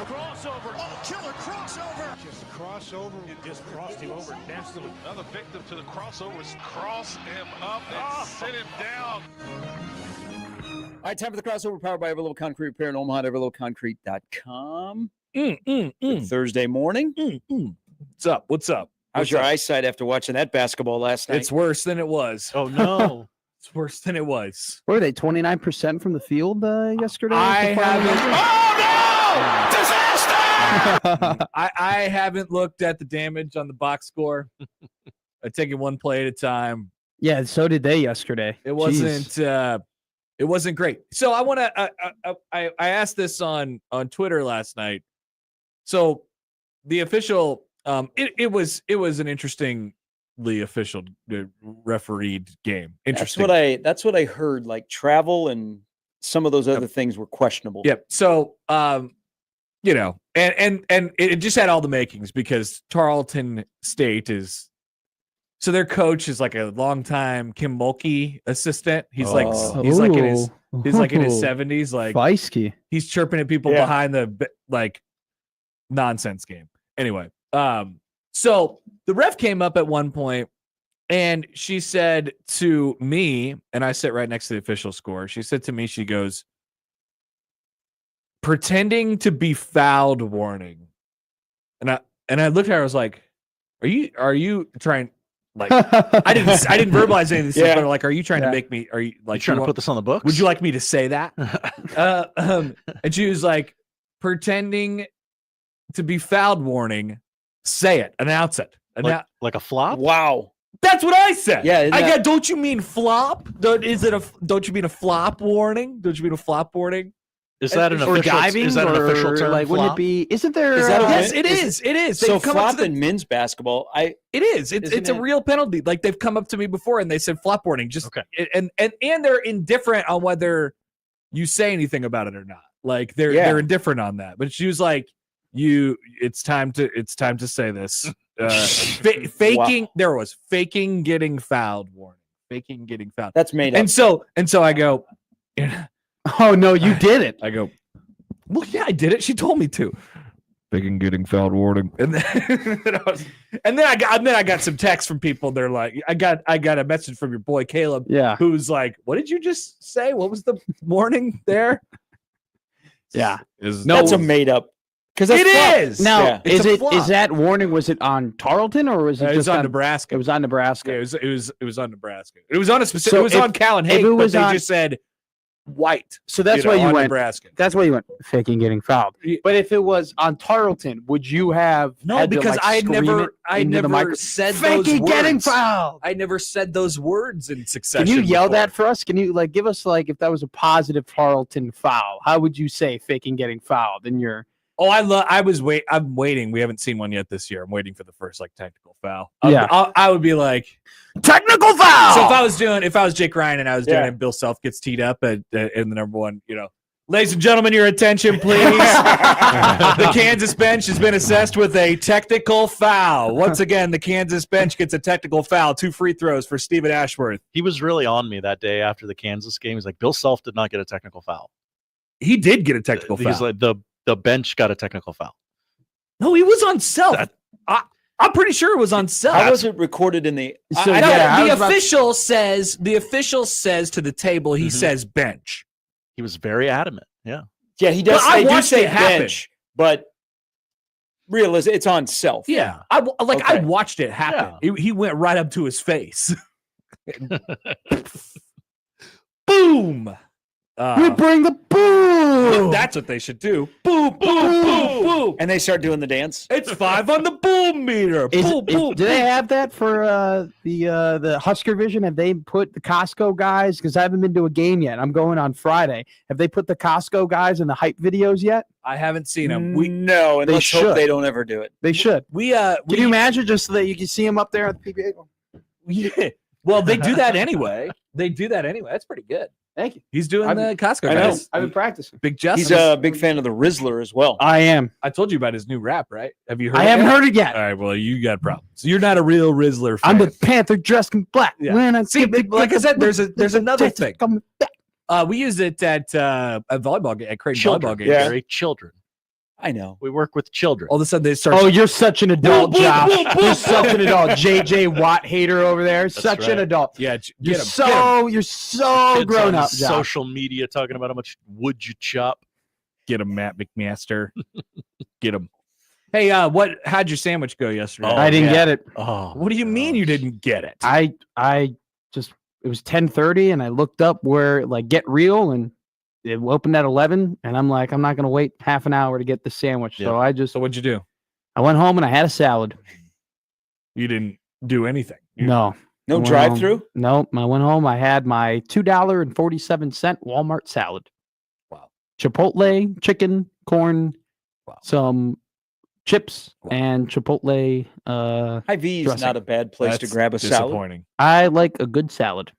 Crossover. Oh, killer crossover. Just crossover. It just crossed him over nastily. Another victim to the crossovers. Cross him up and sit him down. All right, time for the crossover powered by Everlevel Concrete Repair in Omaha at everlevelconcrete.com. Thursday morning. What's up? What's up? How's your eyesight after watching that basketball last night? It's worse than it was. Oh, no. It's worse than it was. What were they, 29% from the field yesterday? I haven't. Oh, no! Disaster! I haven't looked at the damage on the box score. I take it one play at a time. Yeah, so did they yesterday. It wasn't great. So I want to. I asked this on Twitter last night. So the official. It was an interestingly official refereed game. Interesting. That's what I heard. Like travel and some of those other things were questionable. Yep. So and it just had all the makings because Tarleton State is. So their coach is like a longtime Kim Mulkey assistant. He's like in his 70s. Like Feisty. He's chirping at people behind the nonsense game. Anyway, so the ref came up at one point and she said to me, and I sit right next to the official score. She said to me, she goes, pretending to be fouled warning. And I looked at her, I was like, are you trying? Like I didn't verbalize any of this, but like, are you trying to make me? Are you like trying to put this on the books? Would you like me to say that? And she was like, pretending to be fouled warning. Say it. Announce it. Like a flop? Wow. That's what I said. Yeah. Don't you mean flop? Don't you mean a flop warning? Don't you mean a flop warning? Is that an official? Diving, is that an official term? Like, wouldn't it be? Isn't there? Yes, it is. It is. So flop in men's basketball, it is. It's a real penalty. Like they've come up to me before and they said flop warning. Just okay. And they're indifferent on whether you say anything about it or not. Like they're indifferent on that. But she was like, it's time to say this. Faking. Wow. There was faking getting fouled warning. Faking getting fouled. That's made up. And so I go. Oh no, you did it. I go, well, yeah, I did it. She told me to. Faking getting fouled warning. And then I got some texts from people. They're like, I got a message from your boy Caleb. Yeah. Who's like, what did you just say? What was the warning there? Yeah. That's a made up. Because it is. Now, is that warning? Was it on Tarleton or was it just on Nebraska? It was on Nebraska. Yeah, it was on Nebraska. It was on a specific. So it was on Callan Hayes. But they just said white. So that's why you went. Nebraska. That's why you went faking getting fouled. But if it was on Tarleton, would you have? No, because I never said faking those getting words. fouled. I never said those words in succession. Can you yell before. that for us? Can you give us if that was a positive Tarleton foul? How would you say faking getting fouled in your? Oh, I'm waiting. We haven't seen one yet this year. I'm waiting for the first technical foul. I would be like technical foul. So if I was Jake Ryan and I was doing it, Bill Self gets teed up in the number one, ladies and gentlemen, your attention, please. The Kansas bench has been assessed with a technical foul. Once again, the Kansas bench gets a technical foul. 2 free throws for Stephen Ashworth. He was really on me that day after the Kansas game. He's like, Bill Self did not get a technical foul. He did get a technical foul. He's like, the bench got a technical foul. No, he was on Self. I'm pretty sure it was on Self. How was it recorded in the? The official says to the table. He says bench. He was very adamant. Yeah. Yeah, he does. I do say it happen. bench, but realistically, it's on Self. Yeah, I watched it happen. Yeah. He went right up to his face. Boom. We bring the boom. That's what they should do. Boom, boom, boom, boom. And they start doing the dance. It's 5 on the boom meter. Boom, boom. Do they have that for the Husker Vision? Have they put the Costco guys? Because I haven't been to a game yet. I'm going on Friday. Have they put the Costco guys in the hype videos yet? I haven't seen them. No, and let's hope they don't ever do it. They should. Can you imagine just so that you can see them up there at the PBA? Yeah. Well, they do that anyway. That's pretty good. Thank you. He's doing the Costco guys. I've been practicing. Big Justice. He's a big fan of the Rizzler as well. I am. I told you about his new rap, right? Have you heard I haven't heard it yet. All right, well, you got problems. You're not a real Rizzler fan. I'm the Panther dressed in black. Yeah. When I like I said, there's another thing. Coming back. We used it at a volleyball game, at Creighton volleyball game. Very children. I know. We work with children. All of a sudden they start. Oh, you're such an adult, Josh. You're such an adult. JJ Watt hater over there. That's Such right. an adult. yeah, You're get 'em, so you're so Kids grown on up, Josh. social media talking about how much wood you chop. get him, Matt McMaster. Get him. Hey, how'd your sandwich go yesterday? Oh, I didn't yeah. get it. Oh, What do you mean you didn't get it? I just it was 10:30 and I looked up where like get real and it opened at 11 and I'm like I'm not gonna wait half an hour to get the sandwich. Yeah. So So what'd you do? I went home and I had a salad. You didn't do anything. No. No I went drive-through? home- Nope. I went home. I had my $2.47 Walmart salad. Wow. Chipotle, chicken, corn, Wow. some chips, Wow. and Chipotle. Hy-Vee is dressing. not a bad place to That's grab a salad. disappointing. I like a good salad.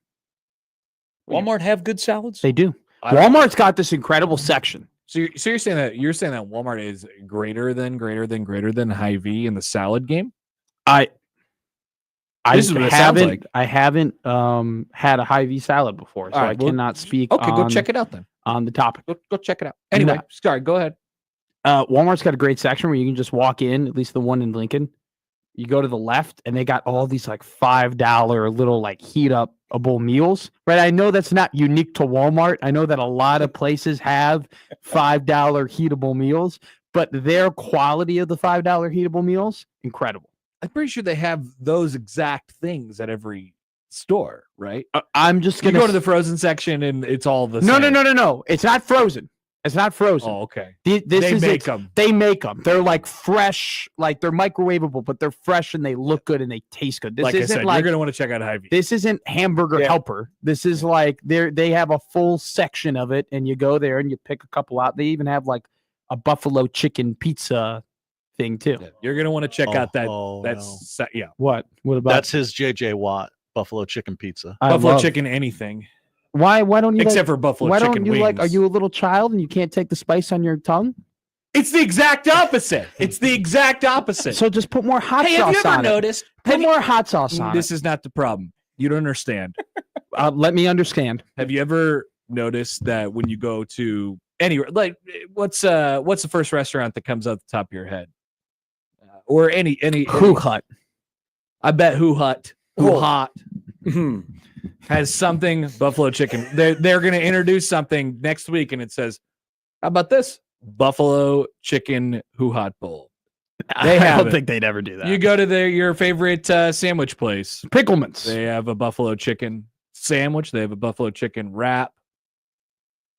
Walmart have good salads? They do. I- Walmart's got this incredible section. So you're saying that Walmart is greater than Hy-Vee in the salad game? I This is what it sounds like. I haven't had a Hy-Vee salad before, so All right, I well, cannot speak Okay, go on, check it out then. on the topic. Go check it out. Anyway, No. sorry, go ahead. Walmart's got a great section where you can just walk in, at least the one in Lincoln. You go to the left and they got all these like $5 little like heat upable meals, right? I know that's not unique to Walmart. I know that a lot of places have $5 heatable meals, but their quality of the $5 heatable meals, incredible. I'm pretty sure they have those exact things at every store, right? I'm just You gonna go to the frozen section and it's all the no, same. no. It's not frozen. It's not frozen. Oh, okay. This They is make it. them. They make them. They're like fresh, like they're microwavable, but they're fresh and they look good and they taste good. This Like I isn't said, like you're going to want to check out Hy-Vee. this isn't hamburger Yeah. helper. This is like they have a full section of it, and you go there and you pick a couple out. They even have like a buffalo chicken pizza thing too. Yeah, you're going to want to check out that. no. Yeah. What? What about That's his JJ Watt buffalo chicken pizza. I Buffalo love- chicken, anything Why don't you except for buffalo why chicken don't you wings. like? Are you a little child and you can't take the spice on your tongue? It's the exact opposite. It's the exact opposite. So just put more hot hey, sauce have you ever on it. noticed? Put more hot sauce on This is not the problem. You don't understand. it. Let me understand. Have you ever noticed that when you go to anywhere, like what's the first restaurant that comes out the top of your head, or any Who Hut? I bet Who Hut, Who Oh. Hot Hmm. has something buffalo chicken. They're going to introduce something next week, and it says, "How about this buffalo chicken Who Hot bowl?" They I have don't it. think they'd ever do that. You go to your favorite sandwich place. Picklemans. They have a buffalo chicken sandwich. They have a buffalo chicken wrap.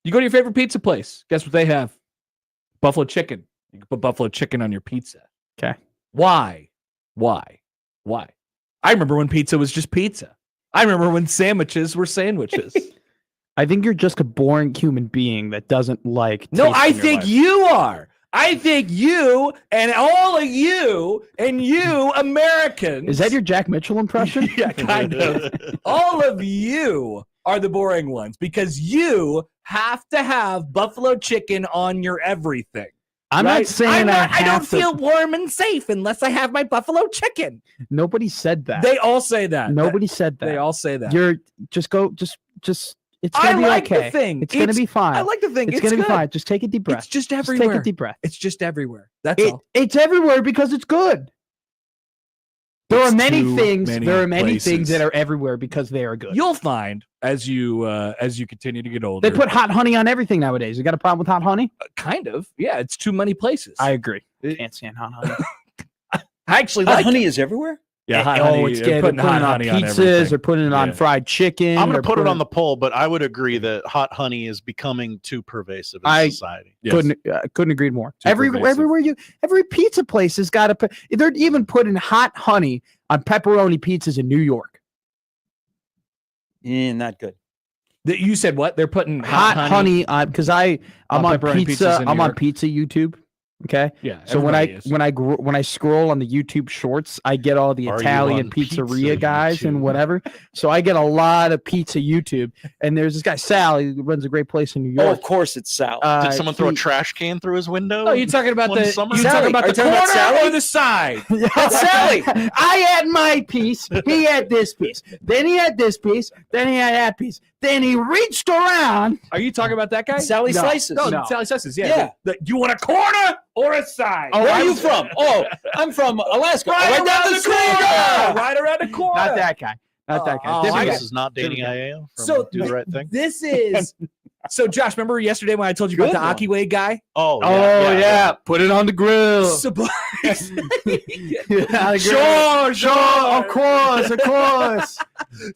You go to your favorite pizza place. Guess what they have? Buffalo chicken. You can put buffalo chicken on your pizza. Okay. Why? I remember when pizza was just pizza. I remember when sandwiches were sandwiches. I think you're just a boring human being that doesn't like. No, taste I in your think life. you are. I think you and all of you and you Americans. Is that your Jack Mitchell impression? Yeah, kind of. All of you are the boring ones because you have to have buffalo chicken on your everything. I'm right? not saying I don't have to- feel warm and safe unless I have my buffalo chicken. Nobody said that. They all say that. Nobody said that. They all say that. You're just go. Just. It's I gonna be like okay. the thing. It's gonna be fine. I like the thing. It's gonna be good. fine. Just take a deep breath. It's just Just everywhere. take a deep breath. It's just everywhere. That's all. It's everywhere because it's good. There It's are many too things. many There are many places. things that are everywhere because they are good. You'll find as you continue to get older. They put hot honey on everything nowadays. You got a problem with hot honey? kind of. Yeah, it's too many places. I agree. Can't stand hot honey. I actually Hot like honey is everywhere? Yeah, hot oh, honey. it's They're good. putting They're putting hot it honey on on pizzas. everything. They're putting it on Yeah. fried chicken. I'm going they're to put it putting- on the poll, but I would agree that hot honey is becoming too pervasive in I- society. Yes. Couldn't agree more. Too pervasive. Every pizza place has got to put. They're even putting hot honey on pepperoni pizzas in New York. Not good. You said what? They're putting Hot honey on because I'm on on pepperoni pizza. pizzas in I'm New on York? pizza YouTube. Okay. Yeah. So everybody is. when I scroll on the YouTube Shorts, I get all the Are you Italian on pizzeria pizza guys YouTube? and whatever. So I get a lot of pizza YouTube. And there's this guy Sal. He runs a great place in New Oh, York. of course it's Sal. Did someone throw a he- trash can through his window? Oh, you talking about one the summer? you Sally, talking about are the you talking about corner Sally? or the side? Sally. I had my piece. He had this piece. Then he had this piece. Then he had that piece. Then he reached around. Are you talking about that guy? Sally No. Slices. No, Sally Slices. Yeah. Yeah. You want a corner or a side? Oh, Where are you from? Oh, I'm from Alaska. Right down the street. Right around the corner. Not that guy. Not that guy. Oh, Different I guy. This is not dating IAM from So Do the Right Thing. This is so. Josh, remember yesterday when I told you about Good the one. Akiway guy? Oh, Put it on the grill. Sure. Of course.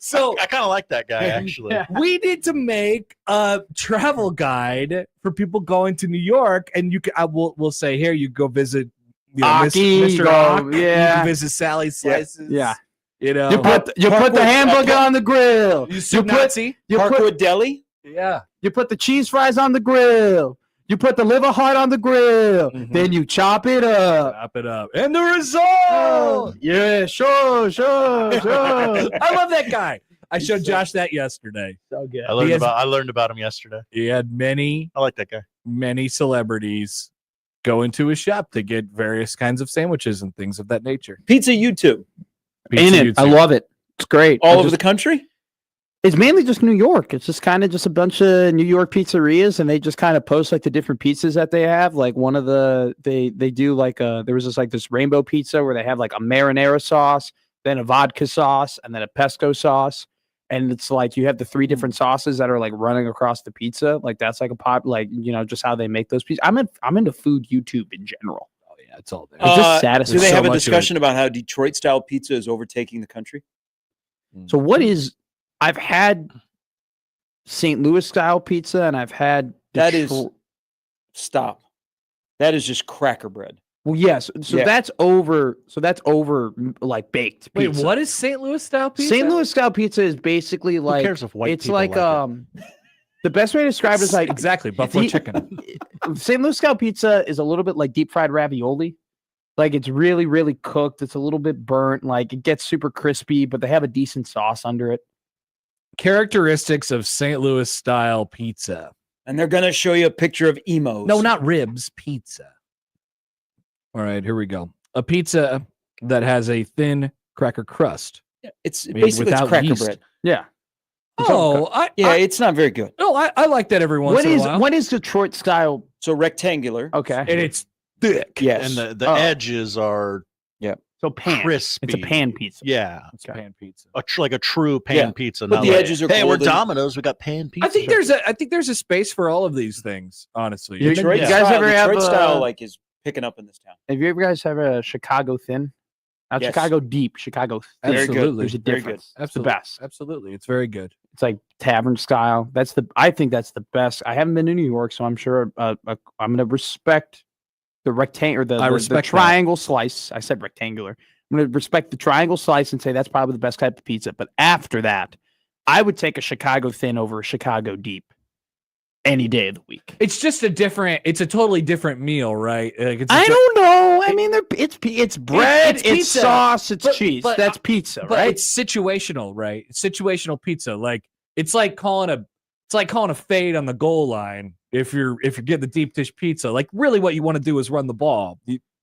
So I kind of like that guy actually. Yeah. we need to make a travel guide for people going to New York, and you can. We'll say here you go visit. Aki, Mr. go, Ock, yeah. You can visit Sally Slices. Yeah. You know, You put the Parkwood- hamburger on the grill. you put Nazi. You put Parkwood Deli. Yeah. you put the cheese fries on the grill. You put the liver heart on the grill. Mhm. Then you chop it up. Wrap it up. And the result. Yeah, sure. I love that guy. I showed Josh that yesterday. So good. I learned He has- about him yesterday. He had many I like that guy. celebrities go into his shop to get various kinds of sandwiches and things of that nature. Pizza YouTube. Ain't it? I love it. It's great. All over the country. It's mainly just New York. It's just kind of just a bunch of New York pizzerias, and they just kind of post like the different pizzas that they have. Like one of the they do like there was this rainbow pizza where they have like a marinara sauce, then a vodka sauce, and then a pesto sauce. And it's like you have the 3 different sauces that are like running across the pizza. Like that's like a pop, like just how they make those pizzas. I'm into food YouTube in general. Oh yeah, it's all there. It's just satisfying. Do they so have a much of discussion about how Detroit style pizza is overtaking the country? So what is? I've had St. Louis style pizza, and I've had That is Detroit- stop. That is just cracker bread. Well, yes. So Yeah. that's over. So that's over like baked. Wait, Pizza. what is St. Louis style pizza? St. Louis style pizza is basically Who like cares if white it's people like it? the best way to describe it is like exactly buffalo the- chicken. St. Louis style pizza is a little bit like deep fried ravioli. Like it's really, really cooked. It's a little bit burnt. Like it gets super crispy, but they have a decent sauce under it. Characteristics of St. Louis style pizza. And they're going to show you a picture of emos. No, not ribs, pizza. All right, here we go. A pizza that has a thin cracker crust. It's made basically it's without cracker yeast. bread. Yeah. Oh, Yeah, it's not very good. I like that every once in a while. What is Detroit style? So rectangular. Okay. And it's thick. Yes. And the Oh. edges are So pan. crispy. It's a pan pizza. Yeah, It's pan pizza. like a true pan Yeah. pizza. But not the like, edges are hey, we're golden. Domino's. We got pan pizza. I think there's a space for all of these things, honestly. You- Detroit, you guys style, ever have Detroit style a- like is picking up in this town. Have you ever guys have a Chicago thin? Not Yes. Chicago deep, Chicago thin. Very good. Absolutely. There's a Very difference. It's the Absolutely. best. Absolutely. It's very good. It's like tavern style. I think that's the best. I haven't been to New York, so I'm sure I'm going to respect the rectangle or I the respect that. triangle slice. I said rectangular. I'm going to respect the triangle slice and say that's probably the best type of pizza. But after that, I would take a Chicago thin over a Chicago deep any day of the week. It's just it's a totally different meal, right? Like it's I don't know. I mean, it's bread, it's it's pizza. sauce, it's But- cheese. but- That's pizza, but right? it's situational, right? It's situational pizza. Like it's like calling a fade on the goal line if you're getting the deep dish pizza. Like really what you want to do is run the ball.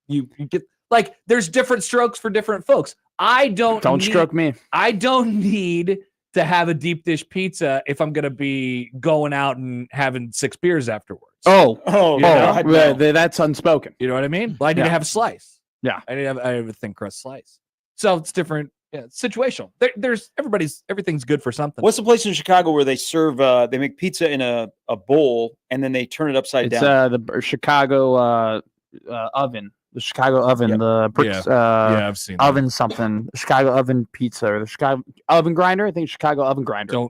You get like there's different strokes for different folks. Don't stroke me. I don't need to have a deep dish pizza if I'm going to be going out and having 6 beers afterwards. Oh, God, no. that's unspoken. You know what I mean? Well, I need Yeah. to have a slice. Yeah. I have a thin crust slice. So it's different. Yeah, it's situational. There's everything's good for something. What's the place in Chicago where they serve they make pizza in a bowl and then they turn it upside It's down? the Chicago oven. The Chicago oven. Yep. The bricks, yeah, I've seen that. oven something. The Chicago oven pizza or the Chicago oven grinder. I think Chicago oven grinder.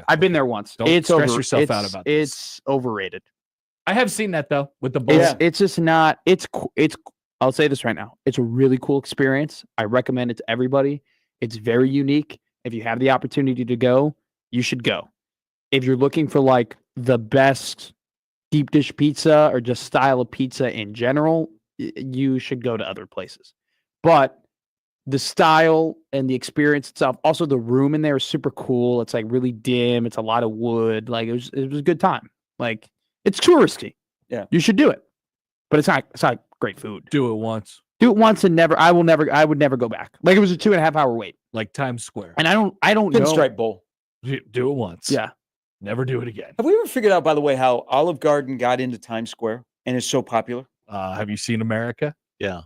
I've been there once. Don't it's stress yourself out about this. It's overrated. I have seen that though with the bowl. It's just not. It's I'll say this right now. It's a really cool experience. I recommend it to everybody. It's very unique. If you have the opportunity to go, you should go. If you're looking for like the best deep dish pizza or just style of pizza in general, you should go to other places. But the style and the experience itself, also the room in there is super cool. It's like really dim. It's a lot of wood. Like it was a good time. Like it's touristy. Yeah. You should do it. But it's not great food. Do it once, Do it once and I would never go back. Like it was a 2.5 hour wait. like Times Square. And I don't know. Pinstripe bowl. Do it once. Yeah. Never do it again. Have we ever figured out, by the way, how Olive Garden got into Times Square and is so popular? Have you seen America? Yeah.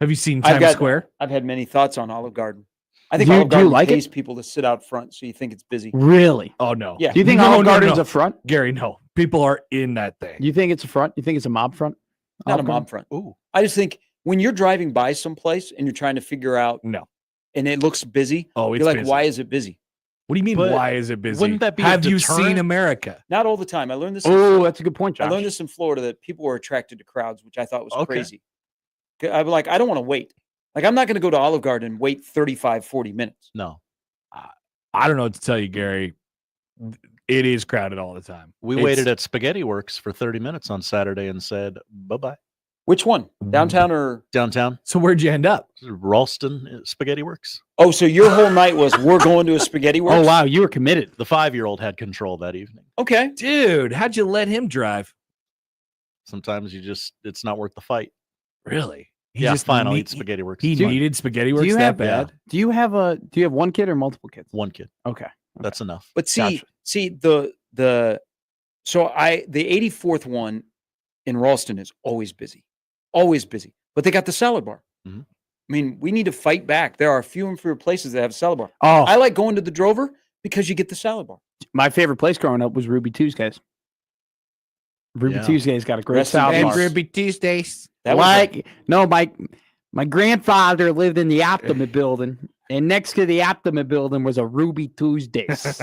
Have you seen Times Square? I've had many thoughts on Olive Garden. I think Do you- Olive do you Garden like pays people to sit out front, so you think it's busy. Really? Oh no. Yeah. Do you think No, Olive no, Garden's no. a front? Gary, no. People are in that thing. You think it's a front? You think it's a mob front? Not a Olive Garden? mob front. Ooh. I just think when you're driving by someplace and you're trying to figure out, No. and it looks busy, Oh, it's you're like, busy. why is it busy? What do you mean? But Why is it busy? wouldn't that be a Have you deterrent? seen America? Not all the time. I learned this. Oh, that's a good point, I Josh. learned this in Florida that people were attracted to crowds, which I thought was Okay. crazy. I'm like, I don't want to wait. Like, I'm not going to go to Olive Garden and wait 35, 40 minutes. No. I don't know what to tell you, Gary. It is crowded all the time. We It's- waited at Spaghetti Works for 30 minutes on Saturday and said bye-bye. Which one? Downtown or? Downtown, So where'd you end up? Ralston Spaghetti Works. Oh, so your whole night was we're going to a spaghetti works? Oh, wow. You were committed. The 5-year-old had control that evening. Okay. Dude, how'd you let him drive? Sometimes it's not worth the fight. Really? Yeah, fine. I'll need- eat Spaghetti Works. He It's fine. needed spaghetti works you that have- bad? Do you have one kid or multiple kids? One kid. Okay. That's enough. But see, Gotcha. the 84th one in Ralston is always busy. Always busy. But they got the salad bar. Mhm. I mean, we need to fight back. There are few and fewer places that have a salad bar. Oh, I like going to the Drover because you get the salad bar. my favorite place growing up was Ruby Tuesdays. Ruby Yeah. Tuesdays got a great Rest in salad peace. bar. Ruby Tuesdays. That was Like, no, my grandfather lived in the Optima building, and next to the Optima building was a Ruby Tuesdays.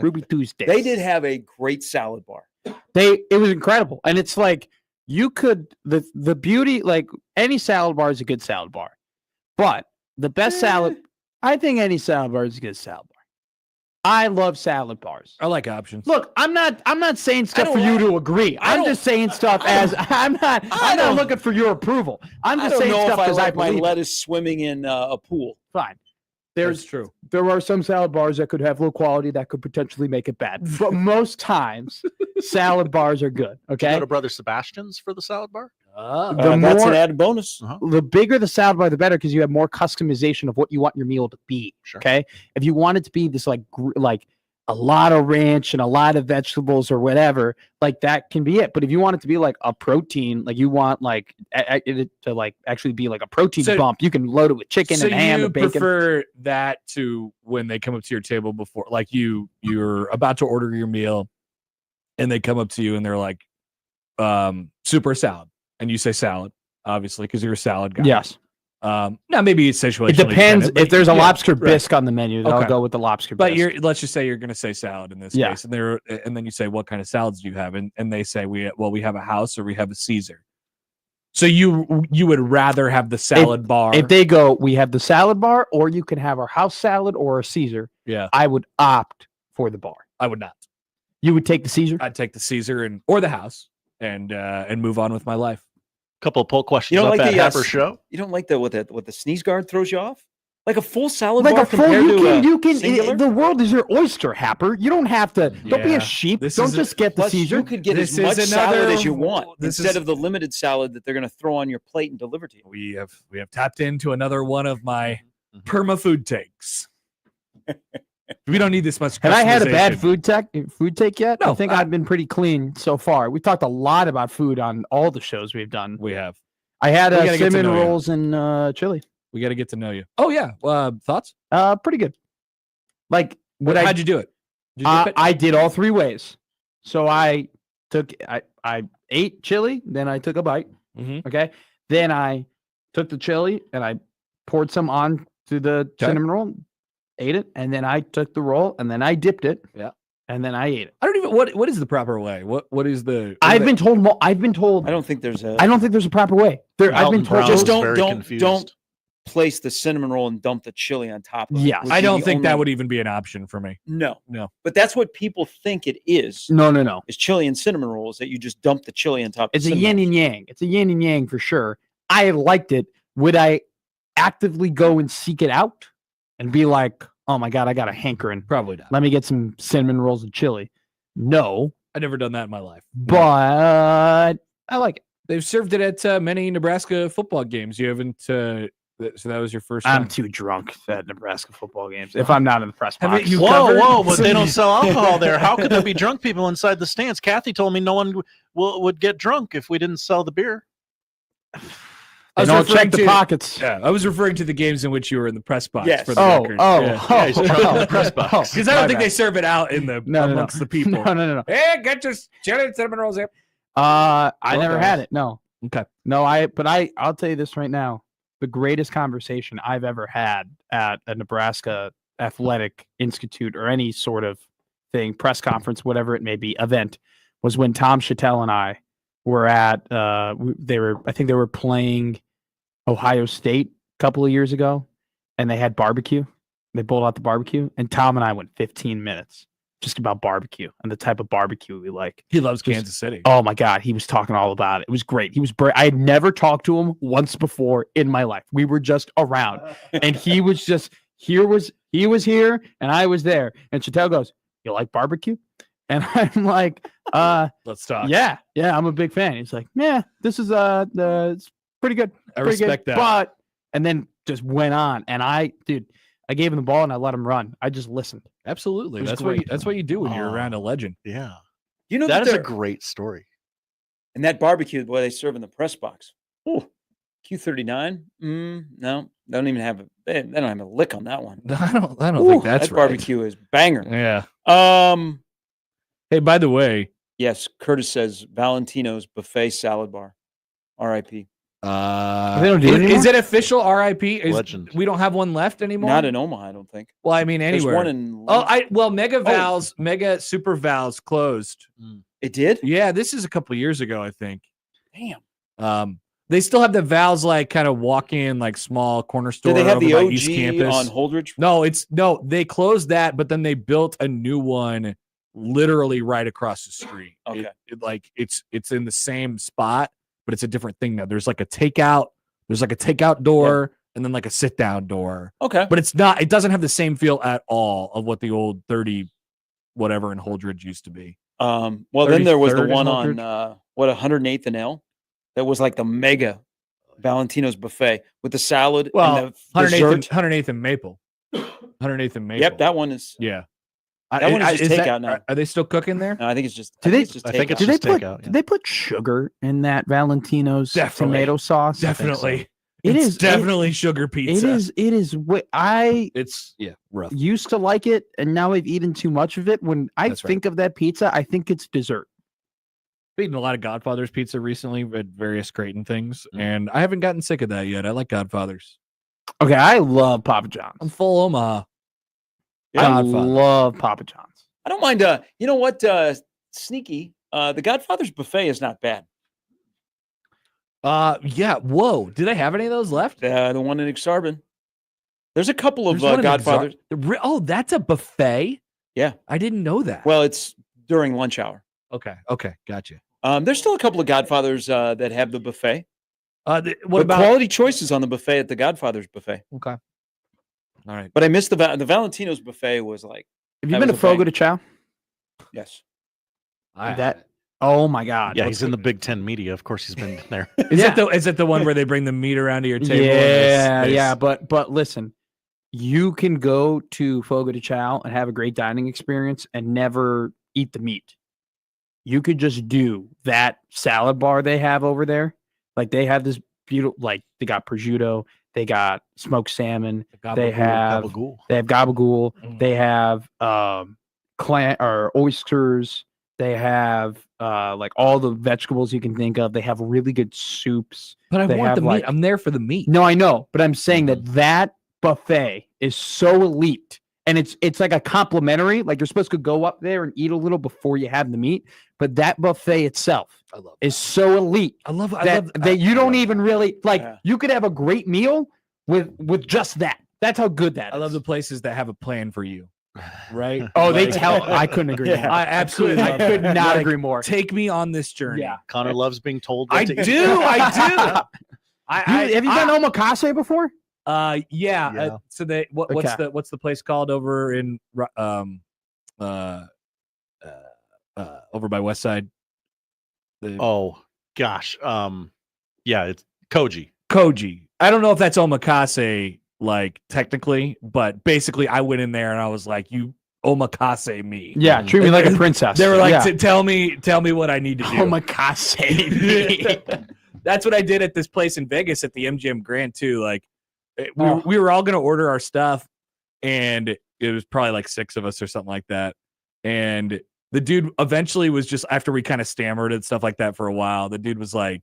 Ruby Tuesdays. they did have a great salad bar. It was incredible, and it's like you could the beauty, like any salad bar is a good salad bar, but the best salad, I think any salad bar is a good salad bar. I love salad bars. I like options. Look, I'm not saying stuff don't for you like- to agree. I I'm don't- just saying stuff as I'm not don't- looking for your approval. I'm I just don't saying know stuff if I because I like my believe it. lettuce swimming in a pool. Fine. That's true. There are some salad bars that could have low quality that could potentially make it bad, but most times salad bars are good. Did you Okay. go to Brother Sebastian's for the salad bar? The That's an more- added bonus. The bigger the salad bar, the better, because you have more customization of what you want your meal to be. Sure. Okay. If you want it to be this like a lot of ranch and a lot of vegetables or whatever, like that can be it. But if you want it to be like a protein, like you want like it to like actually be like a protein So- bump, you can load it with chicken So and ham you and bacon. prefer that to when they come up to your table before, like you're about to order your meal, and they come up to you and they're like, "Super salad," and you say salad, obviously, because you're a salad guy. Yes. Now maybe it's situational. It depends. dependent, but If there's a yeah, lobster right. bisque on the menu, then I'll Okay. go with the lobster But bisque. let's just say you're going to say salad in this Yeah. case, and then you say, "What kind of salads do you have?" And they say, "We have a house or we have a Caesar." So you would rather have the salad bar? If they go, we have the salad bar, or you can have our house salad or a Caesar. Yeah. I would opt for the bar. I would not. You would take the Caesar. I'd take the Caesar or the house and move on with my life. Couple of poll questions You don't up like at the, Happer Show. You don't like what the sneeze guard throws you off? Like a full salad Like bar a full, compared to you can. singular? The world is your oyster, Happer. You don't have to. Don't be Yeah. a sheep. This Don't is just get the Plus, Caesar. you could get This as much is salad another- as you want this instead is- of the limited salad that they're going to throw on your plate and deliver to you. We have tapped into another one of my Mhm. perma food takes. We don't need this much. Have I had a bad customization. food take yet? I No, think I've been pretty clean so far. We talked a lot about food on all the shows we've done. We have. I had We gotta get to cinnamon know you. rolls and chili. We got to get to know you. Oh yeah. Thoughts? Pretty good. Like what How'd you do it? Did you dip it? I did all three ways. So I ate chili, then I took a bite. Mhm. Okay. Then I took the chili and I poured some on to the cinnamon roll, ate it, and then I took the roll and then I dipped it. Yeah. And then I ate it. I don't even. What is the proper way? What is the? I've been told. I don't think there's a. I don't think there's a proper way. I've Alton been told. Brown Just was very don't confused. place the cinnamon roll and dump the chili on top of it. Yes. would I be don't the think that only- would even be an option for me. No. No. But that's what people think it is. No. Is chili and cinnamon rolls that you just dump the chili on top. It's of a yin and yang. It's a yin and yang for sure. I liked it. Would I actively go and seek it out and be like, oh my God, I got a hankering. Probably not. Let me get some cinnamon rolls and chili. No, I've never done that in my life. but I like it. They've served it at many Nebraska football games. You haven't. So that was your first I'm time? too drunk at Nebraska football games. If I'm not in the press Haven't box. you Whoa, covered? whoa! But they don't sell alcohol there. How could there be drunk people inside the stands? Kathy told me no one would get drunk if we didn't sell the beer. They was don't referring check the to- pockets. Yeah, I was referring to the games in which you were in the press box. Yes. For the Oh, record. oh, Yeah. Yeah, he's drunk in the press box. Because I don't my think bad. they serve it out in the No, amongst the people. No. Hey, get your chili and cinnamon rolls here. I Well, never guys. had it. No. Okay. No, I'll tell you this right now. The greatest conversation I've ever had at a Nebraska Athletic Institute or any sort of thing, press conference, whatever it may be, event, was when Tom Chattel and I were at I think they were playing Ohio State a couple of years ago, and they had barbecue. They pulled out the barbecue, and Tom and I went 15 minutes just about barbecue and the type of barbecue we like. He loves Kansas City. Oh my God, he was talking all about it. It was great. He was I had never talked to him once before in my life. We were just around, and he was just he was here, and I was there. And Chattel goes, "You like barbecue?" And I'm like, Let's talk. yeah, I'm a big fan." He's like, "Yeah, this is it's pretty good. I Pretty good." respect that. But and then just went on, and I gave him the ball and I let him run. I just listened. Absolutely. It was That's great. what you do when you're Oh. around a legend. Yeah, You know that is a they're- great story. and that barbecue, boy, they serve in the press box. Oh, Q39. No, they don't even have they don't have a lick on that one. I don't Ooh, think that's that right. barbecue is banger. Yeah. Hey, by the way, Yes, Curtis says Valentino's buffet salad bar. R.I.P. They don't do it is anymore? it official RIP? Legend. We don't have one left anymore? Not in Omaha, I don't think. Well, I mean, There's anywhere. one in. Mega Super Vals closed. It did. Yeah, this is a couple years ago, I think. Damn. They still have the Vals like kind of walk in like small corner store. Did they have over the by OG East Campus. on Holdridge? No, they closed that, but then they built a new one literally right across the street. Okay. It's in the same spot, but it's a different thing now. There's like a takeout door and then like a sit down door. Okay. But it doesn't have the same feel at all of what the old 30 whatever in Holdridge used to be. Well, then there was the 33rd in one on Holdridge? 108th and L. That was like the mega Valentino's buffet with the salad Well, and the dessert. 108th and Maple. 108th and Maple. Yep, that one is. Yeah. That one is just takeout now. Are they still cooking there? No, I think it's just. Do I they- think it's just I think takeout. it's Did they just put takeout, yeah. did they put sugar in that Valentino's Definitely. tomato sauce? Definitely. It It's is definitely sugar It pizza. is what I It's rough. used to like it, and now I've eaten too much of it. When I That's right. think of that pizza, I think it's dessert. I've eaten a lot of Godfather's pizza recently at various Creighton things, and I haven't gotten sick of that yet. I like Godfather's. Okay, I love Papa John's. I'm full Omaha. I Godfather. love Papa John's. I don't mind. You know what? Sneaky. The Godfather's buffet is not bad. Yeah. Whoa. Do they have any of those left? The one in Exarban. There's a couple of There's one in Godfathers. Oh, that's a buffet. Yeah. I didn't know that. Well, it's during lunch hour. Okay. Gotcha. There's still a couple of Godfathers that have the buffet. What But about? quality choices on the buffet at the Godfather's buffet? Okay. All right. But I missed the Valentino's buffet was like Have you That been to was a bang. Fogo de Chao? yes. That oh my God! Yeah, he's in the Big Ten media. Of course, he's been there. Is it the one where they bring the meat around to your table? Yeah, and yeah. But listen, you can go to Fogo de Chao and have a great dining experience and never eat the meat. You could just do that salad bar they have over there. Like they have this beautiful, like they got prosciutto, they got smoked salmon, they have Gabagool. gabagool, Mm. they have clam or oysters, they have like all the vegetables you can think of. They have really good soups. But I They want have, the meat. like- I'm there for the meat. No, I know, but I'm saying that buffet is so elite, and it's like a complimentary. Like you're supposed to go up there and eat a little before you have the meat, but that buffet itself I love. is so elite I love. that you don't even really like. Yeah. You could have a great meal with just that. That's how good that is. I love the places that have a plan for you. Right? Oh, they Like, tell. I couldn't agree more. I absolutely. I love could that. not Like, agree more. Take me on this journey. Yeah. Connor loves being told. I what to eat. do. I do. Have you done omakase before? Yeah. Yeah. So they what's the place called over in over by West Side? Oh gosh. Yeah, it's Koji. Koji. I don't know if that's omakase, like technically, but basically I went in there and I was like, you omakase me. Yeah, treat me like a princess. They were like, yeah. tell me what I need to do. Omakase me. That's what I did at this place in Vegas at the MGM Grand too. Like we were all going to order our stuff and it was probably like 6 of us or something like that. And the dude eventually was just, after we kind of stammered and stuff like that for a while, the dude was like,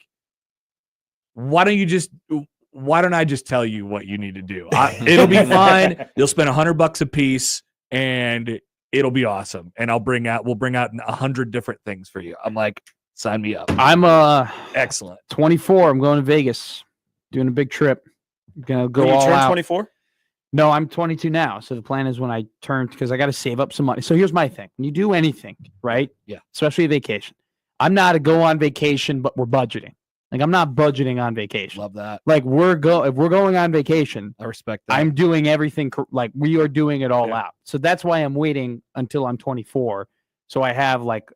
why don't I just tell you what you need to do? It'll be fine. You'll spend $100 a piece and it'll be awesome. And we'll bring out 100 different things for you. I'm like, sign me up. I'm excellent. 24. I'm going to Vegas, doing a big trip. I'm gonna go all out. 24? No, I'm 22 now. So the plan is when I turn, because I got to save up some money. So here's my thing: when you do anything, right? Yeah. Especially a vacation. I'm not a go on vacation, but we're budgeting. Like I'm not budgeting on vacation. Love that. Like if we're going on vacation, I respect that. I'm doing everything like we are doing it all out. So that's why I'm waiting until I'm 24. So I have like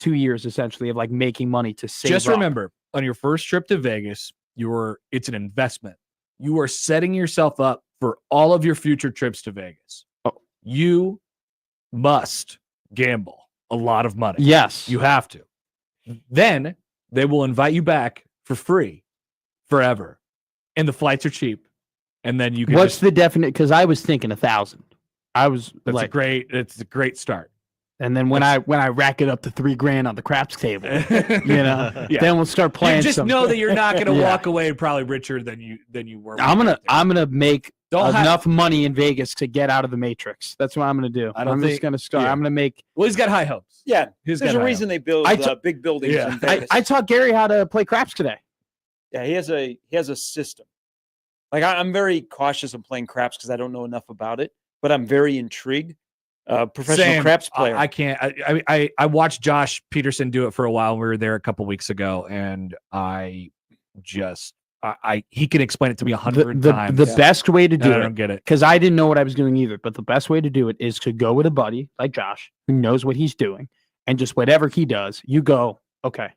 2 years essentially of like making money to save. Just up. remember, on your first trip to Vegas, it's an investment. You are setting yourself up for all of your future trips to Vegas. Oh. You must gamble a lot of money. Yes. You have to. Then they will invite you back for free forever. And the flights are cheap. And then you can What's the definite? Because I was thinking 1,000. I was it's a great start. And then when I rack it up to $3,000 on the craps table, then we'll start playing. You just know that you're not going to Yeah. walk away probably richer than you were. I'm gonna make Don't have- enough money in Vegas to get out of the Matrix. That's what I'm gonna do. I'm just gonna start. yeah. I'm gonna make. Well, he's got high hopes. Yeah, He's there's got a high reason they build big buildings Yeah. in Vegas. I taught Gary how to play craps today. Yeah, he has a system. Like I'm very cautious of playing craps because I don't know enough about it, but I'm very intrigued. Professional Same. craps player. I can't. I watched Josh Peterson do it for a while. We were there a couple weeks ago, and he can explain it to me 100 times. The best way to And do I it, don't get it. because I didn't know what I was doing either. But the best way to do it is to go with a buddy like Josh who knows what he's doing, and just whatever he does, you go okay,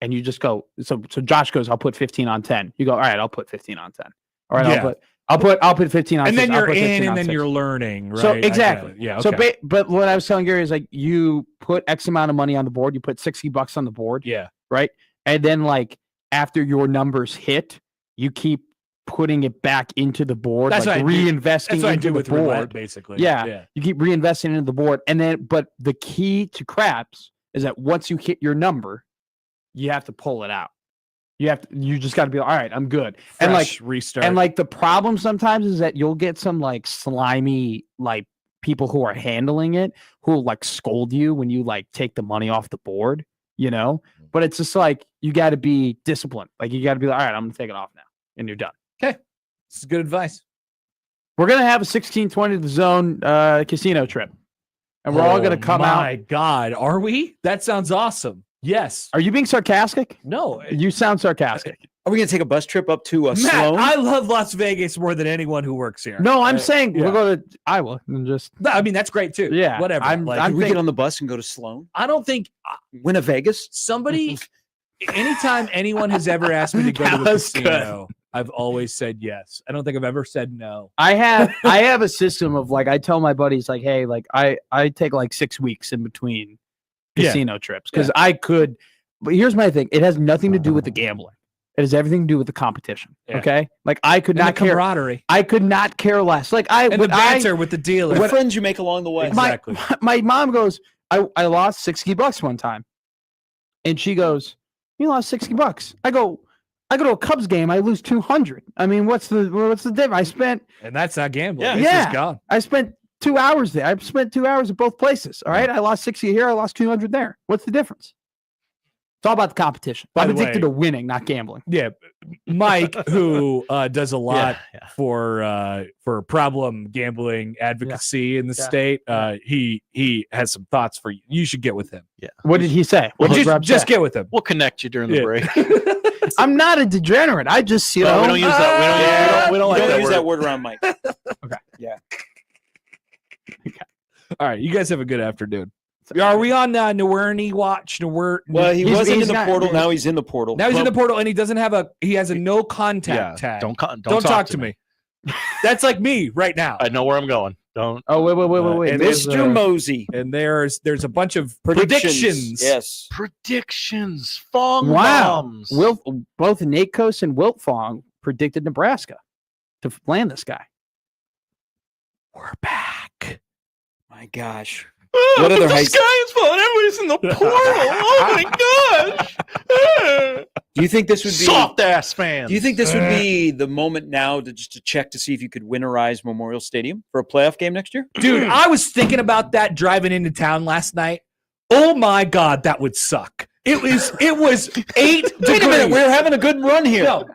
and you just go. So Josh goes, I'll put 15 on 10. You go, all right, I'll put 15 on 10. All right, Yeah. I'll put 15 on. And 6. then I'll you're put 15 in, and on then 6. you're learning, right? So I get exactly. it. Yeah. So, Okay. but what I was telling Gary is like you put X amount of money on the board. You put $60 on the board. Yeah. Right. And then like after your numbers hit, you keep putting it back into the board, That's like what I do. reinvesting That's what I into do the with roulette, board. basically. Yeah. You keep reinvesting into the board, and then but the key to craps is that once you hit your number, you have to pull it out. You just got to be like, all right, I'm good. And like Fresh restart. and like the problem sometimes is that you'll get some like slimy like people who are handling it who will like scold you when you like take the money off the board, you know? But it's just like you got to be disciplined. Like you got to be like, all right, I'm gonna take it off now, and you're done. Okay. This is good advice. We're gonna have a 1620 to the zone casino trip, and we're all gonna come out. My God, are we? That sounds awesome. Yes. Are you being sarcastic? No. You sound sarcastic. Are we gonna take a bus trip up to Matt, Sloan? I love Las Vegas more than anyone who works here. No, I'm saying yeah. we'll go to Iowa and just. No, I mean, that's great too. Yeah, Whatever. I'm Can we think- get on the bus and go to Sloan? I don't think Win a Vegas? somebody, anytime anyone has ever asked me to go to That a was good. casino, I've always said yes. I don't think I've ever said no. I have a system of like I tell my buddies like, hey, like I take like 6 weeks in between Yeah. casino trips because I could. But here's my thing: it has nothing to do with the gambling. It has everything to do with the competition. Yeah. Okay, like I could And not the care. camaraderie. I could not care less. Like And the when banter with the dealer. The friends you make along the way. Exactly. my mom goes, I lost $60 one time, and she goes, you lost $60. I go to a Cubs game, I lose 200. I mean, what's the difference? And that's not gambling. Yeah. It's just gone. I spent 2 hours there. I spent 2 hours at both places. All right, I lost 60 here. I lost 200 there. What's the difference? It's all about the competition. By I'm the addicted way- to winning, not gambling. Yeah. Mike, who does a lot Yeah. for problem gambling advocacy in the Yeah. state, he has some thoughts for you. You should get with him. What did he say? Well, What did Rob just say? get with him. We'll connect you during the Yeah. break. I'm not a degenerate. I just, you No, know. we don't use that. We don't like Don't that use word. that word around Mike. All right. You guys have a good afternoon. Are we on Nowerney watch? Well, he wasn't in the portal. Now he's in the portal. Now he's in the portal, and he doesn't have he has a no contact tag. Don't talk to me. That's like me right now. I know where I'm going. Don't. Oh, wait. And Mr. Mosey. And there's a bunch of predictions. Yes. Predictions. Fong Wow. bombs. Both Nate Coase and Wilt Fong predicted Nebraska to land this guy. We're back. My gosh. What other the sky is falling. Everybody's in the portal. Oh my gosh. Do you think this would be soft ass fans? Do you think this would be the moment now to check to see if you could winterize Memorial Stadium for a playoff game next year? Dude, I was thinking about that driving into town last night. Oh my God, that would suck. It was 8 degrees. Wait a minute, we're having a good run here. No,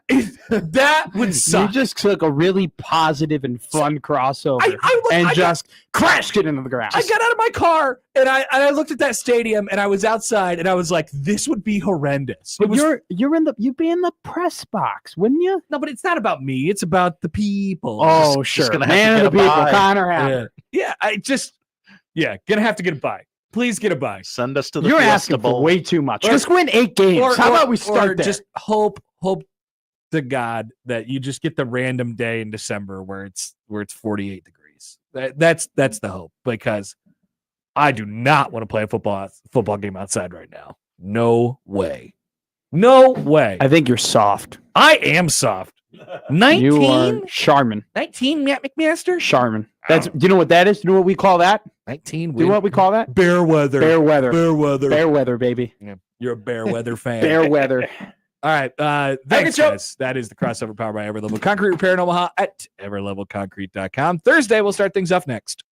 that would suck. You just took a really positive and fun crossover and just crashed it into the ground. I got out of my car and I looked at that stadium and I was outside and I was like, this would be horrendous. But you'd be in the press box, wouldn't you? No, but it's not about me. It's about the people. Oh, sure. Gonna Man have of to the get a people, bye. Connor Happer. Gonna have to get a bye. Please get a bye. Send us to the You're Fiesta asking Bowl. for way too much. Just win 8 games. How about we start there? Just hope to God that you just get the random day in December where it's 48 degrees. That's the hope, because I do not want to play a football game outside right now. No way. No way. I think you're soft. I am soft. 19? You are Charmin. 19, Matt McMaster? Charmin. Do you know what that is? Do you know what we call that? 19. Do you know what we call that? Bear weather. Bear weather. Bear weather. Bear weather, baby. Yeah, you're a bear weather fan. Bear weather. All right. Thanks, guys. That is the crossover powered by Everlevel Concrete Repair in Omaha at everlevelconcrete.com. Thursday, we'll start things off next.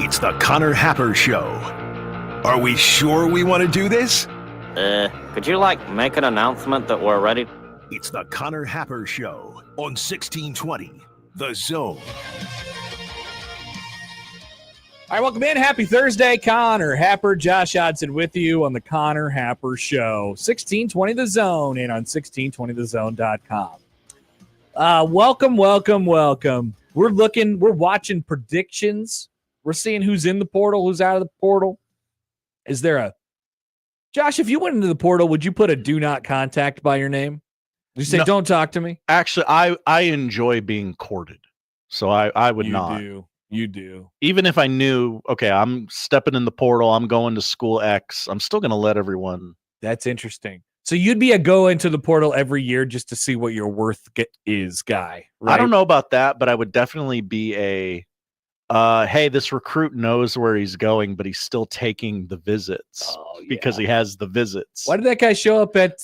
It's the Connor Happer Show. Are we sure we want to do this? Could you, make an announcement that we're ready? It's the Connor Happer Show on 1620, The Zone. All right, welcome in. Happy Thursday. Connor Happer, Josh Hodson with you on the Connor Happer Show. 1620 The Zone and on 1620thezone.com. Welcome. We're watching predictions. We're seeing who's in the portal, who's out of the portal. Is there Josh, if you went into the portal, would you put a do not contact by your name? Would you say, don't talk to me? Actually, I enjoy being courted. So I would not. You do. Even if I knew, okay, I'm stepping in the portal, I'm going to school X, I'm still going to let everyone. That's interesting. So you'd be a go into the portal every year just to see what your worth is guy, right? I don't know about that, but I would definitely be hey, this recruit knows where he's going, but he's still taking the visits because he has the visits. Why did that guy show up at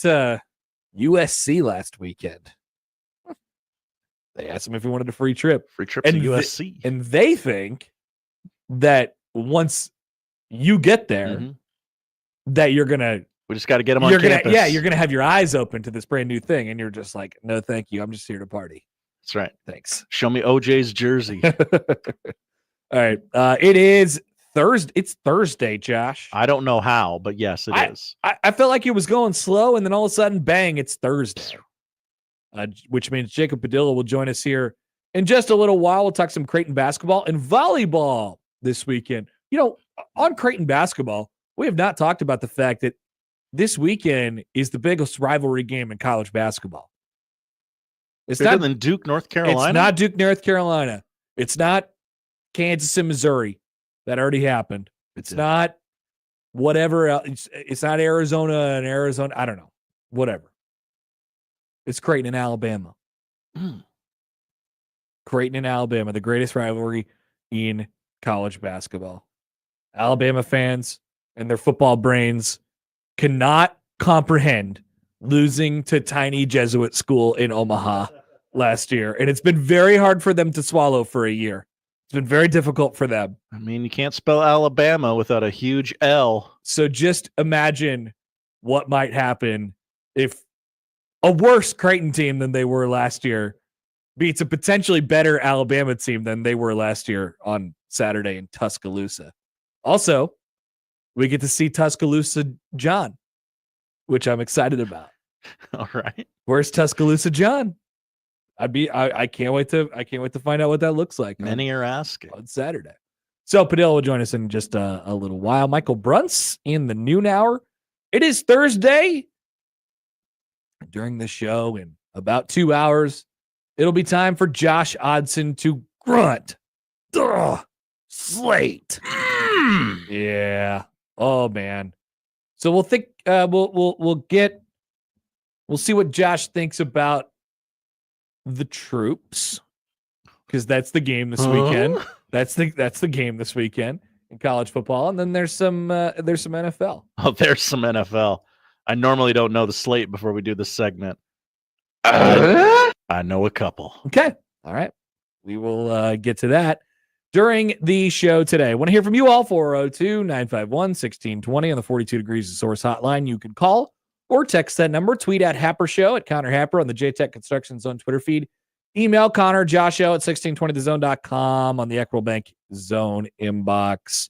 USC last weekend? They asked him if he wanted a free trip. Free trip to USC. And they think that once you get there, that you're going to... We just got to get him on campus. You're going to have your eyes open to this brand new thing. And you're just like, no, thank you. I'm just here to party. That's right. Thanks. Show me OJ's jersey. All right. It is Thursday. It's Thursday, Josh. I don't know how, but yes, it is. I felt like it was going slow, and then all of a sudden, bang, it's Thursday. Which means Jacob Padilla will join us here in just a little while. We'll talk some Creighton basketball and volleyball this weekend. You know, on Creighton basketball, we have not talked about the fact that this weekend is the biggest rivalry game in college basketball. It's bigger not than Duke, North Carolina? It's not Duke, North Carolina. It's not Kansas and Missouri. That already happened. It's not whatever else. It's not Arizona and Arizona. I don't know. Whatever. It's Creighton and Alabama. Creighton and Alabama, the greatest rivalry in college basketball. Alabama fans and their football brains cannot comprehend losing to tiny Jesuit school in Omaha last year. And it's been very hard for them to swallow for a year. It's been very difficult for them. I mean, you can't spell Alabama without a huge L. So just imagine what might happen if a worse Creighton team than they were last year beats a potentially better Alabama team than they were last year on Saturday in Tuscaloosa. Also, we get to see Tuscaloosa John, which I'm excited about. All right. Where's Tuscaloosa John? I can't wait to find out what that looks like. Many are asking on Saturday. So Padilla will join us in just a little while. Michael Bruntz in the noon hour. It is Thursday. During the show in about 2 hours, it'll be time for Josh Hodson to grunt the slate. Yeah. Oh man. So we'll think. We'll see what Josh thinks about the troops, because that's the game this weekend. That's the game this weekend in college football, and then there's some NFL. Oh, there's some NFL. I normally don't know the slate before we do this segment. I know a couple. Okay. All right. We will get to that during the show today. I want to hear from you all. 402-951-1620 on the 42 Degrees of Source hotline. You can call or text that number. Tweet at Happer Show at Connor Happer on the JTech Construction Zone Twitter feed. Email Connor, Josh at 1620thezone.com on the Equitable Bank Zone inbox.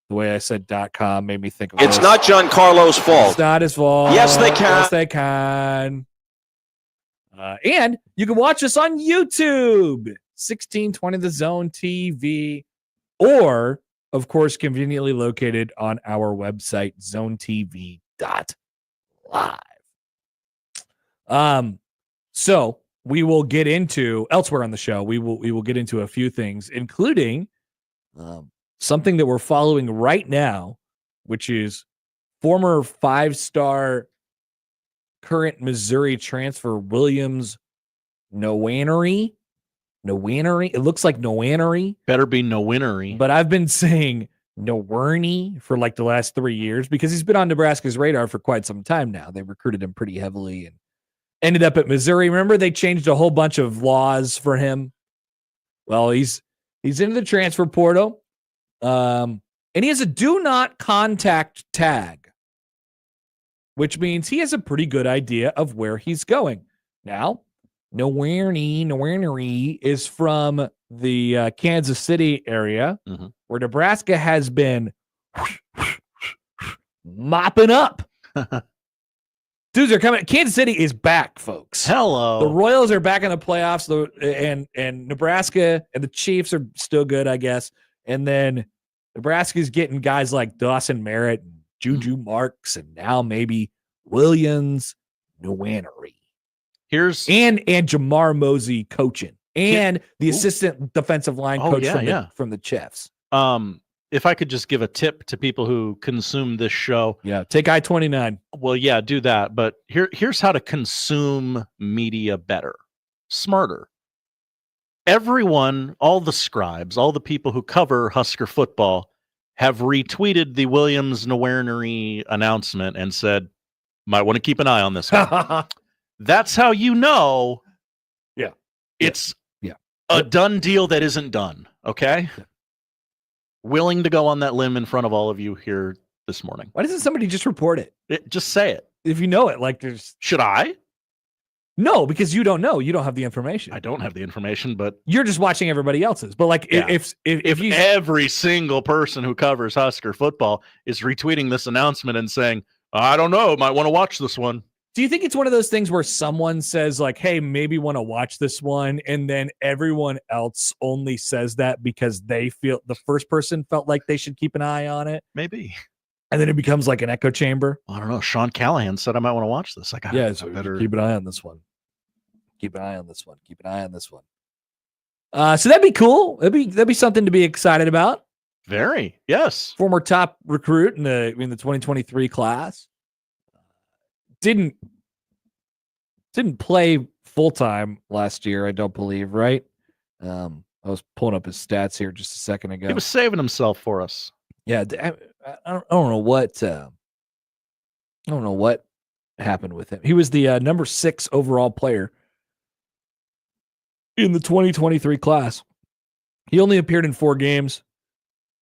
The way I said .com made me think of It's not Giancarlo's fault. It's not his fault. Yes, they can. Yes, they can. And you can watch us on YouTube, 1620 The Zone TV, or, of course, conveniently located on our website, zonetv.live. So we will get into elsewhere on the show. We will get into a few things, including something that we're following right now, which is former 5-star current Missouri transfer Williams Nwaneri. It looks like Nwaneri. Better be Nwaneri. But I've been saying Nwaneri for like the last 3 years because he's been on Nebraska's radar for quite some time now. They recruited him pretty heavily and ended up at Missouri. Remember, they changed a whole bunch of laws for him. Well, he's into the transfer portal. And he has a do not contact tag, which means he has a pretty good idea of where he's going. Now, Nowhere is from the Kansas City area, where Nebraska has been mopping up. Dudes are coming. Kansas City is back, folks. Hello. The Royals are back in the playoffs, and Nebraska and the Chiefs are still good, I guess. And then Nebraska's getting guys like Dawson Merritt, and Juju Marks, and now maybe Williams Nwaneri. And Jamar Mosey coaching, and the assistant defensive line coach from the Chiefs. If I could just give a tip to people who consume this show. Yeah, take I-29. Well, yeah, do that. But here's how to consume media better, smarter. Everyone, all the scribes, all the people who cover Husker football have retweeted the Williams Nwaneri announcement and said, might want to keep an eye on this one. That's how you know it's a done deal that isn't done, okay? Yeah. Willing to go on that limb in front of all of you here this morning. Why doesn't somebody just report it? Just say it. If you know it, like there's... Should I? No, because you don't know. You don't have the information. I don't have the information, but... You're just watching everybody else's. But like if every single person who covers Husker football is retweeting this announcement and saying, I don't know, might want to watch this one. Do you think it's one of those things where someone says like, hey, maybe want to watch this one, and then everyone else only says that because they feel the first person felt like they should keep an eye on it? Maybe. And then it becomes like an echo chamber? I don't know. Sean Callahan said I might want to watch this. So better keep an eye on this one. Keep an eye on this one. Keep an eye on this one. So that'd be cool. That'd be something to be excited about. Very, yes. Former top recruit in the 2023 class. Didn't play full time last year, I don't believe, right? I was pulling up his stats here just a second ago. He was saving himself for us. Yeah, I don't know what happened with him. He was the number 6 overall player in the 2023 class. He only appeared in 4 games,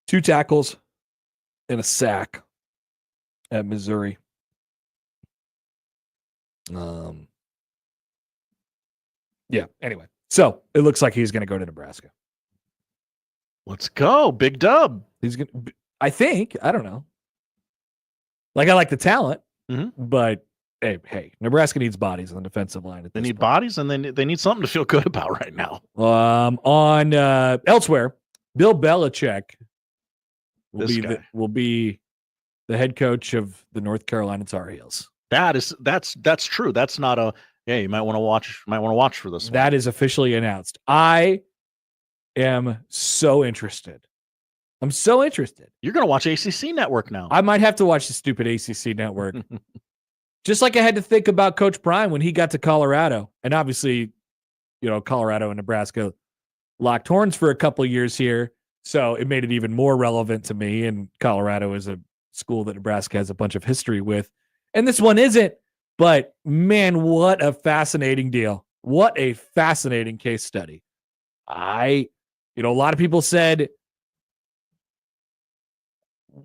2 tackles, and a sack at Missouri. Anyway, so it looks like he's going to go to Nebraska. Let's go. Big dub. He's going to, I think, I don't know. Like, I like the talent, but hey, Nebraska needs bodies on the defensive line. They need bodies, and they need something to feel good about right now. On elsewhere, Bill Belichick will be the head coach of the North Carolina Tar Heels. That's true. That's not a you might want to watch for this one. That is officially announced. I am so interested. I'm so interested. You're going to watch ACC Network now. I might have to watch the stupid ACC Network. Just like I had to think about Coach Prime when he got to Colorado. And obviously, Colorado and Nebraska locked horns for a couple of years here. So it made it even more relevant to me. And Colorado is a school that Nebraska has a bunch of history with. And this one isn't. But man, what a fascinating deal. What a fascinating case study. A lot of people said,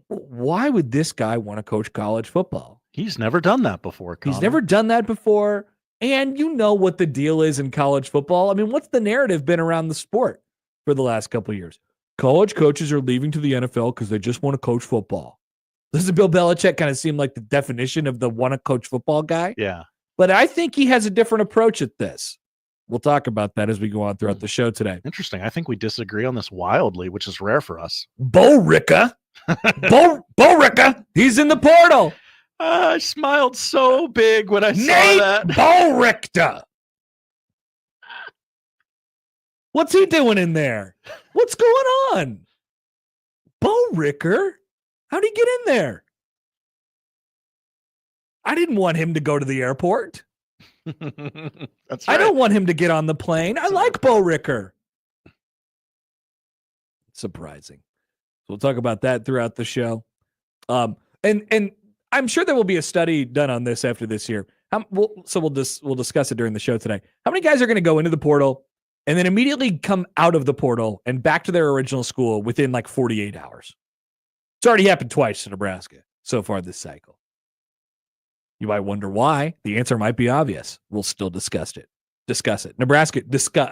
why would this guy want to coach college football? He's never done that before, Connor. He's never done that before. And you know what the deal is in college football. I mean, what's the narrative been around the sport for the last couple of years? College coaches are leaving to the NFL because they just want to coach football. Doesn't Bill Belichick kind of seem like the definition of the want to coach football guy? Yeah. But I think he has a different approach at this. We'll talk about that as we go on throughout the show today. Interesting. I think we disagree on this wildly, which is rare for us. Boerkircher. Boerkircher. He's in the portal. I smiled so big when I saw that. Boerkircher. What's he doing in there? What's going on? Boerkircher? How'd he get in there? I didn't want him to go to the airport. That's right. I don't want him to get on the plane. I like Boerkircher. Surprising. So we'll talk about that throughout the show. And I'm sure there will be a study done on this after this year. We'll discuss it during the show today. How many guys are going to go into the portal and then immediately come out of the portal and back to their original school within like 48 hours. It's already happened twice to Nebraska so far this cycle. You might wonder why. The answer might be obvious. We'll still discuss it. Nebraska,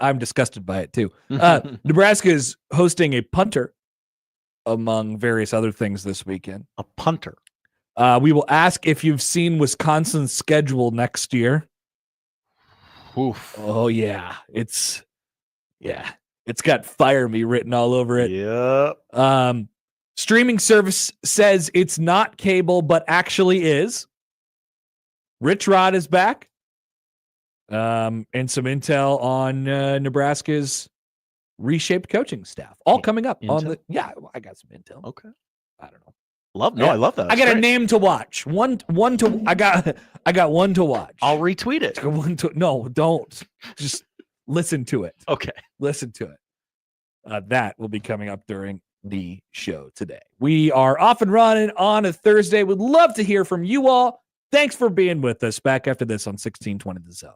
I'm disgusted by it too. Nebraska is hosting a punter among various other things this weekend. A punter. We will ask if you've seen Wisconsin's schedule next year. Oof. Oh yeah. It's got "fire me" written all over it. Yep. Streaming service says it's not cable, but actually is. Rich Rod is back. And some intel on Nebraska's reshaped coaching staff. All coming up on the. Yeah, I got some intel. Okay. I don't know. I love that. I got a name to watch. One to. I got one to watch. I'll retweet it. No, don't. Just listen to it. Okay. Listen to it. That will be coming up during the show today. We are off and running on a Thursday. Would love to hear from you all. Thanks for being with us. Back after this on 1620 The Zone.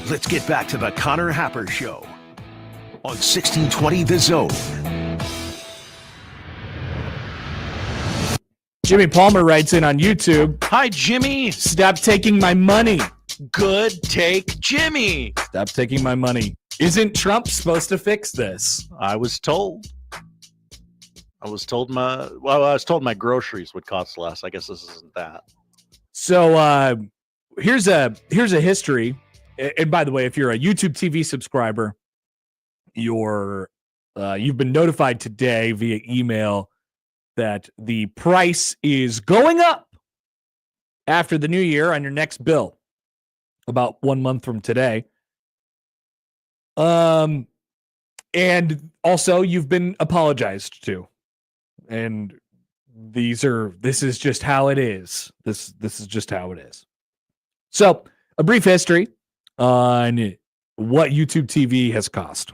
Let's get back to the Connor Happer Show on 1620 The Zone. Jimmy Palmer writes in on YouTube. Hi, Jimmy. Stop taking my money. Good take, Jimmy. Stop taking my money. Isn't Trump supposed to fix this? I was told my groceries would cost less. I guess this isn't that. So here's a history and by the way, if you're a YouTube TV subscriber, you've been notified today via email that the price is going up after the new year on your next bill, about 1 month from today. And also you've been apologized to, and this is just how it is. This is just how it is. So a brief history on what YouTube TV has cost.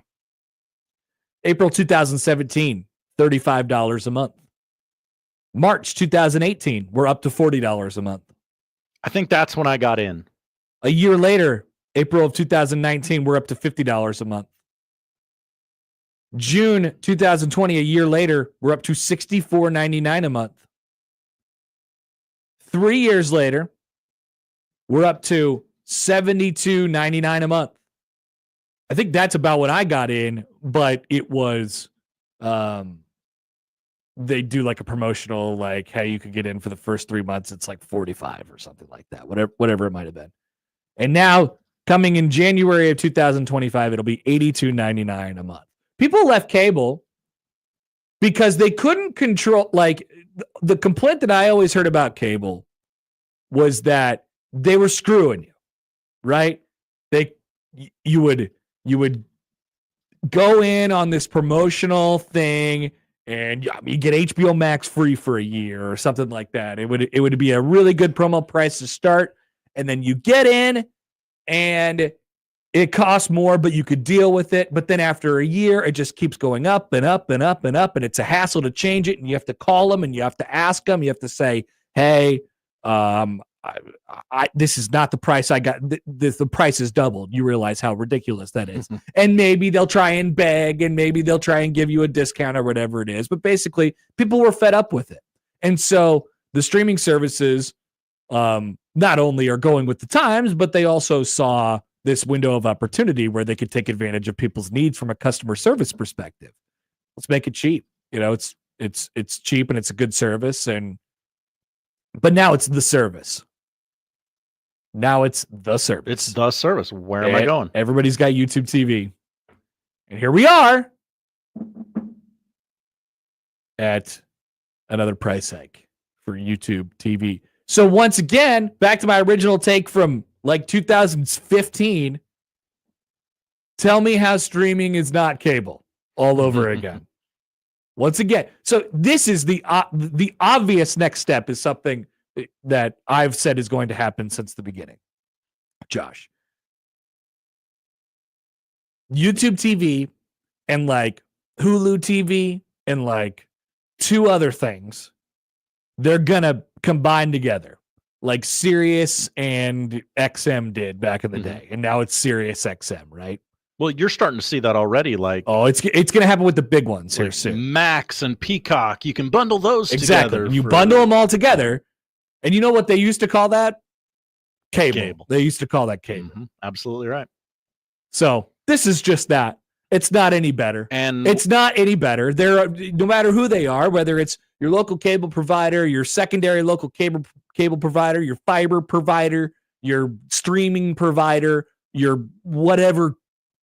April 2017, $35 a month. March 2018, we're up to $40 a month. I think that's when I got in. A year later, April of 2019, we're up to $50 a month. June 2020, a year later, we're up to $64.99 a month. 3 years later, we're up to $72.99 a month. I think that's about what I got in, but it was, they do like a promotional, like, hey, you could get in for the first 3 months. It's like 45 or something like that, whatever it might have been. And now coming in January of 2025, it'll be $82.99 a month. People left cable because they couldn't control, like, the complaint that I always heard about cable was that they were screwing you, right? You would go in on this promotional thing and you get HBO Max free for a year or something like that. It would be a really good promo price to start, and then you get in and it costs more, but you could deal with it. But then after a year, it just keeps going up and up and up and up, and it's a hassle to change it. And you have to call them and you have to ask them. You have to say, hey, this is not the price I got. The price is doubled. You realize how ridiculous that is. And maybe they'll try and beg, and maybe they'll try and give you a discount or whatever it is. But basically, people were fed up with it. And so the streaming services not only are going with the times, but they also saw this window of opportunity where they could take advantage of people's needs from a customer service perspective. Let's make it cheap. It's cheap and it's a good service. But now it's the service. Now it's the service. It's the service. Where am I going? Everybody's got YouTube TV. And here we are at another price hike for YouTube TV. So once again, back to my original take from like 2015. Tell me how streaming is not cable all over again. Once again. So this is the obvious next step is something that I've said is going to happen since the beginning. Josh. YouTube TV and like Hulu TV and like two other things, they're going to combine together like Sirius and XM did back in the day. And now it's Sirius XM, right? Well, you're starting to see that already. Like, it's going to happen with the big ones here soon. Max and Peacock, you can bundle those together. You bundle them all together. And you know what they used to call that? Cable. They used to call that cable. Absolutely right. So this is just that. It's not any better. And it's not any better. No matter who they are, whether it's your local cable provider, your secondary local cable provider, your fiber provider, your streaming provider, your whatever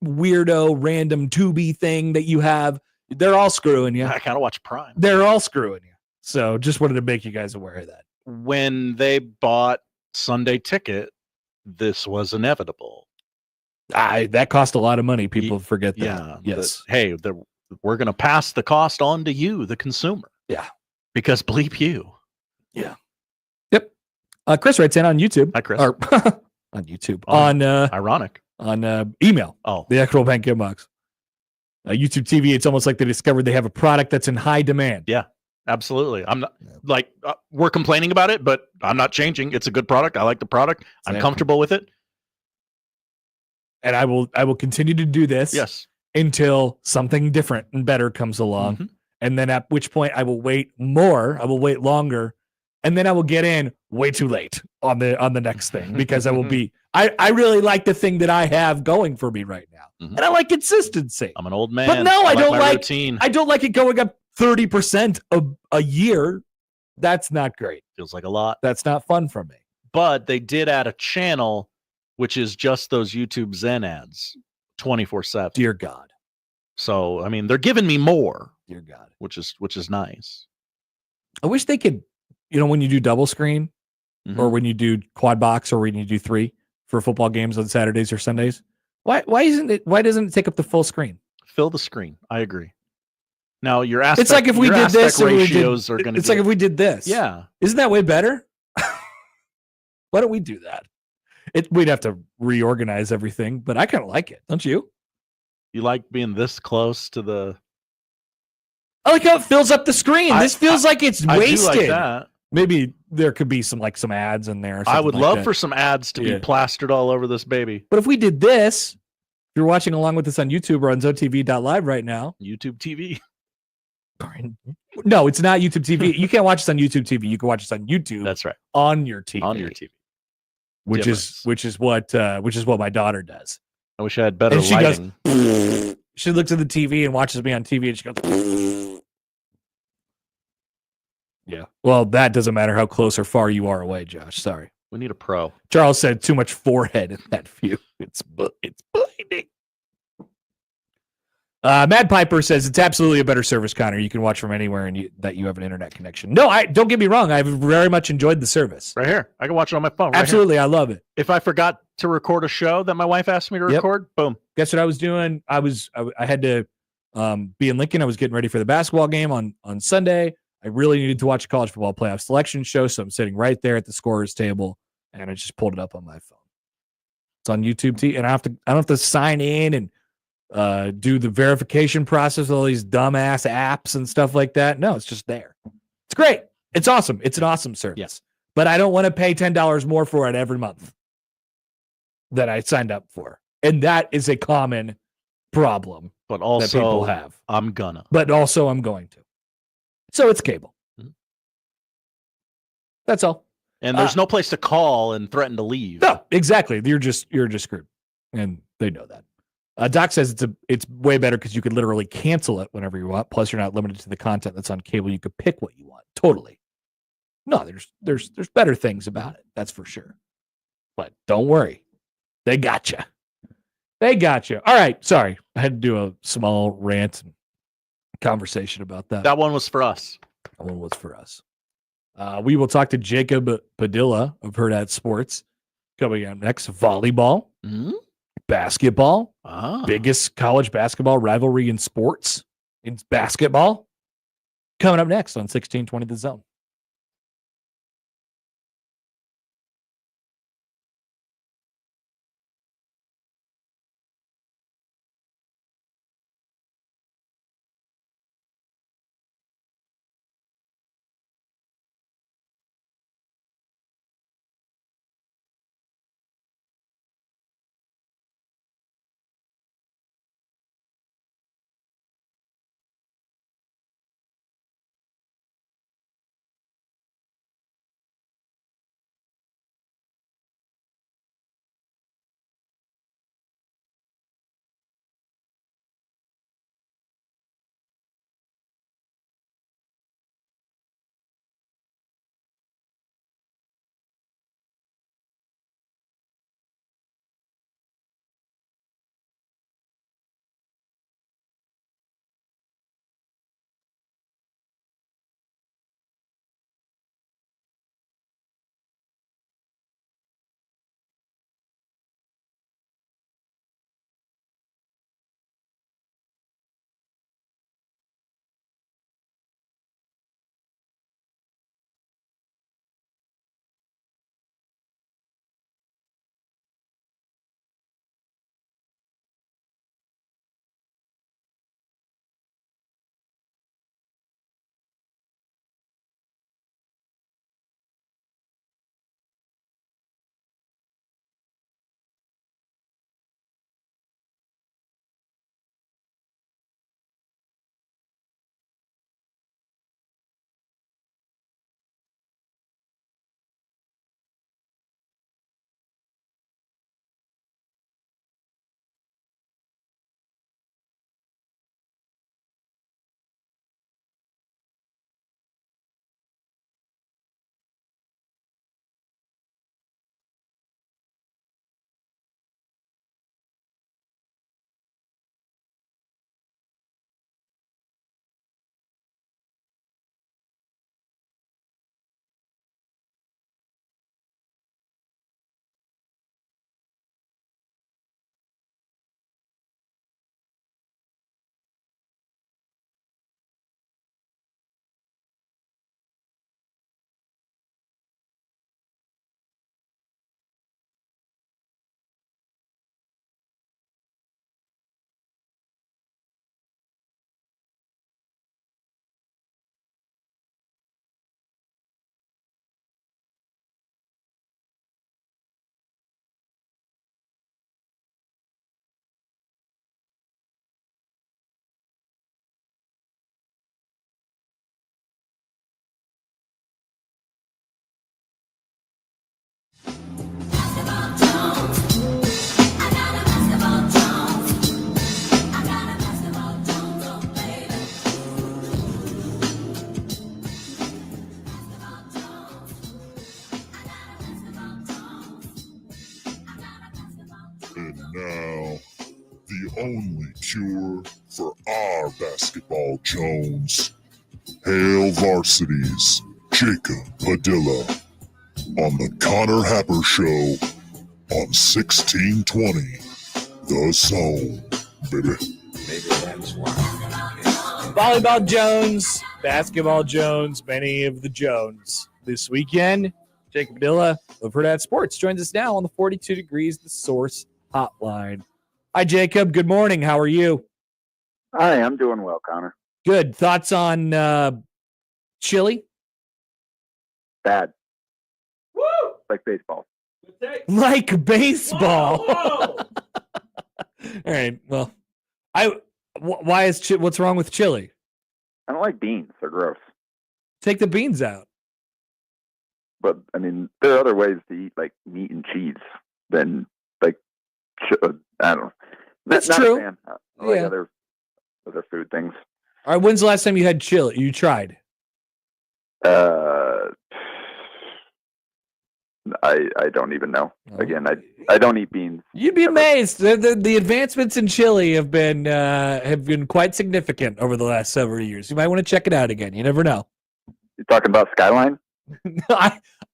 weirdo random Tubi thing that you have, they're all screwing you. I gotta watch Prime. They're all screwing you. So just wanted to make you guys aware of that. When they bought Sunday Ticket, this was inevitable. That cost a lot of money. People forget that. Yeah. Yes. We're going to pass the cost on to you, the consumer. Yeah. Because bleep you. Yeah. Yep. Chris writes in on YouTube. Hi, Chris. Or on YouTube. Ironic. On email. Oh. The actual bank inbox. YouTube TV, it's almost like they discovered they have a product that's in high demand. Yeah. Absolutely. I'm not like we're complaining about it, but I'm not changing. It's a good product. I like the product. I'm comfortable with it. And I will continue to do this until something different and better comes along. And then at which point I will wait more. I will wait longer. And then I will get in way too late on the next thing because I will be I really like the thing that I have going for me right now. And I like consistency. I'm an old man. But no, I don't like routine. I don't like it going up 30% a year. That's not great. Feels like a lot. That's not fun for me. But they did add a channel which is just those YouTube Zen ads 24/7. Dear God. So, I mean, they're giving me more, Dear God. which is nice. I wish they could, when you do double screen or when you do quad box or when you do 3 for football games on Saturdays or Sundays, why doesn't it take up the full screen? Fill the screen. I agree. Now your aspect, it's like if we did this ratios are going to. It's like if we did this. Yeah. Isn't that way better? Why don't we do that? We'd have to reorganize everything, but I kind of like it. Don't you? You like being this close to the. I like how it fills up the screen. This feels like it's wasted. I do like that. Maybe there could be some ads in there. I would love for some ads to be plastered all over this baby. But if we did this, if you're watching along with us on YouTube or on ZOTV.live right now. YouTube TV. No, it's not YouTube TV. You can't watch us on YouTube TV. You can watch us on YouTube. That's right. On your TV. On your TV. Which is what my daughter does. I wish I had better lighting. She looks at the TV and watches me on TV and she goes. Yeah. Well, that doesn't matter how close or far you are away, Josh. Sorry. We need a pro. Charles said too much forehead in that view. It's blinding. Mad Piper says it's absolutely a better service, Connor. You can watch from anywhere and that you have an internet connection. No, don't get me wrong. I've very much enjoyed the service. Right here. I can watch it on my phone. Right absolutely. Here. I love it. If I forgot to record a show that my wife asked me to record, boom. Guess what I was doing? I had to be in Lincoln. I was getting ready for the basketball game on Sunday. I really needed to watch a college football playoff selection show. So I'm sitting right there at the scorer's table and I just pulled it up on my phone. It's on YouTube TV and I don't have to sign in and do the verification process with all these dumbass apps and stuff like that. No, it's just there. It's great. It's awesome. It's an awesome service. Yes. But I don't want to pay $10 more for it every month that I signed up for. And that is a common problem but also, that people have. But also I'm going to. So it's cable. Mm-hmm. That's all. And there's no place to call and threaten to leave. No, exactly. You're just screwed. And they know that. Doc says it's way better because you could literally cancel it whenever you want. Plus, you're not limited to the content that's on cable. You could pick what you want. Totally. No, there's better things about it. That's for sure. But don't worry, they got you. They got you. All right. Sorry, I had to do a small rant and conversation about that. That one was for us. That one was for us. We will talk to Jacob Padilla of Herd at Sports coming up next. Volleyball. Mm-hmm. Basketball, biggest college basketball rivalry in sports, in basketball, coming up next on 1620 The Zone. And now, the only cure for our basketball Jones. Hail Varsity's Jacob Padilla on the Connor Happer Show on 1620 The Zone, baby. Maybe that's why. Volleyball Jones, basketball Jones, many of the Jones. This weekend, Jacob Padilla of Hurrdat Sports joins us now on the 42 Degrees The Source hotline. Hi, Jacob. Good morning. How are you? Hi, I'm doing well, Connor. Good. Thoughts on chili? Bad. Woo! Like baseball. Like baseball. Whoa! All right. Well, why is what's wrong with chili? I don't like beans. They're gross. Take the beans out. But, I mean, there are other ways to eat, like, meat and cheese than, like, I don't know. That's not true. A fan. I like other food things. All right. When's the last time you had chili? You tried? I don't even know. Again, I don't eat beans. You'd be amazed. The advancements in chili have been quite significant over the last several years. You might want to check it out again. You never know. You talking about Skyline?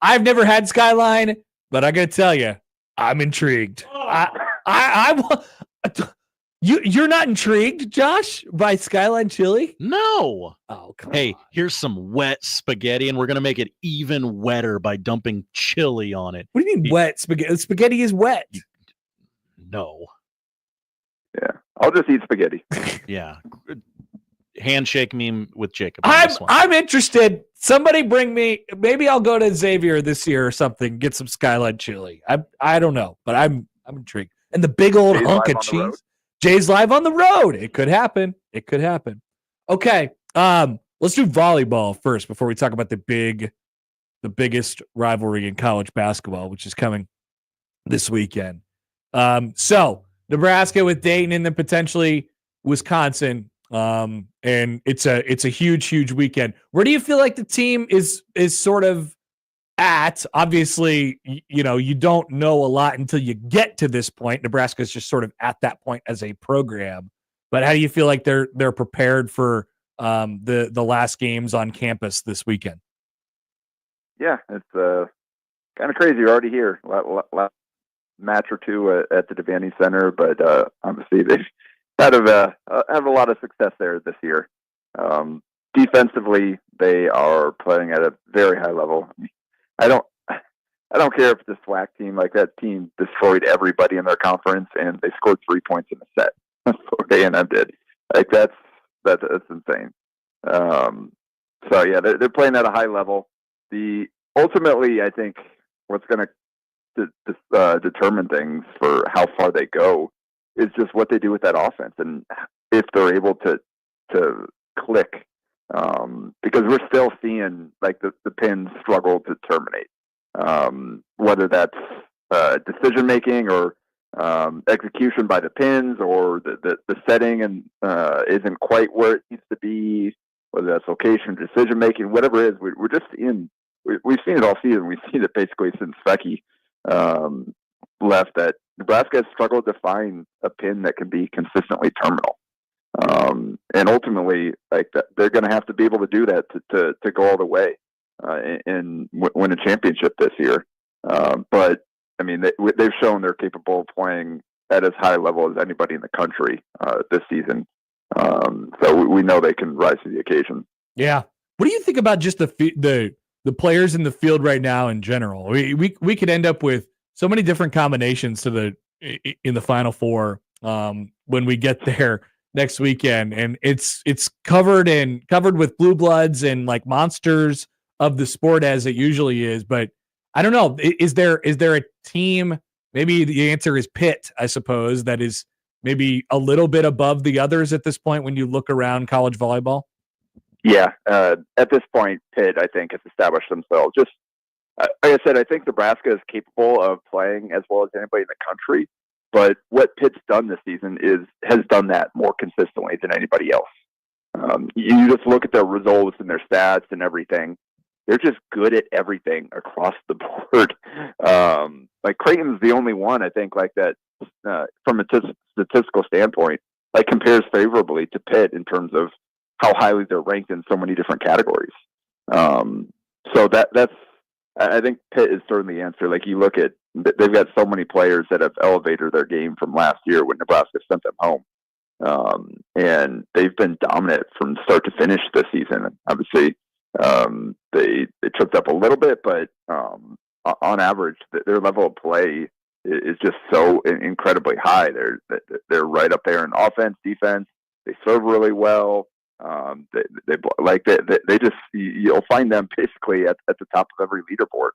I've never had Skyline, but I gotta tell you, I'm intrigued. You're not intrigued, Josh, by Skyline chili? No. Oh, come Hey, on. here's some wet spaghetti, and we're going to make it even wetter by dumping chili on it. What do you mean wet spaghetti? Spaghetti is wet. No. Yeah. I'll just eat spaghetti. Yeah. Handshake me with Jacob. on this one. I'm interested. Somebody bring me. Maybe I'll go to Xavier this year or something. Get some Skyline chili. I don't know, but I'm intrigued. And the big old Jay's hunk live of on the road? cheese. Jay's live on the road. It could happen. It could happen. Okay. Let's do volleyball first before we talk about the biggest rivalry in college basketball, which is coming this weekend. So Nebraska with Dayton and then potentially Wisconsin. And it's a huge weekend. Where do you feel like the team is sort of at? Obviously, you don't know a lot until you get to this point. Nebraska is just sort of at that point as a program. But how do you feel like they're prepared for the last games on campus this weekend? Yeah, it's kind of crazy. You're already here. Last match or two at the Devaney Center, but obviously they've had have a lot of success there this year. Defensively, they are playing at a very high level. I don't care if the SWAC team, like that team, destroyed everybody in their conference and they scored 3 points in a set. That's what A&M did. Like that's insane. So yeah, they're playing at a high level. Ultimately, I think what's going to determine things for how far they go is just what they do with that offense and if they're able to click. Because we're still seeing like the pins struggle to terminate. Whether that's decision making or execution by the pins or the setting and isn't quite where it needs to be, whether that's location, decision making, whatever it is, we're just seeing. We've seen it all season. We've seen it basically since Fecky left. That Nebraska has struggled to find a pin that can be consistently terminal. And ultimately, like that, they're going to have to be able to do that to go all the way and win a championship this year. But I mean, they've shown they're capable of playing at as high a level as anybody in the country this season. So we know they can rise to the occasion. Yeah. What do you think about just the players in the field right now in general? We could end up with so many different combinations in the Final Four when we get there next weekend, and it's covered with blue bloods and like monsters of the sport as it usually is. But I don't know. Is there a team? Maybe the answer is Pitt, I suppose, that is maybe a little bit above the others at this point when you look around college volleyball. Yeah, at this point, Pitt, I think, has established themselves. Just like I said, I think Nebraska is capable of playing as well as anybody in the country. But what Pitt's done this season has done that more consistently than anybody else. You just look at their results and their stats and everything. They're just good at everything across the board. Like Creighton's the only one, I think, like that from a statistical standpoint, like compares favorably to Pitt in terms of how highly they're ranked in so many different categories. So that's I think Pitt is certainly the answer. Like you look at, they've got so many players that have elevated their game from last year when Nebraska sent them home. And they've been dominant from start to finish this season. Obviously, they tripped up a little bit, but on average, their level of play is just so incredibly high. They're right up there in offense, defense. They serve really well. They just, you'll find them basically at the top of every leaderboard,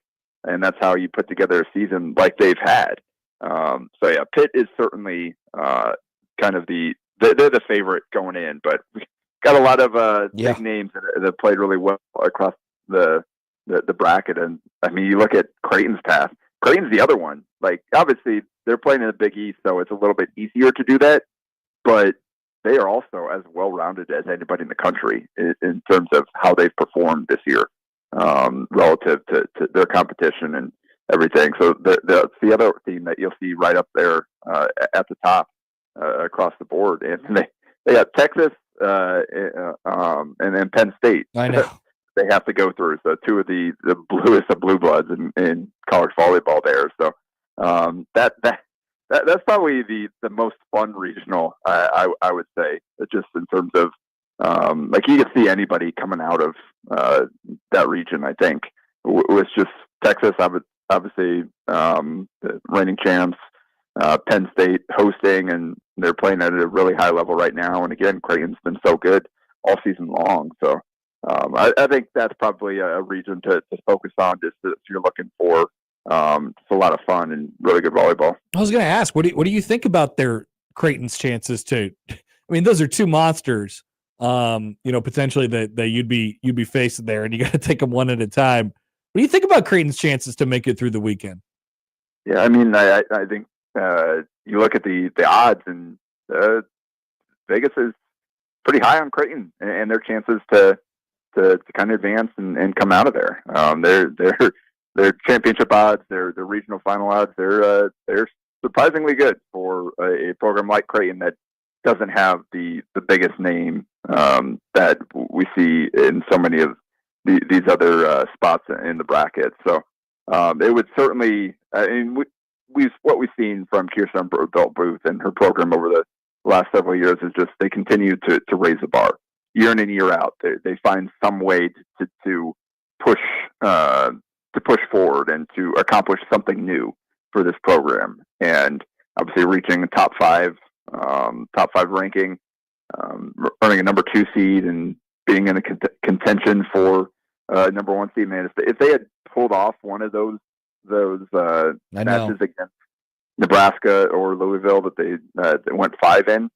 and that's how you put together a season like they've had. So yeah, Pitt is certainly kind of they're the favorite going in, but we got a lot of big names that played really well across the bracket. And I mean, you look at Creighton's path. Creighton's the other one. Like obviously they're playing in the Big East, so it's a little bit easier to do that, but they are also as well-rounded as anybody in the country in terms of how they've performed this year relative to their competition and everything. So it's the other team that you'll see right up there at the top across the board. And they got Texas and then Penn State. I know. They have to go through. So two of the bluest of blue bloods in college volleyball there. So that's probably the most fun regional, I would say, just in terms of like you could see anybody coming out of that region. I think with just Texas, obviously the reigning champs, Penn State hosting, and they're playing at a really high level right now. And again, Creighton's been so good all season long. So I think that's probably a region to focus on just if you're looking for. It's a lot of fun and really good volleyball. I was going to ask, what do you think about their Creighton's chances to? I mean, those are two monsters. Potentially that you'd be facing there, and you got to take them one at a time. What do you think about Creighton's chances to make it through the weekend? Yeah, I mean, I think you look at the odds, and Vegas is pretty high on Creighton and their chances to kind of advance and come out of there. Their championship odds, their regional final odds, they're surprisingly good for a program like Creighton that doesn't have the biggest name that we see in so many of these other spots in the bracket. So it would certainly, I mean, what we've seen from Kirsten Belt-Booth and her program over the last several years is just they continue to raise the bar year in and year out. They find some way to push forward and to accomplish something new for this program. And obviously reaching a top five ranking, earning a number 2 seed and being in a contention for number 1 seed, man, if they had pulled off one of those matches against Nebraska or Louisville that they went 5 in,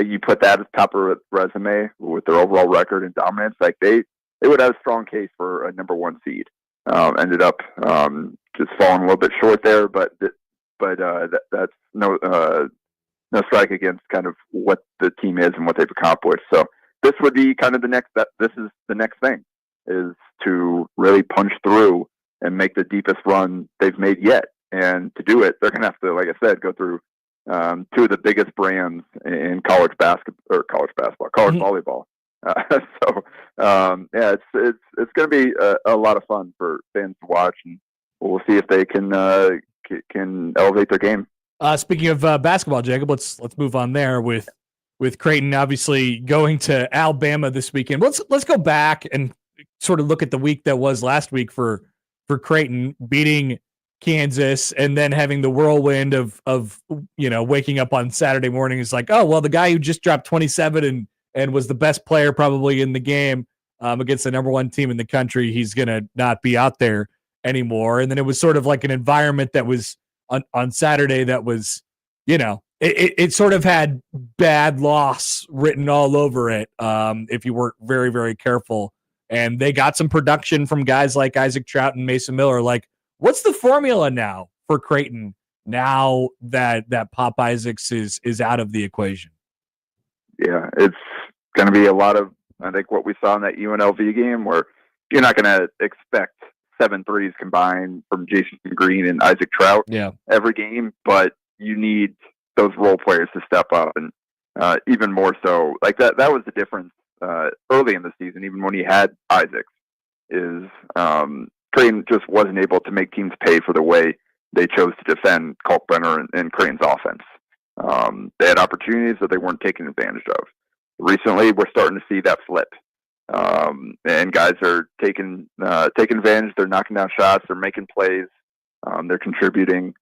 you put that as top of resume with their overall record and dominance, like they would have a strong case for a number 1 seed. Ended up just falling a little bit short there, but that's no strike against kind of what the team is and what they've accomplished. So this would be kind of this is the next thing, is to really punch through and make the deepest run they've made yet. And to do it, they're going to have to, like I said, go through 2 of the biggest brands in college volleyball. It's going to be a lot of fun for fans to watch, and we'll see if they can elevate their game. Speaking of basketball, Jacob, let's move on there with Creighton obviously going to Alabama this weekend. Let's go back and sort of look at the week that was last week for Creighton, beating Kansas and then having the whirlwind of waking up on Saturday morning is like, oh well, the guy who just dropped 27 and was the best player probably in the game against the number 1 team in the country, he's going to not be out there anymore. And then it was sort of like an environment that was on Saturday that was, it sort of had bad loss written all over it if you weren't very, very careful. And they got some production from guys like Isaac Trout and Mason Miller. Like, what's the formula now for Creighton now that Pop Isaacs is out of the equation? Yeah, it's going to be a lot of, I think, what we saw in that UNLV game, where you're not going to expect 7 threes combined from Jason Green and Isaac Trout every game, but you need those role players to step up, and even more so, like that was the difference early in the season, even when he had Isaacs, is Creighton just wasn't able to make teams pay for the way they chose to defend Kalkbrenner and Creighton's offense. They had opportunities that they weren't taking advantage of. Recently, we're starting to see that flip. And guys are taking advantage. They're knocking down shots. They're making plays. They're contributing.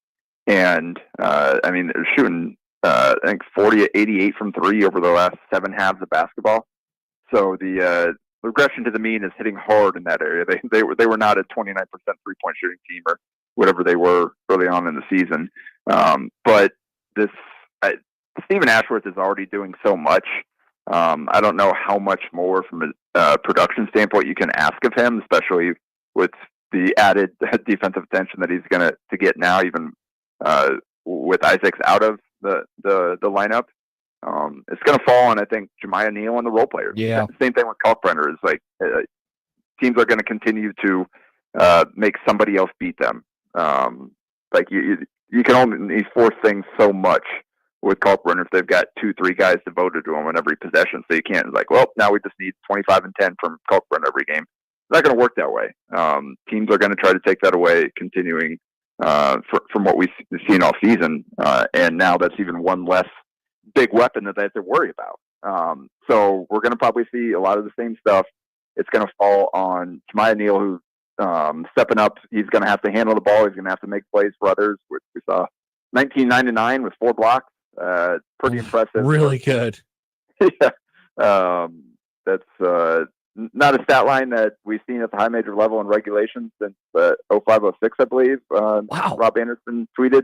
And, I mean, they're shooting, I think 40-88 from three over the last 7 halves of basketball. So the regression to the mean is hitting hard in that area. They were not a 29% three-point shooting team or whatever they were early on in the season. But Stephen Ashworth is already doing so much. I don't know how much more from a production standpoint you can ask of him, especially with the added defensive attention that he's going to get now, even with Isaacs out of the lineup. It's going to fall on, I think, Jemiah Neal and the role players. Yeah. Same thing with Kalkbrenner. Is like teams are going to continue to make somebody else beat them. Like you can only force things so much with Kalkbrenner if they've got 2-3 guys devoted to him on every possession. So you can't like, well, now we just need 25 and 10 from Kalkbrenner every game. It's not going to work that way. Teams are going to try to take that away, continuing from what we've seen all season. And now that's even one less big weapon that they have to worry about. So we're going to probably see a lot of the same stuff. It's going to fall on Jemiah Neal, who's stepping up. He's going to have to handle the ball. He's going to have to make plays for others. We saw 1999 with 4 blocks. Pretty impressive. Really good. Yeah. That's not a stat line that we've seen at the high major level in regulation since 05-06, I believe. Wow. Rob Anderson tweeted.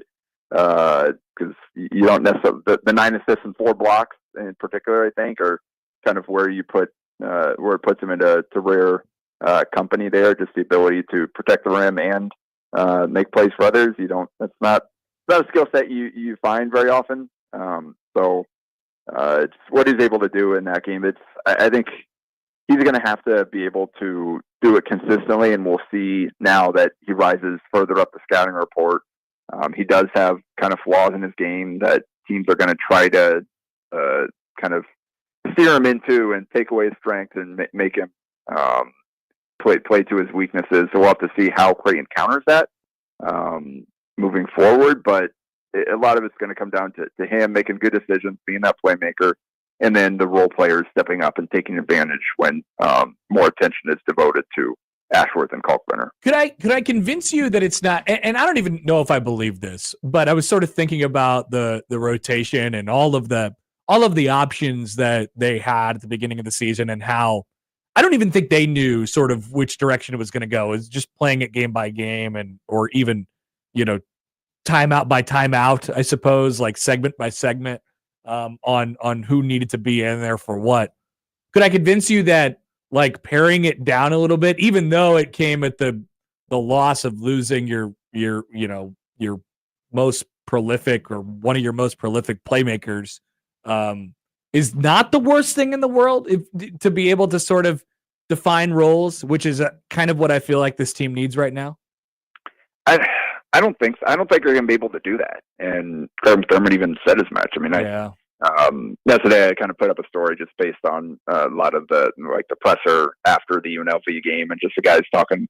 Because you don't necessarily the 9 assists and 4 blocks in particular, I think, are kind of where you put where it puts him into rare company there. Just the ability to protect the rim and make plays for others. That's not a skill set you find very often. So it's what he's able to do in that game. I think he's going to have to be able to do it consistently, and we'll see now that he rises further up the scouting report. He does have kind of flaws in his game that teams are going to try to kind of steer him into and take away his strength and make him play to his weaknesses. So we'll have to see how Creighton counters that moving forward. But a lot of it's going to come down to him making good decisions, being that playmaker, and then the role players stepping up and taking advantage when more attention is devoted to Ashworth and Kalkbrenner. Could I convince you that it's not? And I don't even know if I believe this, but I was sort of thinking about the rotation and all of the options that they had at the beginning of the season, and how I don't even think they knew sort of which direction it was going to go. It's just playing it game by game, or even timeout by timeout, I suppose, like segment by segment, on who needed to be in there for what. Could I convince you that, like, paring it down a little bit, even though it came at the loss of losing your most prolific, or one of your most prolific playmakers, is not the worst thing in the world to be able to sort of define roles, which is kind of what I feel like this team needs right now? I don't think so. I don't think they're going to be able to do that. And Thurman even said as much. I mean, yesterday I kind of put up a story just based on a lot of the presser after the UNLV game, and just the guys talking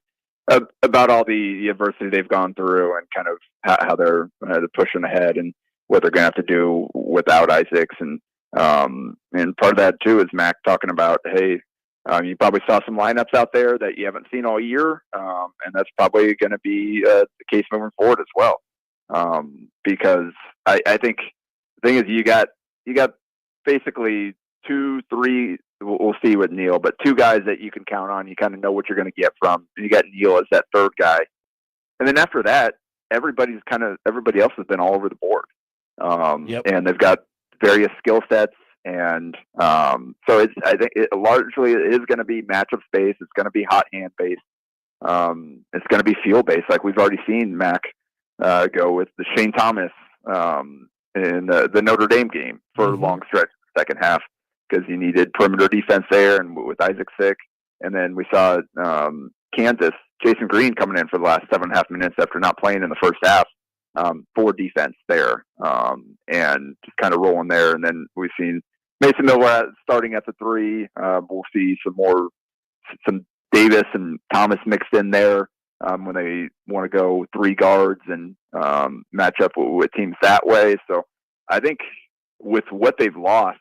about all the adversity they've gone through, and kind of how they're pushing ahead, and what they're going to have to do without Isaacs. And part of that too is Mac talking about, hey, you probably saw some lineups out there that you haven't seen all year, and that's probably going to be the case moving forward as well. Because I think the thing is, you got basically 2-3. We'll see with Neal, but 2 guys that you can count on. You kind of know what you're going to get from. You got Neal as that 3rd guy, and then after that, everybody else has been all over the board. And they've got various skill sets, and so I think it largely is going to be matchup based. It's going to be hot hand based. It's going to be feel based, like we've already seen Mac go with the Shane Thomas in the Notre Dame game for a long stretch in the second half, because he needed perimeter defense there, and with Isaac sick. And then we saw Kansas, Jason Green coming in for the last 7.5 minutes after not playing in the first half, for defense there. and just kind of rolling there. And then we've seen Mason Miller starting at the 3. We'll see some Davis and Thomas mixed in there when they want to go 3 guards and match up with teams that way. So I think with what they've lost,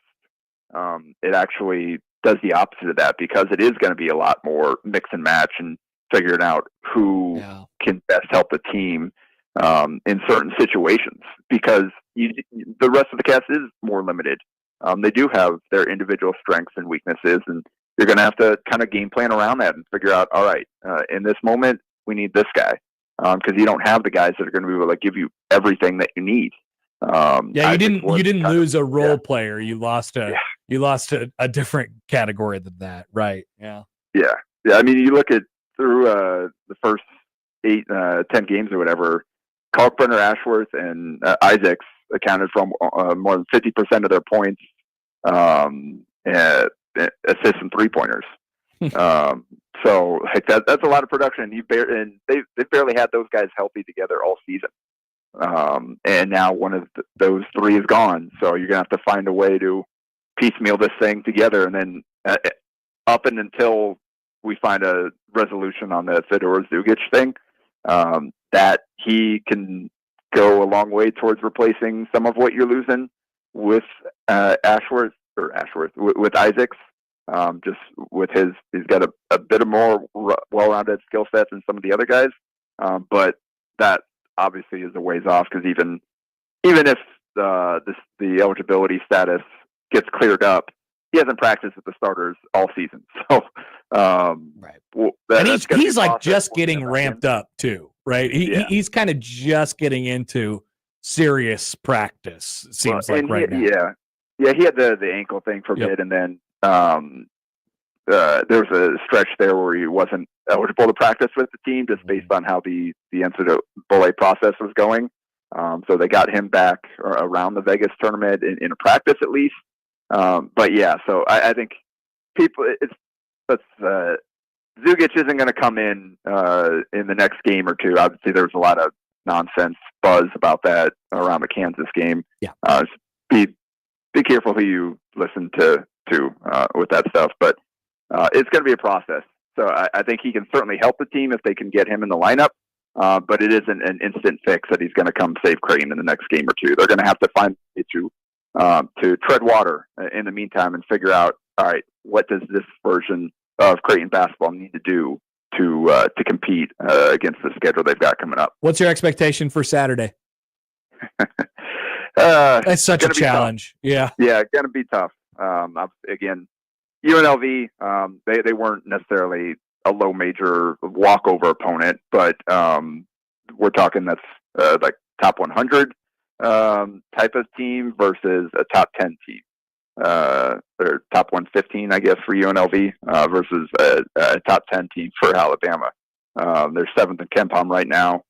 it actually does the opposite of that, because it is going to be a lot more mix and match and figuring out who can best help the team in certain situations, because the rest of the cast is more limited. They do have their individual strengths and weaknesses, and you're going to have to kind of game plan around that and figure out, all right, in this moment, we need this guy, because you don't have the guys that are going to be able to give you everything that you need. You didn't lose a role player. You lost a different category than that, right? Yeah. I mean, you look at through the first 10 games or whatever, Kalkbrenner, Ashworth, and Isaacs accounted for more than 50% of their points, assists, and 3-pointers. So like that's a lot of production. They've barely had those guys healthy together all season. And now one of those 3 is gone. So you're gonna have to find a way to piecemeal this thing together, and then up and until we find a resolution on the Fedor Zugic thing, that he can go a long way towards replacing some of what you're losing with Ashworth with Isaacs. Just with he's got a bit of more well-rounded skill set than some of the other guys. But that obviously is a ways off, because even if the eligibility status gets cleared up, he hasn't practiced with the starters all season. So, right. And he's like just getting ramped up too, right? He's kind of just getting into serious practice. It seems like right now. Yeah. He had the ankle thing for a bit, and then there was a stretch there where he wasn't eligible to practice with the team, just based on how the NCAA process was going. So they got him back around the Vegas tournament in a practice at least. But yeah, so I think Zugic isn't going to come in the next game or two. Obviously, there was a lot of nonsense buzz about that around the Kansas game. Yeah, be careful who you listen to with that stuff. But it's going to be a process. So I think he can certainly help the team if they can get him in the lineup. But it isn't an instant fix that he's going to come save Creighton in the next game or two. They're going to have to find a way to tread water in the meantime and figure out, all right, what does this version of Creighton basketball need to do to compete against the schedule they've got coming up. What's your expectation for Saturday? That's such a challenge. Yeah, going to be tough. Again, UNLV, they weren't necessarily a low major walkover opponent, but we're talking that's like top 100 type of team versus a top 10 team, or top 115, I guess, for UNLV versus a top 10 team for Alabama. They're 7th in KenPom right now.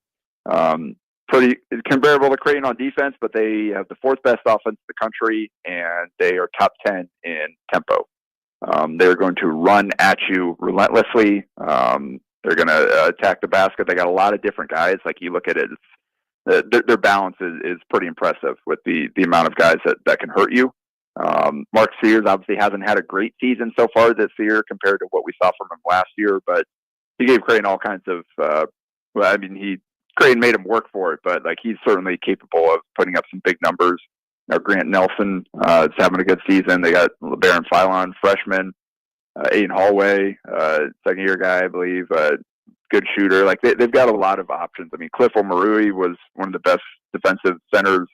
Pretty comparable to Creighton on defense, but they have the 4th best offense in the country, and they are top 10 in tempo. They're going to run at you relentlessly. They're going to attack the basket. They got a lot of different guys. Like, you look at it, their balance is pretty impressive with the amount of guys that can hurt you. Mark Sears obviously hasn't had a great season so far this year compared to what we saw from him last year, but he gave Creighton all kinds of, Creighton made him work for it, but like, he's certainly capable of putting up some big numbers. Now, Grant Nelson is having a good season. They got LeBaron Philon, freshman, Aiden Hallway, second-year guy, I believe, good shooter. Like, they've got a lot of options. I mean, Cliff Omarui was one of the best defensive centers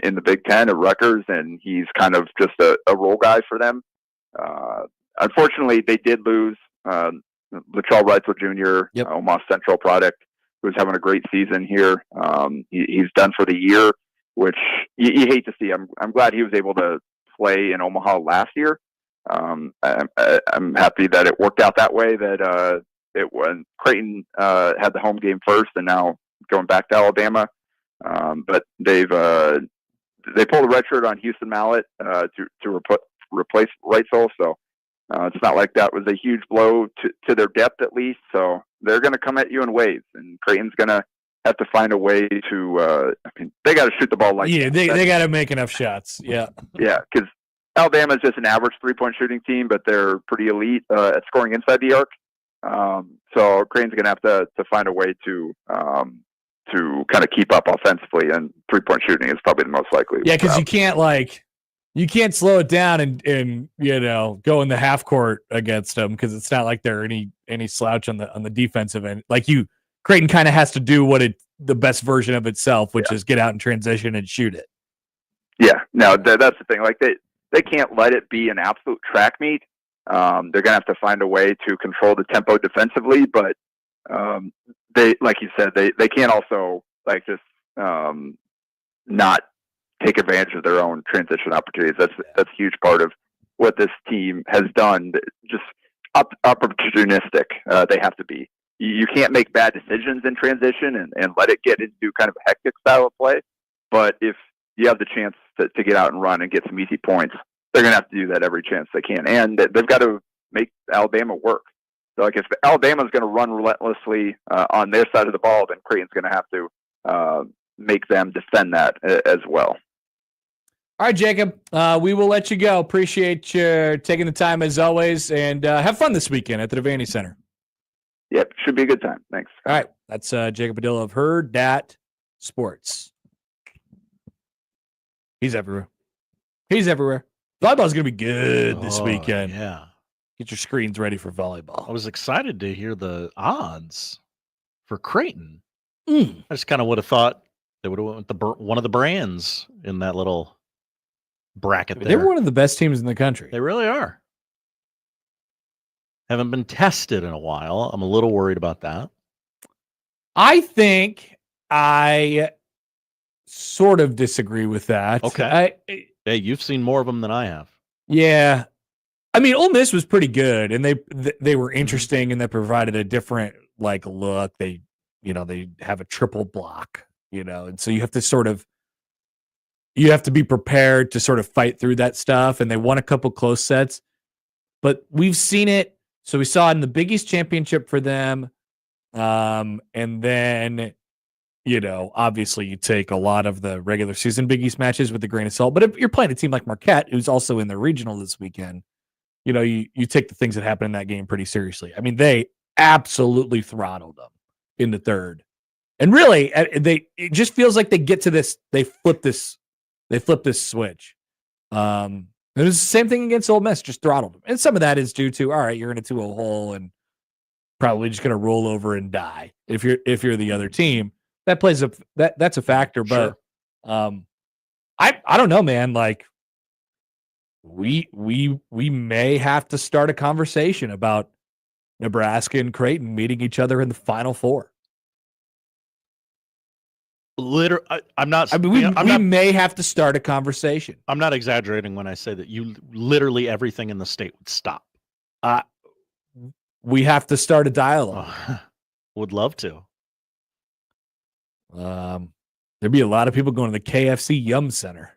in the Big Ten at Rutgers, and he's kind of just a role guy for them. Unfortunately, they did lose Latrell Reitzel Jr., Omaha Central product, who's having a great season here. He's done for the year, which you hate to see. I'm glad he was able to play in Omaha last year. I'm happy that it worked out that way, that when Creighton had the home game first and now going back to Alabama. But they pulled a red shirt on Houston Mallett to replace Reitzel. So it's not like that was a huge blow to their depth, at least. So they're going to come at you in waves, and Creighton's going to have to find a way to. They got to shoot the ball like they got to make enough shots. Yeah, yeah, because Alabama's just an average 3-point shooting team, but they're pretty elite at scoring inside the arc. So Creighton's going to have to find a way to kind of keep up offensively, and 3-point shooting is probably the most likely. Yeah, because you can't slow it down and go in the half court against them, because it's not like they're any slouch on the defensive end. Like Creighton kind of has to do the best version of itself, which is get out in transition and shoot it. Yeah, no, that's the thing. Like they can't let it be an absolute track meet. They're gonna have to find a way to control the tempo defensively, but they, like you said, they can't also just not take advantage of their own transition opportunities. That's a huge part of what this team has done. Just opportunistic. They have to be. You can't make bad decisions in transition and let it get into kind of a hectic style of play. But if you have the chance to get out and run and get some easy points, they're going to have to do that every chance they can. And they've got to make Alabama work. So, if Alabama's going to run relentlessly on their side of the ball, then Creighton's going to have to make them defend that as well. All right, Jacob, we will let you go. Appreciate you taking the time as always, and have fun this weekend at the Devaney Center. Yep, should be a good time. Thanks. All right, that's Jacob Padilla of Heard Dat Sports. He's everywhere. Volleyball's going to be good this weekend. Yeah. Get your screens ready for volleyball. I was excited to hear the odds for Creighton. I just kind of would have thought they would have went with one of the brands in that little bracket there. They're one of the best teams in the country. They really are. Haven't been tested in a while. I'm a little worried about that. I think I sort of disagree with that. Okay. Hey, you've seen more of them than I have. Yeah. I mean, Ole Miss was pretty good, and they were interesting, and they provided a different look. They have a triple block, and so you have to be prepared to sort of fight through that stuff. And they won a couple close sets, but we've seen it. So we saw it in the Big East championship for them, and then obviously you take a lot of the regular season Big East matches with a grain of salt. But if you're playing a team like Marquette, who's also in the regional this weekend, you take the things that happen in that game pretty seriously. I mean, they absolutely throttled them in the third. And really, it just feels like they get to this, they flip this switch. It was the same thing against Ole Miss, just throttled them. And some of that is due to, all right, you're in a 2-0 hole and probably just going to roll over and die if you're the other team. That plays that's a factor. But I don't know, man. We may have to start a conversation about Nebraska and Creighton meeting each other in the Final Four. I'm not. I mean, we may have to start a conversation. I'm not exaggerating when I say that literally everything in the state would stop. We have to start a dialogue. Would love to. There'd be a lot of people going to the KFC Yum Center.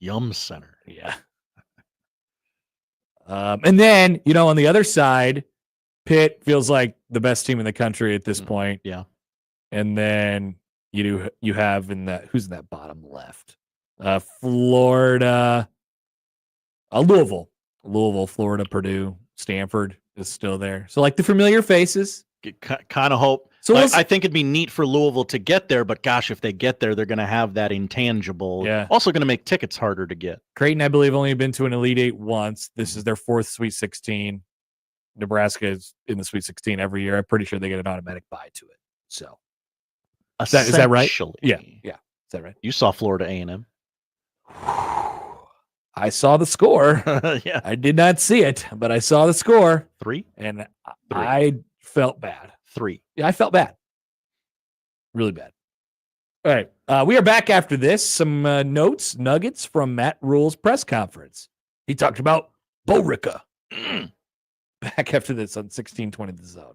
Yum Center. Yeah. And then, on the other side, Pitt feels like the best team in the country at this point. Yeah. And then you have who's in that bottom left? Florida, Louisville, Florida, Purdue, Stanford is still there. So the familiar faces. Kind of hope. So I think it'd be neat for Louisville to get there, but gosh, if they get there, they're going to have that intangible. Yeah. Also going to make tickets harder to get. Creighton, I believe, only been to an Elite Eight once. This is their fourth Sweet 16. Nebraska is in the Sweet 16 every year. I'm pretty sure they get an automatic bye to it. So is that right? Yeah. Is that right? You saw Florida A&M. I saw the score. Yeah. I did not see it, but I saw the score. 3? And I felt bad. 3. Yeah, I felt bad. Really bad. All right. We are back after this. Some nuggets from Matt Rhule's press conference. He talked about Boerkircher. Back after this on 1620 The Zone.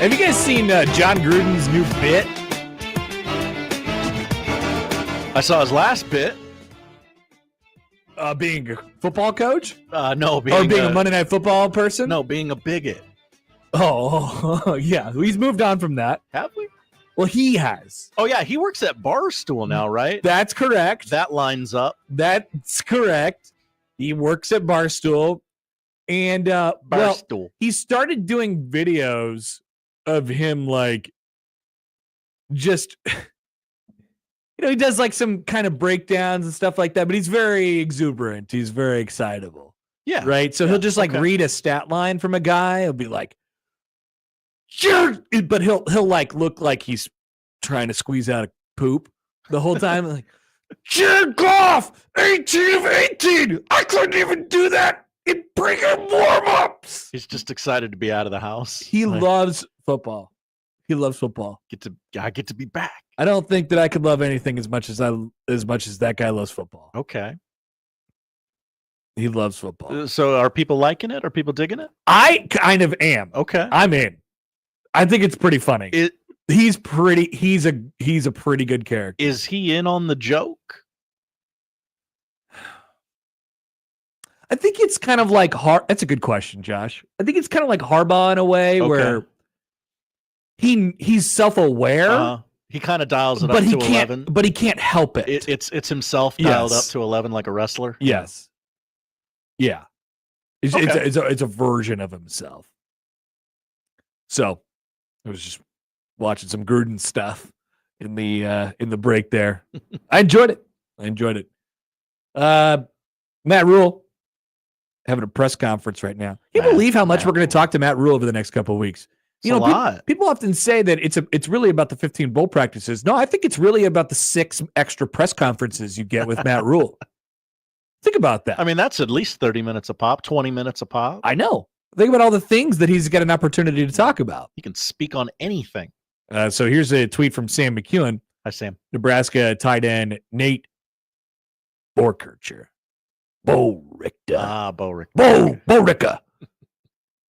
Have you guys seen John Gruden's new bit? I saw his last bit. Being a football coach? No, Or being a Monday Night Football person? No, being a bigot. Oh, yeah. He's moved on from that. Have we? Well, he has. Oh, yeah. He works at Barstool now, right? That's correct. That lines up. That's correct. He works at Barstool. And, well, Barstool. he started doing videos of him, like, just, he does, like, some kind of breakdowns and stuff like that, but he's very exuberant. He's very excitable. Yeah. Right? So he'll just, like, read a stat line from a guy. He'll be like, sure, but he'll like look like he's trying to squeeze out a poop the whole time. Like, Jared Goff, 18 of 18. I couldn't even do that in pregame warm-ups. He's just excited to be out of the house. He loves football. He loves football. I get to be back. I don't think that I could love anything as much as that guy loves football. Okay. He loves football. So are people liking it? Are people digging it? I kind of am. Okay. I'm in. I think it's pretty funny. He's a pretty good character. Is he in on the joke? I think it's kind of like that's a good question, Josh. I think it's kind of like Harbaugh in a way where he's self-aware. He kind of dials it up to 11. But he can't help it. It's himself dialed up to 11 like a wrestler. Yes. Yeah. It's a version of himself. So I was just watching some Gruden stuff in the break there. I enjoyed it. Matt Rhule having a press conference right now. Can you believe how much we're going to talk to Matt Rhule over the next couple of weeks? A lot. People often say that it's really about the 15 bowl practices. No, I think it's really about the 6 extra press conferences you get with Matt Rhule. Think about that. I mean, that's at least 30 minutes a pop, 20 minutes a pop. I know. Think about all the things that he's got an opportunity to talk about. He can speak on anything. So here's a tweet from Sam McEwen. Hi, Sam. Nebraska tight end Nate Boerkircher. Boerkircher.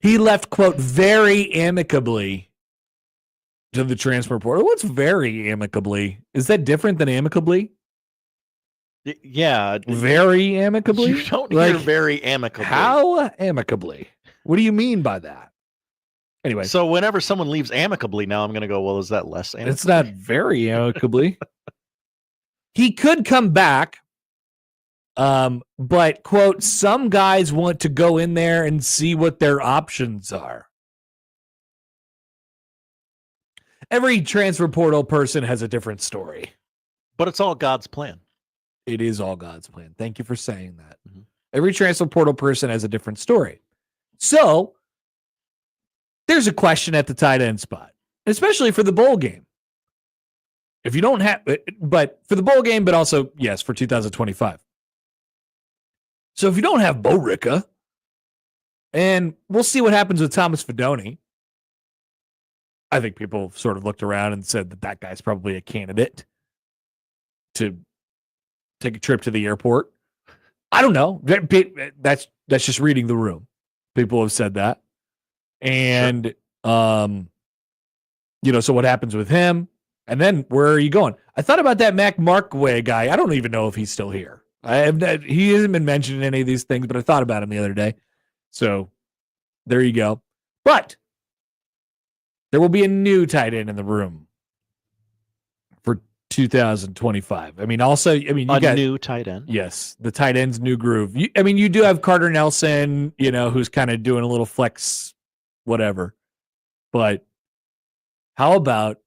He left, quote, very amicably to the transfer portal. What's very amicably? Is that different than amicably? Yeah. Very amicably? You don't hear very amicably. How amicably? What do you mean by that? Anyway. So whenever someone leaves amicably now, I'm going to go, well, is that less amicably? It's not very amicably. He could come back. But, quote, some guys want to go in there and see what their options are. Every transfer portal person has a different story. But it's all God's plan. It is all God's plan. Thank you for saying that. Mm-hmm. Every transfer portal person has a different story. So there's a question at the tight end spot, especially for the bowl game. If you don't have, but for the bowl game, but also, yes, for 2025. So if you don't have Boerkircher, and we'll see what happens with Thomas Fedoni. I think people sort of looked around and said that guy's probably a candidate to take a trip to the airport. I don't know. That's just reading the room. People have said that. And, so what happens with him? And then where are you going? I thought about that Mac Markway guy. I don't even know if he's still here. He hasn't been mentioned in any of these things, but I thought about him the other day. So there you go. But there will be a new tight end in the room for 2025. You got new tight end. Yes, the tight end's new groove. You do have Carter Nelson, who's kind of doing a little flex, whatever. But how about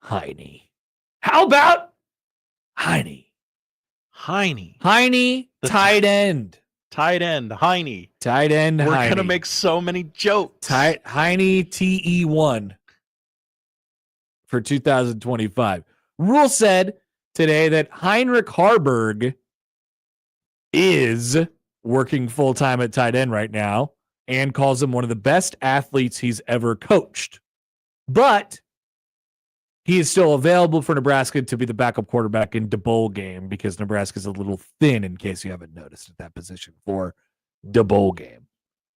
Heine? Heine, tight end. Tight end, Heine. We're going to make so many jokes. Heine TE1 for 2025. Rhule said today that Heinrich Haarberg is working full-time at tight end right now and calls him one of the best athletes he's ever coached. But he is still available for Nebraska to be the backup quarterback in the bowl game because Nebraska's a little thin, in case you haven't noticed, at that position for the bowl game.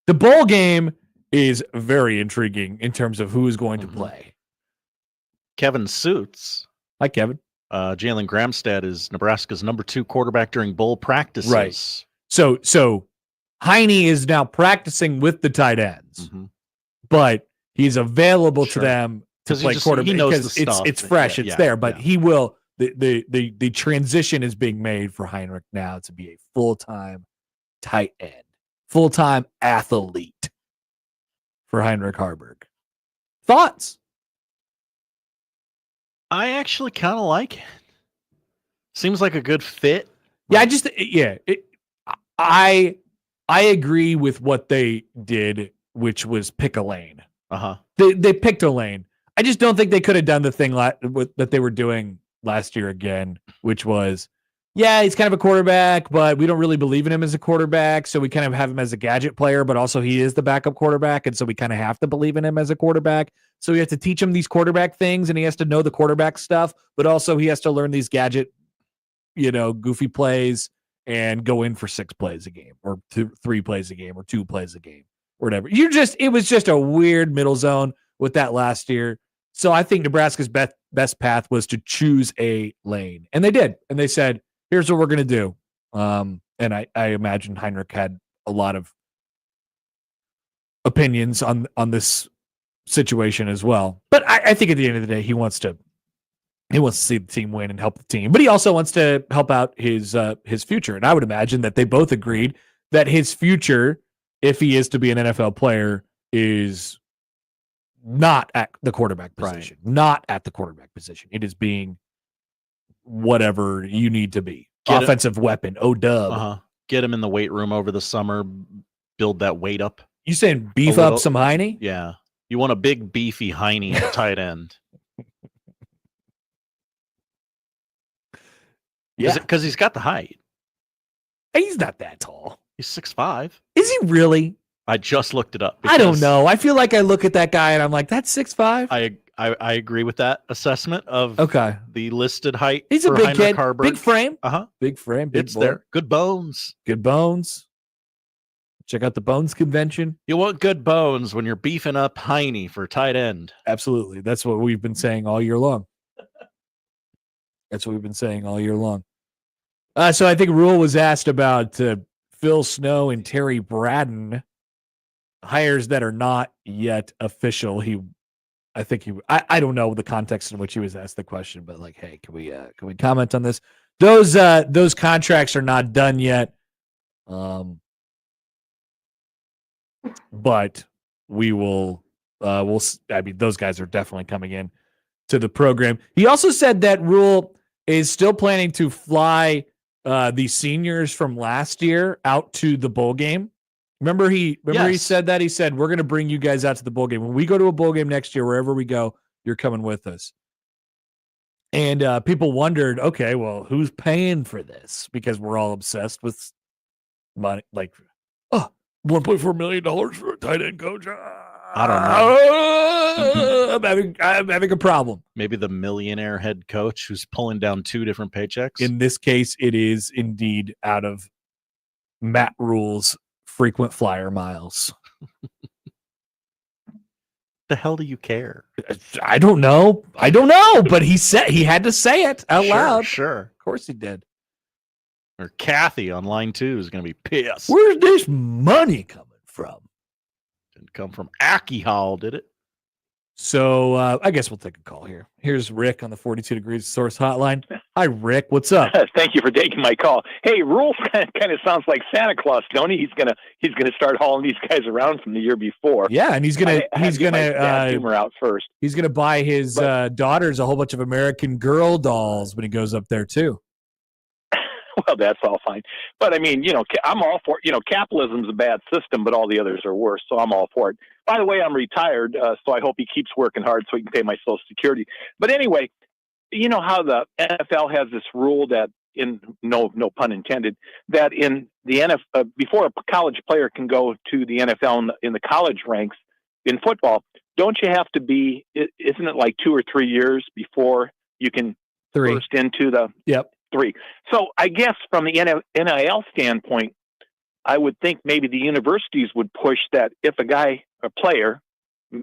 The bowl game is very intriguing in terms of who is going to play. Kevin Suits. Hi, Kevin. Jalen Gramstad is Nebraska's number 2 quarterback during bowl practices. Right. So Heine is now practicing with the tight ends, but he's available to them to play quarterback because it's fresh, it's there. But he will. The transition is being made for Heinrich now to be a full-time tight end, full-time athlete for Heinrich Haarberg. Thoughts? I actually kind of like it. Seems like a good fit. Yeah, I agree with what they did, which was pick a lane. They picked a lane. I just don't think they could have done the thing that they were doing last year again, which was, he's kind of a quarterback, but we don't really believe in him as a quarterback, so we kind of have him as a gadget player, but also he is the backup quarterback, and so we kind of have to believe in him as a quarterback. So we have to teach him these quarterback things, and he has to know the quarterback stuff, but also he has to learn these gadget, goofy plays and go in for 6 plays a game or 3 plays a game or 2 plays a game or whatever. It was just a weird middle zone with that last year. So I think Nebraska's best path was to choose a lane, and they did. And they said, here's what we're going to do. And I imagine Heinrich had a lot of opinions on this situation as well. But I think at the end of the day, he wants to see the team win and help the team. But he also wants to help out his future. And I would imagine that they both agreed that his future, if he is to be an NFL player, is not at the quarterback position. Right. Not at the quarterback position. It is being whatever you need to be. Offensive weapon. O-dub. Get him in the weight room over the summer. Build that weight up. You saying beef up some Heine? Yeah. You want a big, beefy Heine at tight end. Yeah. Because he's got the height. He's not that tall. He's 6'5". Is he really? I just looked it up. I don't know. I feel like I look at that guy and I'm like, that's 6'5". I agree with that assessment of the listed height. He's a big kid. Haarberg. Big frame. Big frame. Big It's boy. There. Good bones. Good bones. Check out the Bones Convention. You want good bones when you're beefing up Heine for tight end. Absolutely. That's what we've been saying all year long. So I think Rhule was asked about Phil Snow and Terry Braden, hires that are not yet official. I don't know the context in which he was asked the question, but like, hey, can we comment on this? Those contracts are not done yet. But we will. Those guys are definitely coming in to the program. He also said that Rhule is still planning to fly the seniors from last year out to the bowl game. Remember he said that? He said, we're going to bring you guys out to the bowl game. When we go to a bowl game next year, wherever we go, you're coming with us. And people wondered, okay, well, who's paying for this? Because we're all obsessed with money. Like, $1.4 million for a tight end coach. I don't know. I'm having a problem. Maybe the millionaire head coach who's pulling down 2 different paychecks. In this case, it is indeed out of Matt Rhule's frequent flyer miles. The hell do you care? I don't know, but he had to say it out loud. Sure. Of course he did. Or Kathy on line 2 is going to be pissed. Where's this money coming from? Didn't come from Aki Hall, did it? So I guess we'll take a call here. Here's Rick on the 42 Degrees Source hotline. Hi, Rick. What's up? Thank you for taking my call. Hey, Rhule kind of sounds like Santa Claus, don't he? He's gonna start hauling these guys around from the year before. Yeah, and he's gonna humor out first. He's gonna buy his daughters a whole bunch of American Girl dolls when he goes up there too. Well, that's all fine. But I mean, I'm all for it. Capitalism's a bad system, but all the others are worse. So I'm all for it. By the way, I'm retired, so I hope he keeps working hard so he can pay my Social Security. But anyway, you know how the NFL has this rule that, in no pun intended, that in the NFL, before a college player can go to the NFL in the college ranks in football, don't you have to be? Isn't it like 2 or 3 years before you can burst into the? Yep. 3. So I guess from the NIL standpoint, I would think maybe the universities would push that if a guy a player,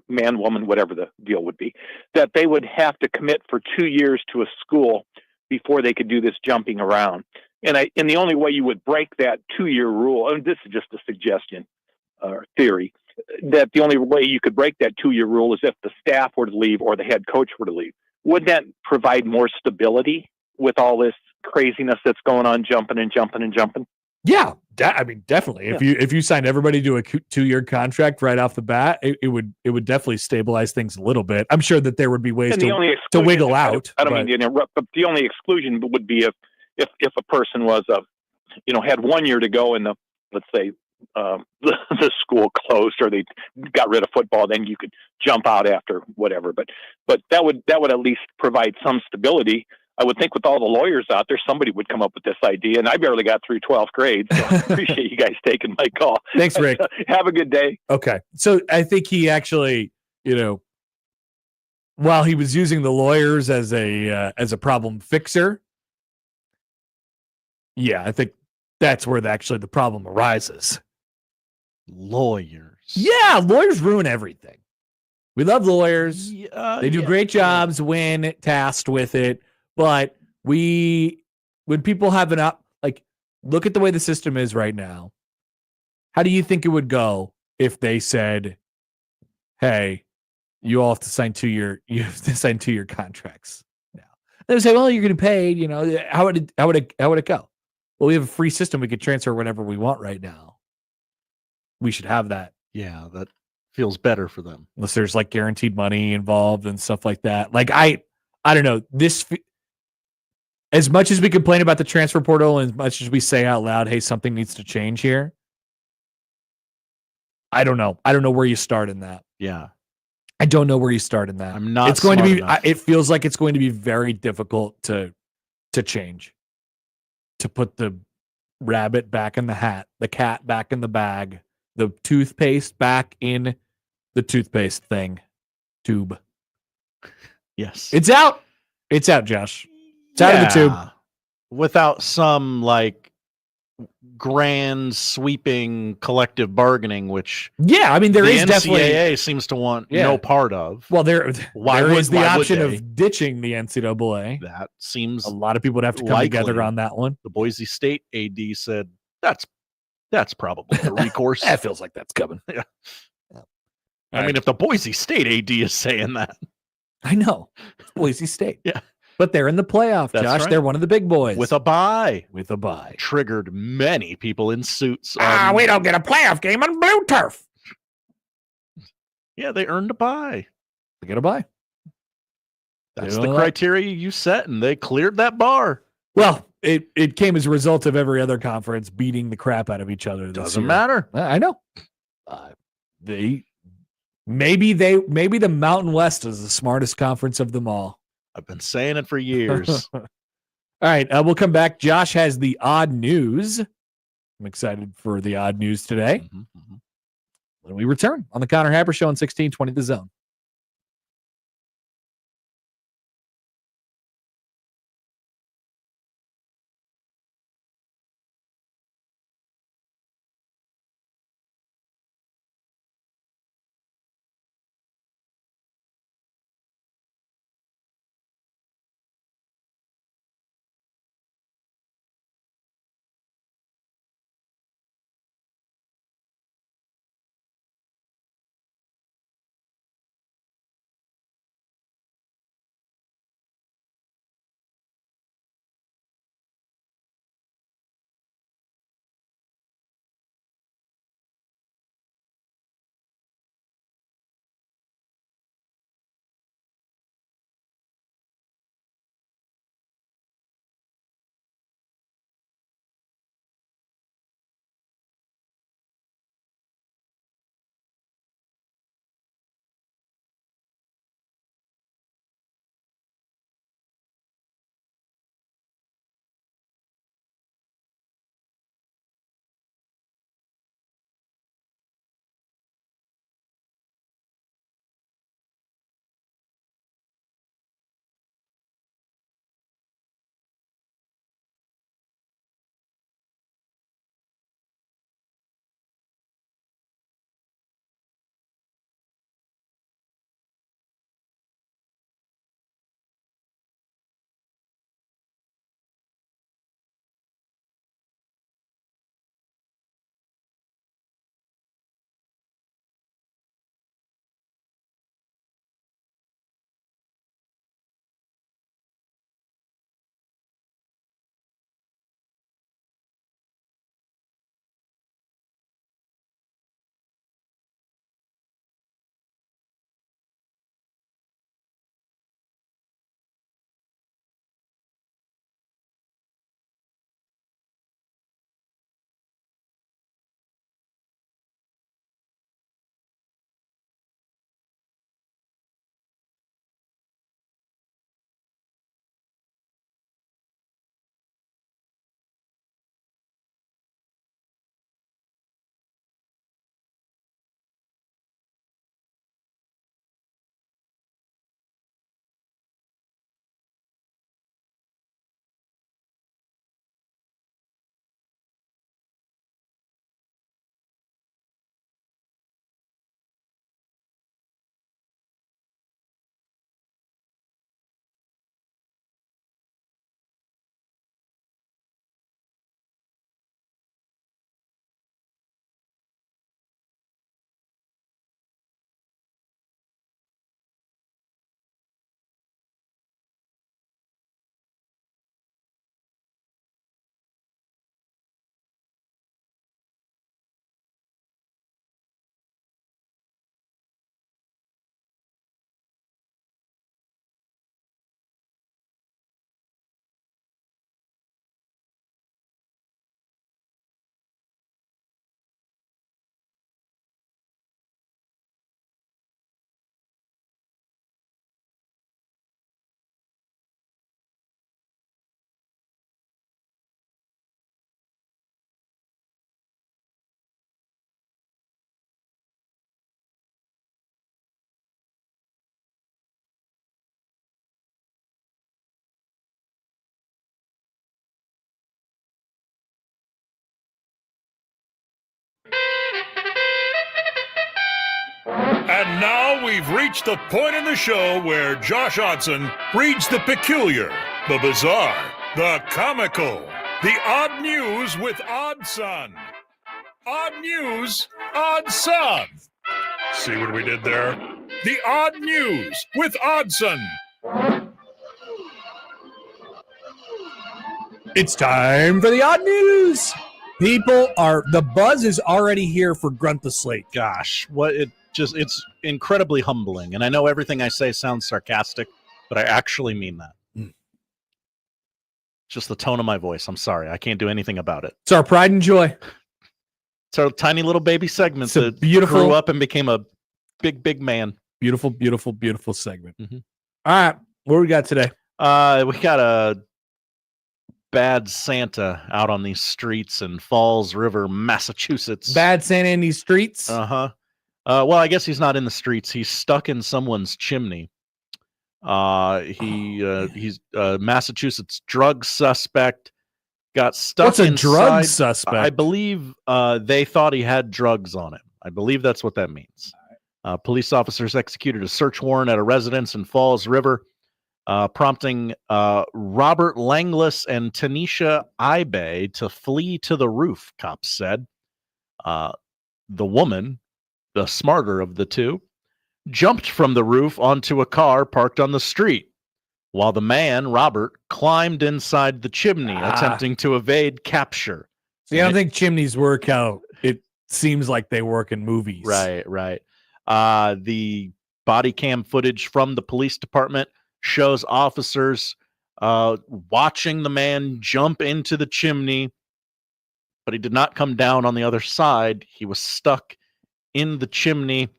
man, woman, whatever the deal would be, that they would have to commit for 2 years to a school before they could do this jumping around. And the only way you would break that 2-year rule, and this is just a suggestion or theory, that the only way you could break that 2-year rule is if the staff were to leave or the head coach were to leave. Would that provide more stability with all this craziness that's going on, jumping and jumping and jumping? Yeah, I mean, definitely. If you signed everybody to a 2-year contract right off the bat, it would definitely stabilize things a little bit. I'm sure that there would be ways to wiggle out. I don't mean to interrupt, but the only exclusion would be if a person was had 1 year to go and let's say the school closed or they got rid of football, then you could jump out after whatever. But that would at least provide some stability. I would think with all the lawyers out there, somebody would come up with this idea, and I barely got through 12th grade. So I appreciate you guys taking my call. Thanks, Rick. Have a good day. Okay. So I think he actually, while he was using the lawyers as a problem fixer, yeah, I think that's where the problem arises. Lawyers. Yeah, lawyers ruin everything. We love lawyers. They do great jobs when tasked with it. But when people have look at the way the system is right now. How do you think it would go if they said, "Hey, you all have to sign 2-year contracts now"? They would say, "Well, you're getting paid." How would it go? Well, we have a free system. We could transfer whenever we want right now. We should have that. Yeah, that feels better for them. Unless there's guaranteed money involved and stuff like that. I don't know. As much as we complain about the transfer portal and as much as we say out loud, hey, something needs to change here. I don't know. I don't know where you start in that. Yeah. I don't know where you start in that. I'm not. It's going to be. It feels like it's going to be very difficult to change. To put the rabbit back in the hat, the cat back in the bag, the toothpaste back in the toothpaste tube. Yes. It's out. It's out, Josh. It's out of the tube. Without some grand sweeping collective bargaining, which I mean there is NCAA definitely seems to want no part of. Well, there is the option of ditching the NCAA. That seems a lot of people would have to come together on that one. The Boise State AD said that's probably the recourse. That feels like that's coming. Yeah. I mean, if the Boise State AD is saying that, I know it's Boise State. Yeah. But they're in the playoff, Josh. Right. They're one of the big boys. With a bye. Triggered many people in suits. We don't get a playoff game on blue turf. Yeah, they earned a bye. They get a bye. That's the criteria you set, and they cleared that bar. Well, it came as a result of every other conference beating the crap out of each other. Doesn't matter. I know. Maybe the Mountain West is the smartest conference of them all. I've been saying it for years. All right, we'll come back. Josh has the odd news. I'm excited for the odd news today. When we return on the Connor Happer Show on 1620 The Zone. And now we've reached the point in the show where Josh Odson reads the peculiar, the bizarre, the comical, the odd news with Odd Son. Odd news, Odd Son. See what we did there? The odd news with Oddson. It's time for the odd news. The buzz is already here for Grunt the Slate. Gosh, it's incredibly humbling. And I know everything I say sounds sarcastic, but I actually mean that. Just the tone of my voice. I'm sorry. I can't do anything about it. It's our pride and joy. It's our tiny little baby segment that beautiful, grew up and became a big, big man. Beautiful, beautiful, beautiful segment. Mm-hmm. All right. What do we got today? We got a bad Santa out on these streets in Falls River, Massachusetts. Bad Santa in these streets? Uh-huh. Well, I guess he's not in the streets. He's stuck in someone's chimney. He's a Massachusetts drug suspect. Got stuck What's a inside. drug suspect? I believe they thought he had drugs on him. I believe that's what that means. Police officers executed a search warrant at a residence in Falls River, prompting Robert Langless and Tanisha Ibe to flee to the roof, cops said. The woman, the smarter of the two, jumped from the roof onto a car parked on the street, while the man, Robert, climbed inside the chimney, attempting to evade capture. See, I don't think chimneys work how it seems like they work in movies. Right. The body cam footage from the police department shows officers watching the man jump into the chimney, but he did not come down on the other side. He was stuck in the chimney.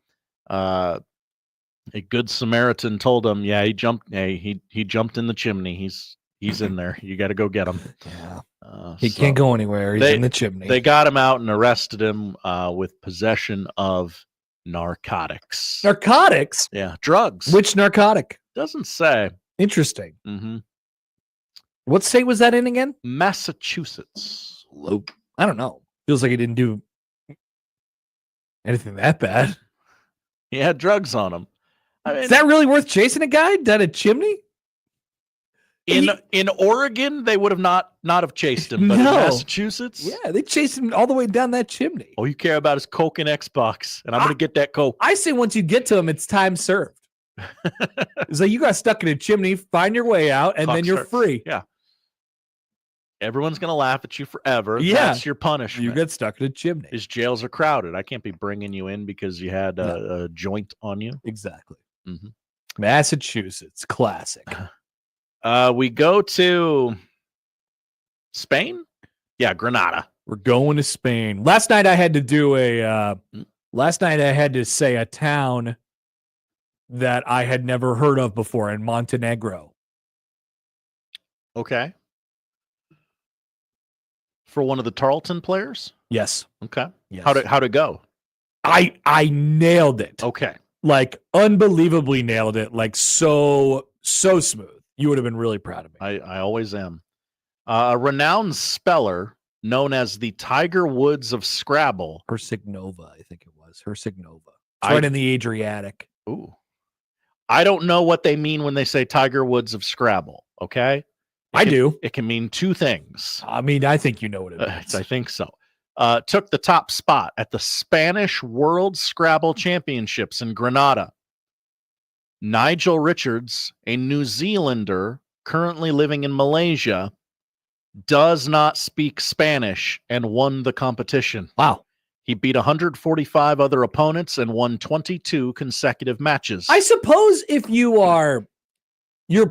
A good Samaritan told him, "Yeah, he jumped. He jumped in the chimney. He's in there. You got to go get him." Yeah, he can't go anywhere. He's in the chimney. They got him out and arrested him with possession of narcotics. Narcotics? Yeah, drugs. Which narcotic? Doesn't say. Interesting. Mm-hmm. What state was that in again? Massachusetts. I don't know. Feels like he didn't do anything that bad. He had drugs on him. I mean, is that really worth chasing a guy down a chimney? In Oregon, they would have not have chased him, but in Massachusetts, yeah, they chased him all the way down that chimney. All you care about is Coke and Xbox, and I'm going to get that Coke. I say once you get to him, it's time served. It's like you got stuck in a chimney, find your way out, and then you're free. Yeah. Everyone's going to laugh at you forever. Yeah. That's your punishment. You get stuck in a chimney. His jails are crowded. I can't be bringing you in because you had a joint on you. Exactly. Mm-hmm. Massachusetts, classic. We go to Spain? Yeah, Granada. We're going to Spain. Last night I had to say a town that I had never heard of before in Montenegro. Okay. For one of the Tarleton players? Yes. Okay. Yes. How'd it go? I nailed it. Okay. Like unbelievably nailed it. Like so smooth. You would have been really proud of me. I always am. A renowned speller known as the Tiger Woods of Scrabble. Herceg-Nova, I think it was. Herceg-Nova. It's right in the Adriatic. Ooh. I don't know what they mean when they say Tiger Woods of Scrabble, okay? I do. It can mean two things. I mean, I think you know what it means. I think so. Took the top spot at the Spanish World Scrabble Championships in Granada. Nigel Richards, a New Zealander currently living in Malaysia, does not speak Spanish and won the competition. Wow. He beat 145 other opponents and won 22 consecutive matches. I suppose if you're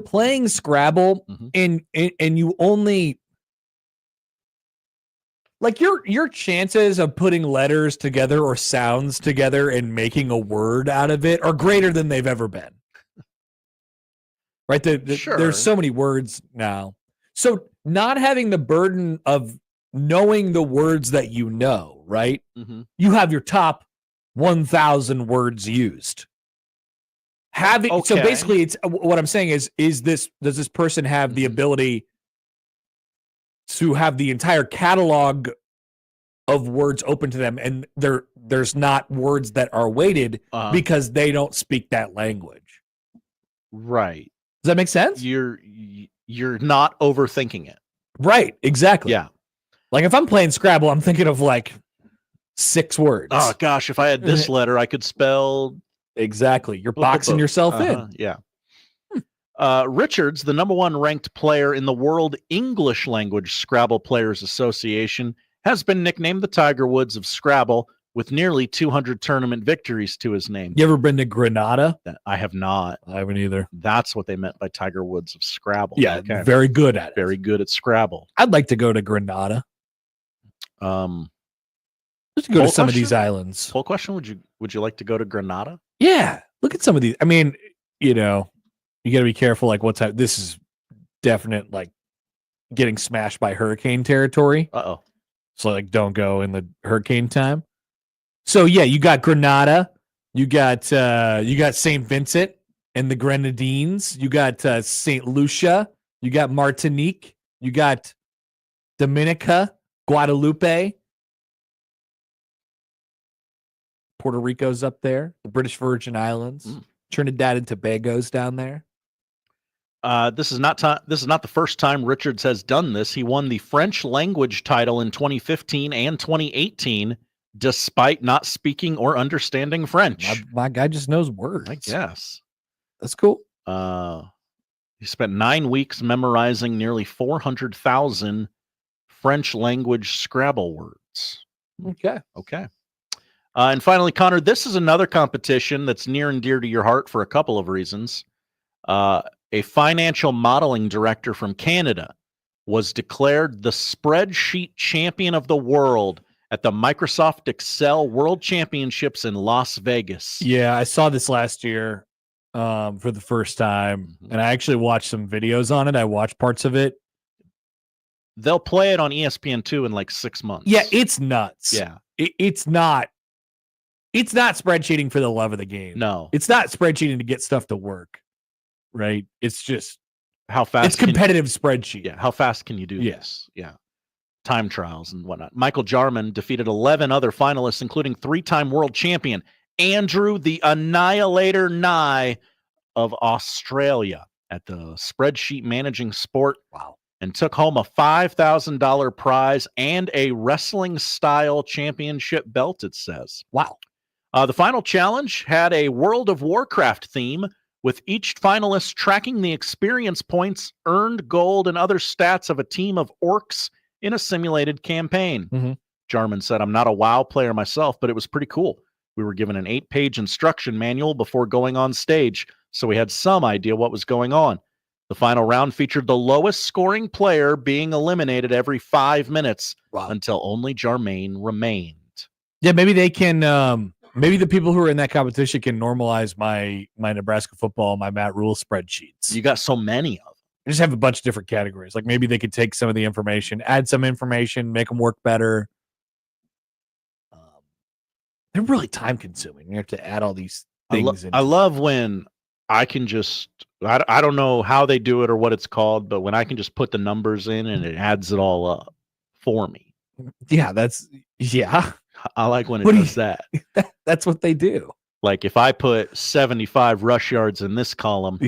playing Scrabble and you only like your chances of putting letters together or sounds together and making a word out of it are greater than they've ever been. Right? Sure. There's so many words now. So not having the burden of knowing the words that you know, right? Mm-hmm. You have your top 1,000 words used. So basically, it's what I'm saying does this person have the ability to have the entire catalog of words open to them, and there's not words that are weighted because they don't speak that language. Right. Does that make sense? You're not overthinking it. Right. Exactly. Yeah. Like if I'm playing Scrabble, I'm thinking of like 6 words. Oh gosh, if I had this letter, I could spell. Exactly. You're boxing yourself in. Yeah. Richards, the number 1 ranked player in the World English Language Scrabble Players Association, has been nicknamed the Tiger Woods of Scrabble, with nearly 200 tournament victories to his name. You ever been to Granada? I have not. I haven't either. That's what they meant by Tiger Woods of Scrabble. Yeah, okay. very good at it. Very good at Scrabble. I'd like to go to Granada. Just go to some of these islands. Whole question: Would you like to go to Granada? Yeah, look at some of these. I mean, you got to be careful. Like, what's this is definite like getting smashed by hurricane territory. Uh-oh. So like, don't go in the hurricane time. So yeah, you got Granada, you got St. Vincent and the Grenadines, you got St. Lucia, you got Martinique, you got Dominica, Guadalupe, Puerto Rico's up there, the British Virgin Islands, Trinidad and Tobago's down there. This is not the first time Richards has done this. He won the French language title in 2015 and 2018, despite not speaking or understanding French. My guy just knows words. I guess. That's cool. He spent 9 weeks memorizing nearly 400,000 French language Scrabble words. Okay. And finally, Connor, this is another competition that's near and dear to your heart for a couple of reasons. A financial modeling director from Canada was declared the spreadsheet champion of the world at the Microsoft Excel World Championships in Las Vegas. Yeah, I saw this last year for the first time, and I actually watched some videos on it. I watched parts of it. They'll play it on ESPN2 in like 6 months. Yeah, it's nuts. Yeah. It's not spreadsheeting for the love of the game. No. It's not spreadsheeting to get stuff to work. Right? It's just how fast. It's competitive spreadsheet. Yeah. How fast can you do Yes. this? Yeah. Time trials and whatnot. Michael Jarman defeated 11 other finalists, including 3-time world champion Andrew the Annihilator Nye of Australia at the spreadsheet managing sport. Wow. And took home a $5,000 prize and a wrestling style championship belt, it says. Wow. The final challenge had a World of Warcraft theme, with each finalist tracking the experience points, earned gold, and other stats of a team of orcs in a simulated campaign. Jarman said, "I'm not a WoW player myself, but it was pretty cool. We were given an 8-page instruction manual before going on stage, so we had some idea what was going on. The final round featured the lowest scoring player being eliminated every 5 minutes until only Jarmaine remained." Yeah, maybe they can maybe the people who are in that competition can normalize my Nebraska football, my Matt Rhule spreadsheets. You got so many of them. I just have a bunch of different categories. Like maybe they could take some of the information, add some information, make them work better. They're really time consuming. You have to add all these things. I love when I can just, I don't know how they do it or what it's called, but when I can just put the numbers in and it adds it all up for me. Yeah, I like when it does that. That's what they do. Like if I put 75 rush yards in this column,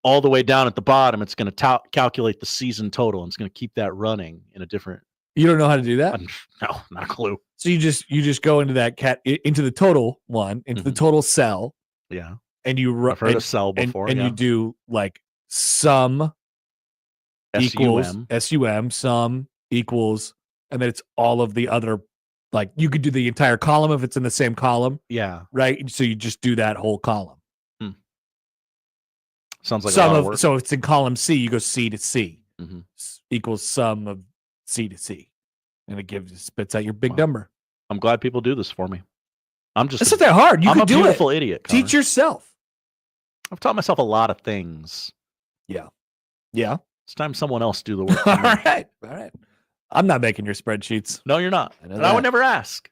all the way down at the bottom, it's going to calculate the season total, and it's going to keep that running in a different. You don't know how to do that? No, not a clue. So you just go into that into the total one, into the total cell. Yeah. And you I've heard of cell before. And you do like sum equals SUM, sum equals, and then it's all of the other. Like you could do the entire column if it's in the same column. Yeah. Right. So you just do that whole column. Sounds like a lot of work. So if it's in column C, you go C to C equals sum of C to C, and it spits out your big number. I'm glad people do this for me. It's not that hard. You can do it. I'm a beautiful idiot. Connor. Teach yourself. I've taught myself a lot of things. Yeah. It's time someone else do the work. All right. I'm not making your spreadsheets. No, you're not. I would never ask.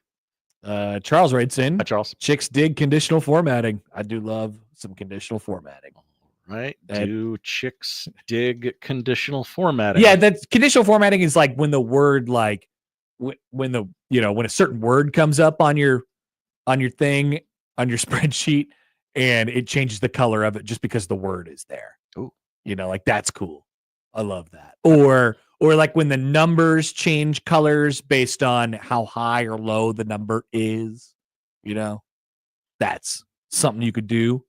Charles writes in. Hi, Charles. Chicks dig conditional formatting. I do love some conditional formatting. Right? Do chicks dig conditional formatting? Yeah, that conditional formatting is like when the word like when a certain word comes up on your thing, on your spreadsheet, and it changes the color of it just because the word is there. Ooh. Like that's cool. I love that. Or like when the numbers change colors based on how high or low the number is, that's something you could do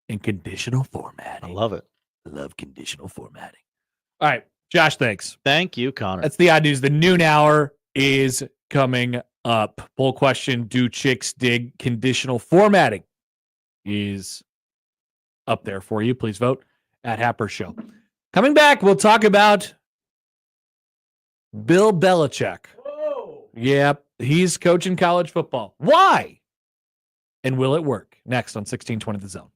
in conditional formatting. I love it. I love conditional formatting. All right, Josh, thanks. Thank you, Connor. That's the odd news. The noon hour is coming up. Poll question, do chicks dig conditional formatting? Is up there for you. Please vote at Happer Show. Coming back, we'll talk about Bill Belichick. Whoa. Yep, he's coaching college football. Why? And will it work? Next on 1620 The Zone.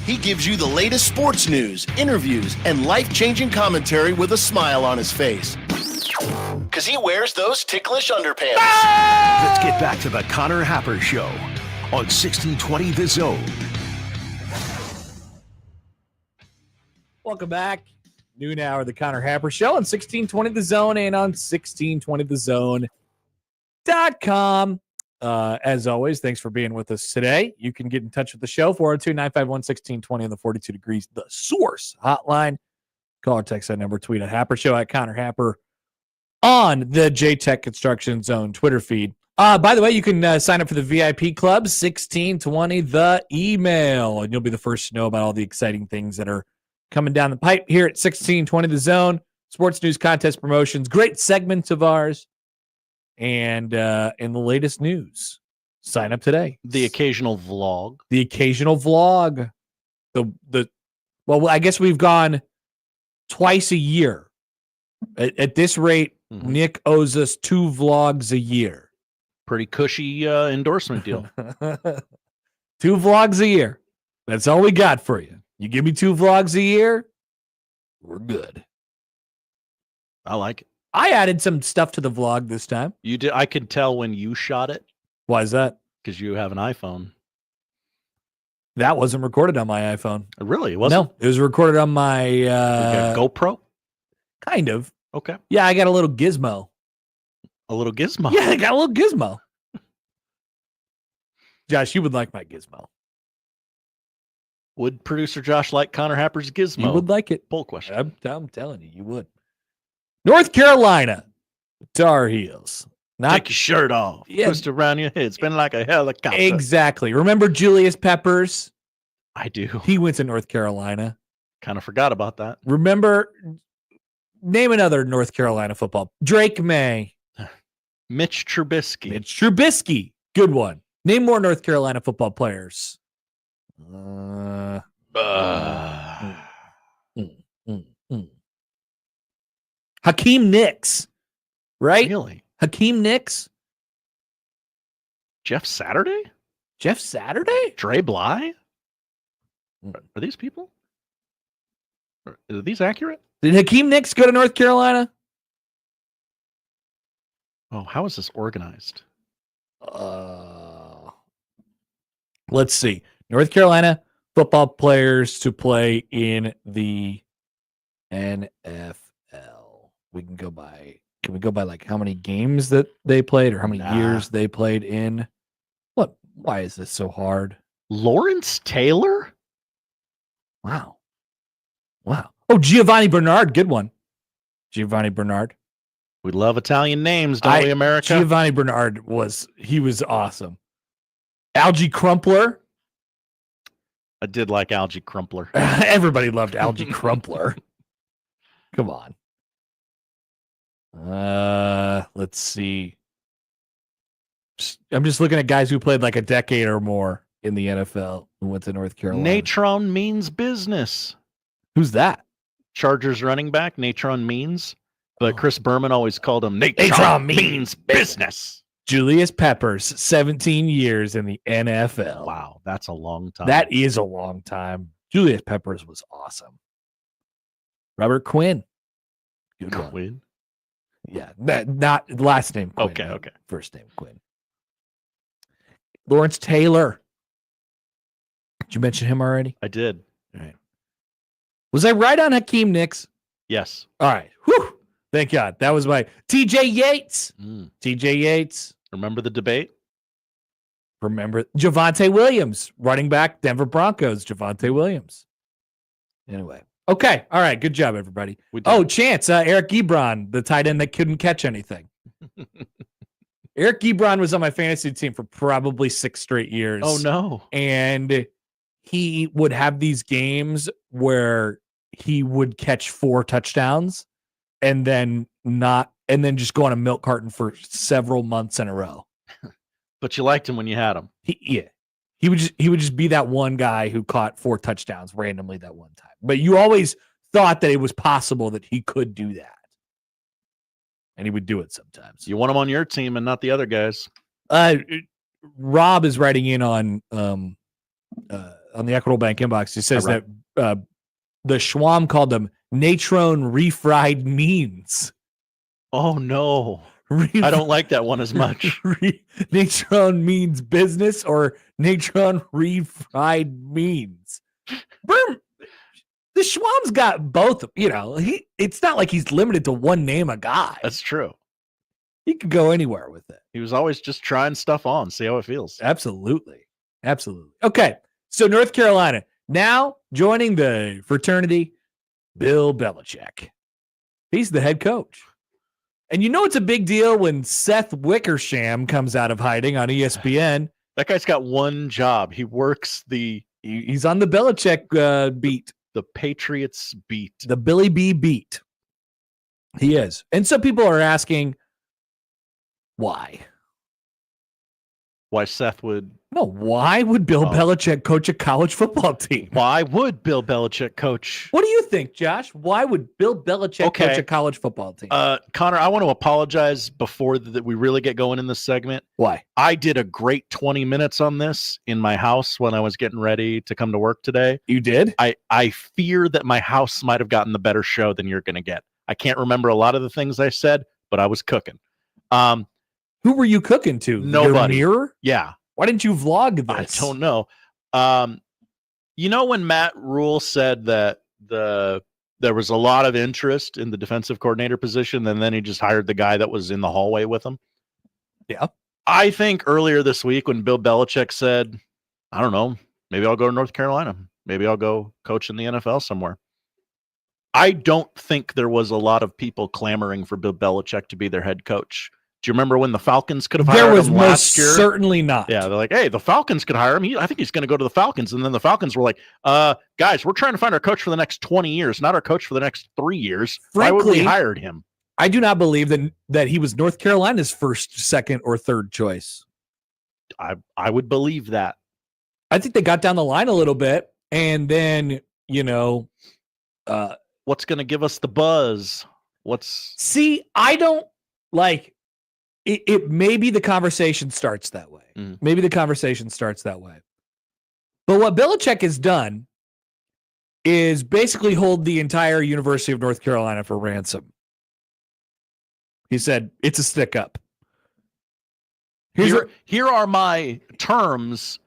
He gives you the latest sports news, interviews, and life-changing commentary with a smile on his face. Because he wears those ticklish underpants. Let's get back to the Connor Happer Show on 1620 The Zone. Welcome back. Noon hour, the Connor Happer Show on 1620 The Zone and on 1620thezone.com. As always, thanks for being with us today. You can get in touch with the show, 402-951-1620 on the 42 Degrees The Source hotline. Call or text that number, tweet at Happer Show, at Connor Happer on the J-Tech Construction Zone Twitter feed. By the way, you can sign up for the VIP Club, 1620 the email, and you'll be the first to know about all the exciting things that are coming down the pipe here at 1620 The Zone. Sports news, contest promotions, great segments of ours. And in the latest news, sign up today. The occasional vlog. Well, I guess we've gone twice a year. At this rate, Nick owes us 2 vlogs a year. Pretty cushy endorsement deal. 2 vlogs a year. That's all we got for you. You give me 2 vlogs a year, we're good. I like it. I added some stuff to the vlog this time. You did. I could tell when you shot it. Why is that? Because you have an iPhone. That wasn't recorded on my iPhone. Really? It wasn't? No, it was recorded on my GoPro? Kind of. Okay. Yeah, I got a little gizmo. A little gizmo? Yeah, I got a little gizmo. Josh, you would like my gizmo. Would producer Josh like Connor Happer's gizmo? You would like it. Poll question. I'm telling you, you would. North Carolina Tar Heels. Take your shirt off. Yeah. Twist around your head. Spin like a helicopter. Exactly. Remember Julius Peppers? I do. He went to North Carolina. Kind of forgot about that. Remember, name another North Carolina football. Drake May. Mitch Trubisky. Mitch Trubisky. Good one. Name more North Carolina football players. Hakeem Nicks. Right? Really? Hakeem Nicks? Jeff Saturday? Jeff Saturday? Dre Bly? Are these people? Are these accurate? Did Hakeem Nicks go to North Carolina? Oh, how is this organized? Let's see. North Carolina football players to play in the NFL. Can we go by like how many games that they played or how many years they played in? What? Why is this so hard? Lawrence Taylor? Wow. Oh, Giovanni Bernard. Good one. Giovanni Bernard. We love Italian names, don't we, America? Giovanni Bernard was awesome. Algie Crumpler. I did like Algie Crumpler. Everybody loved Algie Crumpler. Come on. Let's see. I'm just looking at guys who played like a decade or more in the NFL who went to North Carolina. Natron Means Business. Who's that? Chargers running back, Natron Means. But Chris Berman always called him Natron Means Business. Julius Peppers, 17 years in the NFL. Wow, that's a long time. That is a long time. Julius Peppers was awesome. Robert Quinn. Good one. Quinn? Yeah, not last name Quinn. Okay. First name Quinn. Lawrence Taylor. Did you mention him already? I did. All right. Was I right on Hakeem Nicks? Yes. All right. Whew. Thank God. That was my TJ Yates. TJ Yates. Remember the debate? Remember Javonte Williams, running back, Denver Broncos. Javonte Williams. Anyway. Okay. All right. Good job, everybody. Chance. Eric Ebron, the tight end that couldn't catch anything. Eric Ebron was on my fantasy team for probably 6 straight years. Oh, no. And he would have these games where he would catch 4 touchdowns and then just go on a milk carton for several months in a row. But you liked him when you had him. He would just be that one guy who caught 4 touchdowns randomly that one time. But you always thought that it was possible that he could do that. And he would do it sometimes. You want him on your team and not the other guys. Rob is writing in on the Equitable Bank inbox. He says that the Schwam called them Natron refried means. Oh, no. I don't like that one as much. Natron means business or Natron refried means. The Schwam's got both. It's not like he's limited to one name a guy. That's true. He could go anywhere with it. He was always just trying stuff on, see how it feels. Absolutely. Okay, so North Carolina now joining the fraternity, Bill Belichick. He's the head coach. And it's a big deal when Seth Wickersham comes out of hiding on ESPN. That guy's got one job. He works he's on the Belichick beat. The Patriots beat. The Billy B beat. He is. And so people are asking, why? Why Seth would? No, why would Bill Belichick coach a college football team? Why would Bill Belichick coach? What do you think, Josh? Why would Bill Belichick coach a college football team? Connor, I want to apologize before we really get going in this segment. Why? I did a great 20 minutes on this in my house when I was getting ready to come to work today. You did? I fear that my house might have gotten the better show than you're going to get. I can't remember a lot of the things I said, but I was cooking. Who were you cooking to? Nobody. Your mirror? Yeah. Why didn't you vlog this? I don't know. When Matt Rhule said that there was a lot of interest in the defensive coordinator position, and then he just hired the guy that was in the hallway with him? Yeah. I think earlier this week when Bill Belichick said, I don't know, maybe I'll go to North Carolina. Maybe I'll go coach in the NFL somewhere. I don't think there was a lot of people clamoring for Bill Belichick to be their head coach. Do you remember when the Falcons could have hired him last year? Certainly not. Yeah, they're like, hey, the Falcons could hire him. I think he's going to go to the Falcons. And then the Falcons were like, guys, we're trying to find our coach for the next 20 years, not our coach for the next 3 years. Why would we hire him? I do not believe that he was North Carolina's first, second, or third choice. I would believe that. I think they got down the line a little bit, and then, what's going to give us the buzz? I don't like it. Maybe the conversation starts that way. Maybe the conversation starts that way. But what Belichick has done is basically hold the entire University of North Carolina for ransom. He said, it's a stick up. Here are my terms.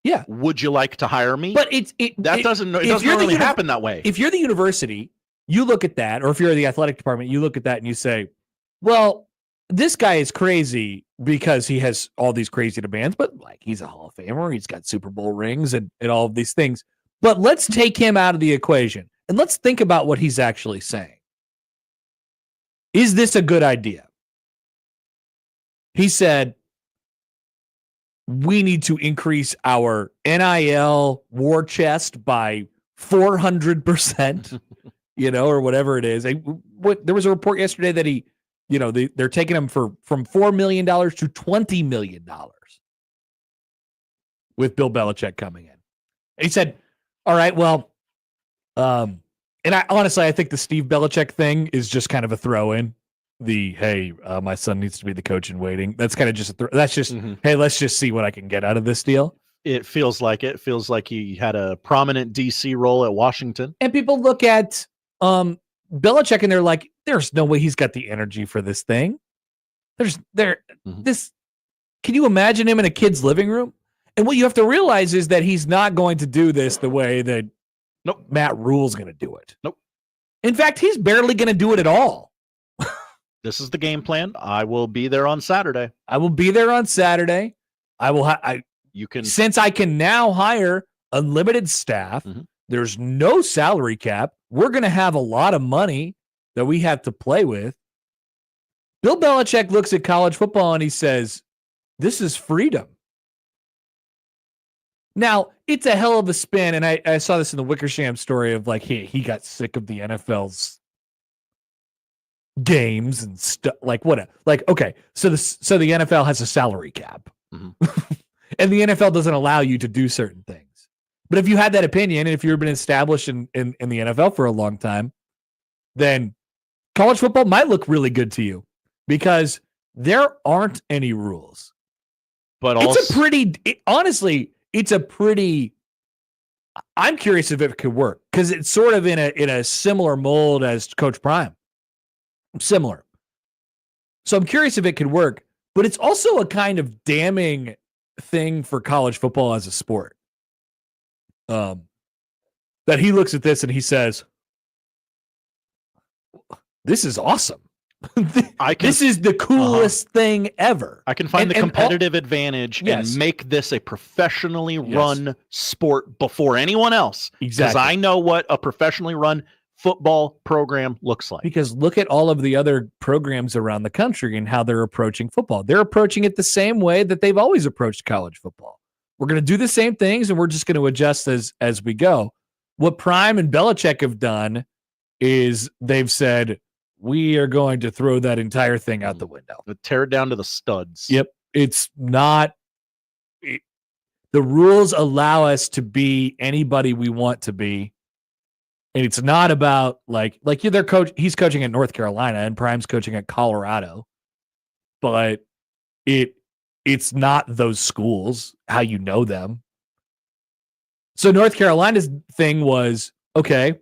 Yeah. Would you like to hire me? But it doesn't really happen that way. If you're the university, you look at that, or if you're the athletic department, you look at that and you say, well, this guy is crazy because he has all these crazy demands, but like he's a Hall of Famer, he's got Super Bowl rings and all of these things. But let's take him out of the equation and let's think about what he's actually saying. Is this a good idea? He said, we need to increase our NIL war chest by 400%, or whatever it is. There was a report yesterday that they're taking him from $4 million to $20 million with Bill Belichick coming in. He said, all right, well, and I think the Steve Belichick thing is just kind of a throw in. Hey, my son needs to be the coach in waiting. That's kind of just hey, let's just see what I can get out of this deal. It feels like he had a prominent DC role at Washington. And people look at Belichick and they're like, there's no way he's got the energy for this thing. Can you imagine him in a kid's living room? And what you have to realize is that he's not going to do this the way that Matt Rhule's going to do it. Nope. In fact, he's barely going to do it at all. This is the game plan. I will be there on Saturday. I will be there on Saturday. Since I can now hire unlimited staff, there's no salary cap. We're going to have a lot of money that we have to play with. Bill Belichick looks at college football and he says, this is freedom. Now, it's a hell of a spin, and I saw this in the Wickersham story of like he got sick of the NFL's games and stuff. Like what? Okay, so the NFL has a salary cap, and the NFL doesn't allow you to do certain things. But if you had that opinion, and if you've been established in the NFL for a long time, then college football might look really good to you because there aren't any rules. But I'm curious if it could work because it's sort of in a similar mold as Coach Prime. Similar. So I'm curious if it could work, but it's also a kind of damning thing for college football as a sport. That he looks at this and he says, this is awesome. This is the coolest thing ever. I can find the competitive advantage and make this a professionally run sport before anyone else. Exactly. Because I know what a professionally run football program looks like. Because look at all of the other programs around the country and how they're approaching football. They're approaching it the same way that they've always approached college football. We're going to do the same things and we're just going to adjust as we go. What Prime and Belichick have done is they've said, we are going to throw that entire thing out the window. Tear it down to the studs. Yep. It's not The rules allow us to be anybody we want to be. And it's not about like their coach. He's coaching at North Carolina and Prime's coaching at Colorado, but it's not those schools, how you know them. So North Carolina's thing was, okay,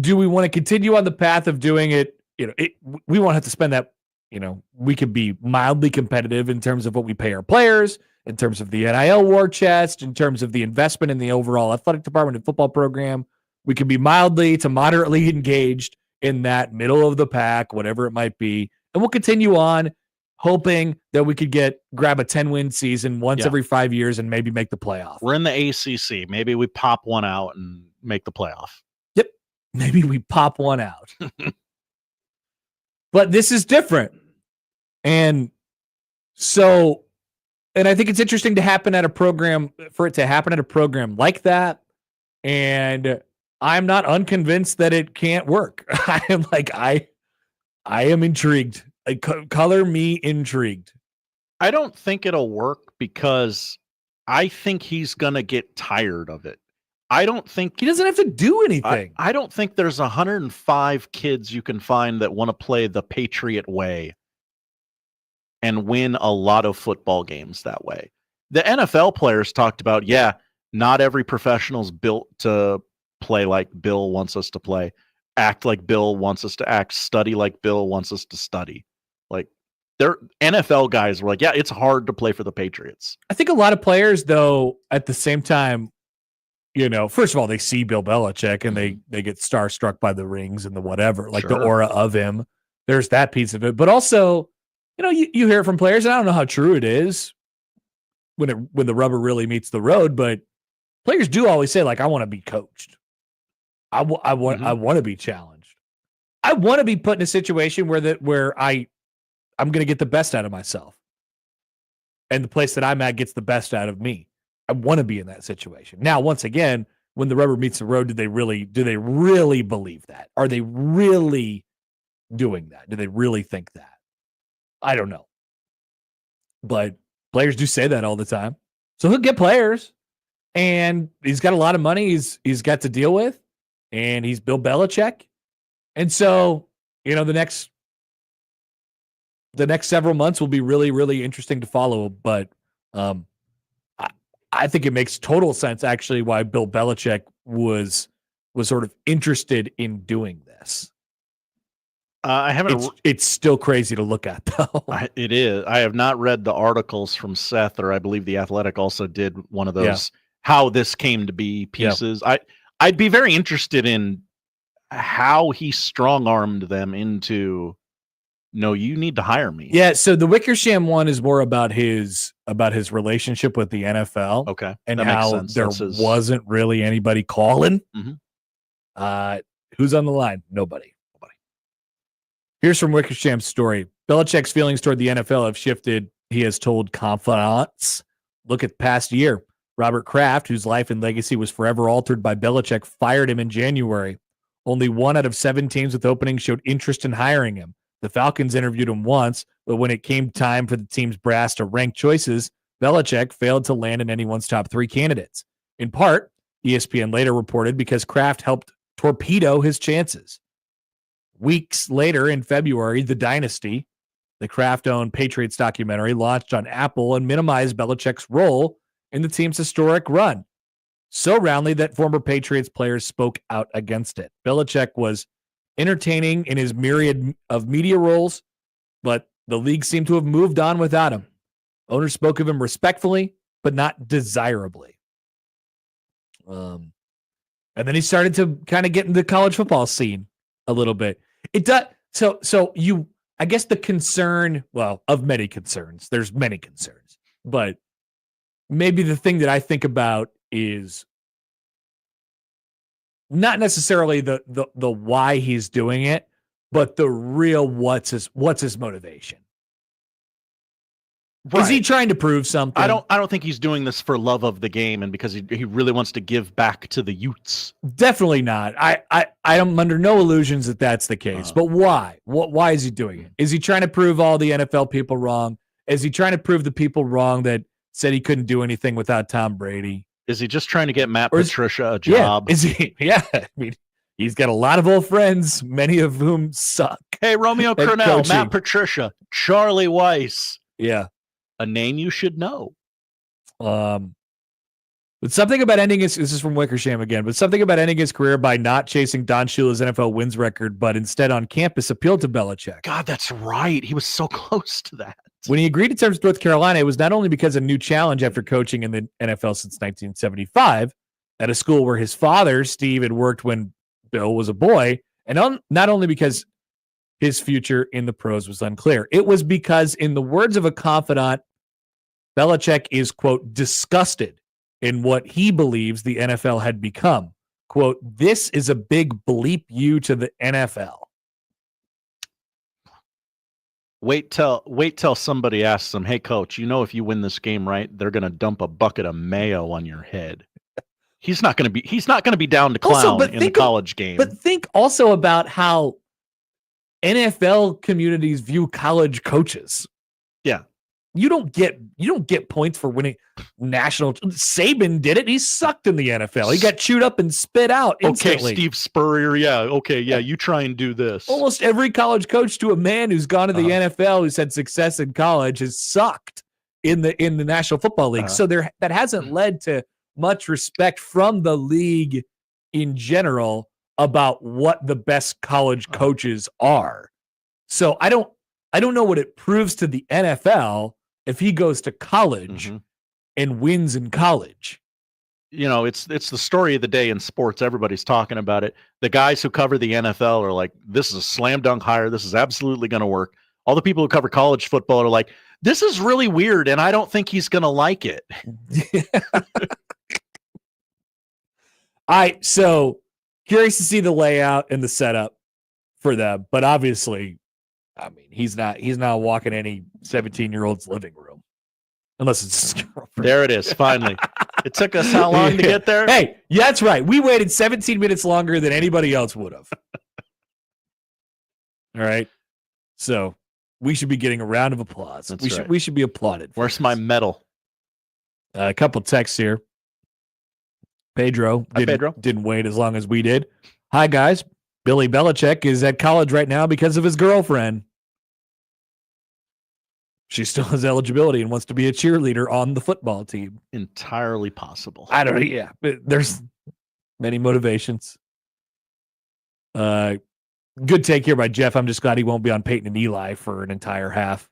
do we want to continue on the path of doing it? We won't have to spend that. We could be mildly competitive in terms of what we pay our players, in terms of the NIL war chest, in terms of the investment in the overall athletic department and football program. We could be mildly to moderately engaged in that middle of the pack, whatever it might be. And we'll continue on hoping that we could grab a 10-win season once every 5 years and maybe make the playoff. We're in the ACC. Maybe we pop one out and make the playoff. Yep. Maybe we pop one out. But this is different. And so, and I think it's interesting for it to happen at a program like that. And I'm not unconvinced that it can't work. I am intrigued. Color me intrigued. I don't think it'll work because I think he's going to get tired of it. I don't think he doesn't have to do anything. I don't think there's 105 kids you can find that want to play the Patriot way and win a lot of football games that way. The NFL players talked about, not every professional's built to play like Bill wants us to play, act like Bill wants us to act, study like Bill wants us to study. Like, they're NFL guys were like, it's hard to play for the Patriots. I think a lot of players, though, at the same time, first of all, they see Bill Belichick and they get starstruck by the rings and the whatever, like the aura of him. There's that piece of it. But also, you hear it from players, and I don't know how true it is when the rubber really meets the road, but players do always say, like, I want to be coached. I want to be challenged. I want to be put in a situation where I'm going to get the best out of myself. And the place that I'm at gets the best out of me. I want to be in that situation. Now, once again, when the rubber meets the road, do they really believe that? Are they really doing that? Do they really think that? I don't know. But players do say that all the time. So he'll get players, and he's got a lot of money he's got to deal with, and he's Bill Belichick. And so, the next several months will be really, really interesting to follow. But I think it makes total sense, actually, why Bill Belichick was sort of interested in doing this. I haven't. It's still crazy to look at, though. It is. I have not read the articles from Seth, or I believe The Athletic also did one of those how this came to be pieces. Yeah. I'd be very interested in how he strong-armed them into, no, you need to hire me. Yeah, so the Wickersham one is more about his relationship with the NFL. Okay. And how there wasn't really anybody calling. Mm-hmm. Who's on the line? Nobody. Here's from Wickersham's story. Belichick's feelings toward the NFL have shifted, he has told confidants. Look at the past year. Robert Kraft, whose life and legacy was forever altered by Belichick, fired him in January. Only 1 out of 7 teams with openings showed interest in hiring him. The Falcons interviewed him once, but when it came time for the team's brass to rank choices, Belichick failed to land in anyone's top 3 candidates. In part, ESPN later reported, because Kraft helped torpedo his chances. Weeks later, in February, The Dynasty, the Kraft-owned Patriots documentary, launched on Apple and minimized Belichick's role in the team's historic run, so roundly that former Patriots players spoke out against it. Belichick was entertaining in his myriad of media roles, but the league seemed to have moved on without him. Owners spoke of him respectfully, but not desirably. And then he started to kind of get in the college football scene a little bit. It does. So I guess the concern, of many concerns, there's many concerns, but maybe the thing that I think about is not necessarily the why he's doing it, but the real what's his motivation. Right. Is he trying to prove something? I don't think he's doing this for love of the game and because he really wants to give back to the Utes. Definitely not. I'm under no illusions that that's the case. But why? Why is he doing it? Is he trying to prove all the NFL people wrong? Is he trying to prove the people wrong that said he couldn't do anything without Tom Brady. Is he just trying to get Matt Patricia a job? Yeah, is he? Yeah, I mean, he's got a lot of old friends, many of whom suck. Hey, Romeo Crennel, Matt Patricia, Charlie Weiss. Yeah. A name you should know. But something about ending this is from Wickersham again, but something about ending his career by not chasing Don Shula's NFL wins record, but instead on campus appealed to Belichick. God, that's right. He was so close to that. When he agreed to terms with North Carolina, it was not only because of a new challenge after coaching in the NFL since 1975 at a school where his father, Steve, had worked when Bill was a boy, and not only because his future in the pros was unclear. It was because, in the words of a confidant, Belichick is, quote, disgusted in what he believes the NFL had become. Quote, this is a big bleep you to the NFL. Wait till somebody asks him, hey, coach, if you win this game right, they're going to dump a bucket of mayo on your head. He's not going to be down to clown in the college game. But think also about how NFL communities view college coaches. Yeah. You don't get points for winning national. Saban did it. He sucked in the NFL. He got chewed up and spit out instantly. Okay, Steve Spurrier. Yeah. Okay. Yeah. You try and do this. Almost every college coach to a man who's gone to the NFL who's had success in college has sucked in the National Football League. So that hasn't led to much respect from the league in general about what the best college coaches are. So I don't know what it proves to the NFL if he goes to college and wins in college. It's the story of the day in sports. Everybody's talking about it. The guys who cover the NFL are like, this is a slam dunk hire. This is absolutely going to work. All the people who cover college football are like, this is really weird, and I don't think he's going to like it. So curious to see the layout and the setup for them, but obviously, I mean, he's not walking any 17-year-old's living room unless it's his girlfriend. There it is. Finally, it took us how long to get there? Hey, yeah, that's right. We waited 17 minutes longer than anybody else would have. All right. So we should be getting a round of applause. We should be applauded. Where's my medal? A couple texts here. Pedro didn't wait as long as we did. Hi, guys. Billy Belichick is at college right now because of his girlfriend. She still has eligibility and wants to be a cheerleader on the football team. Entirely possible. I don't know. Yeah, but there's many motivations. Good take here by Jeff. I'm just glad he won't be on Peyton and Eli for an entire half.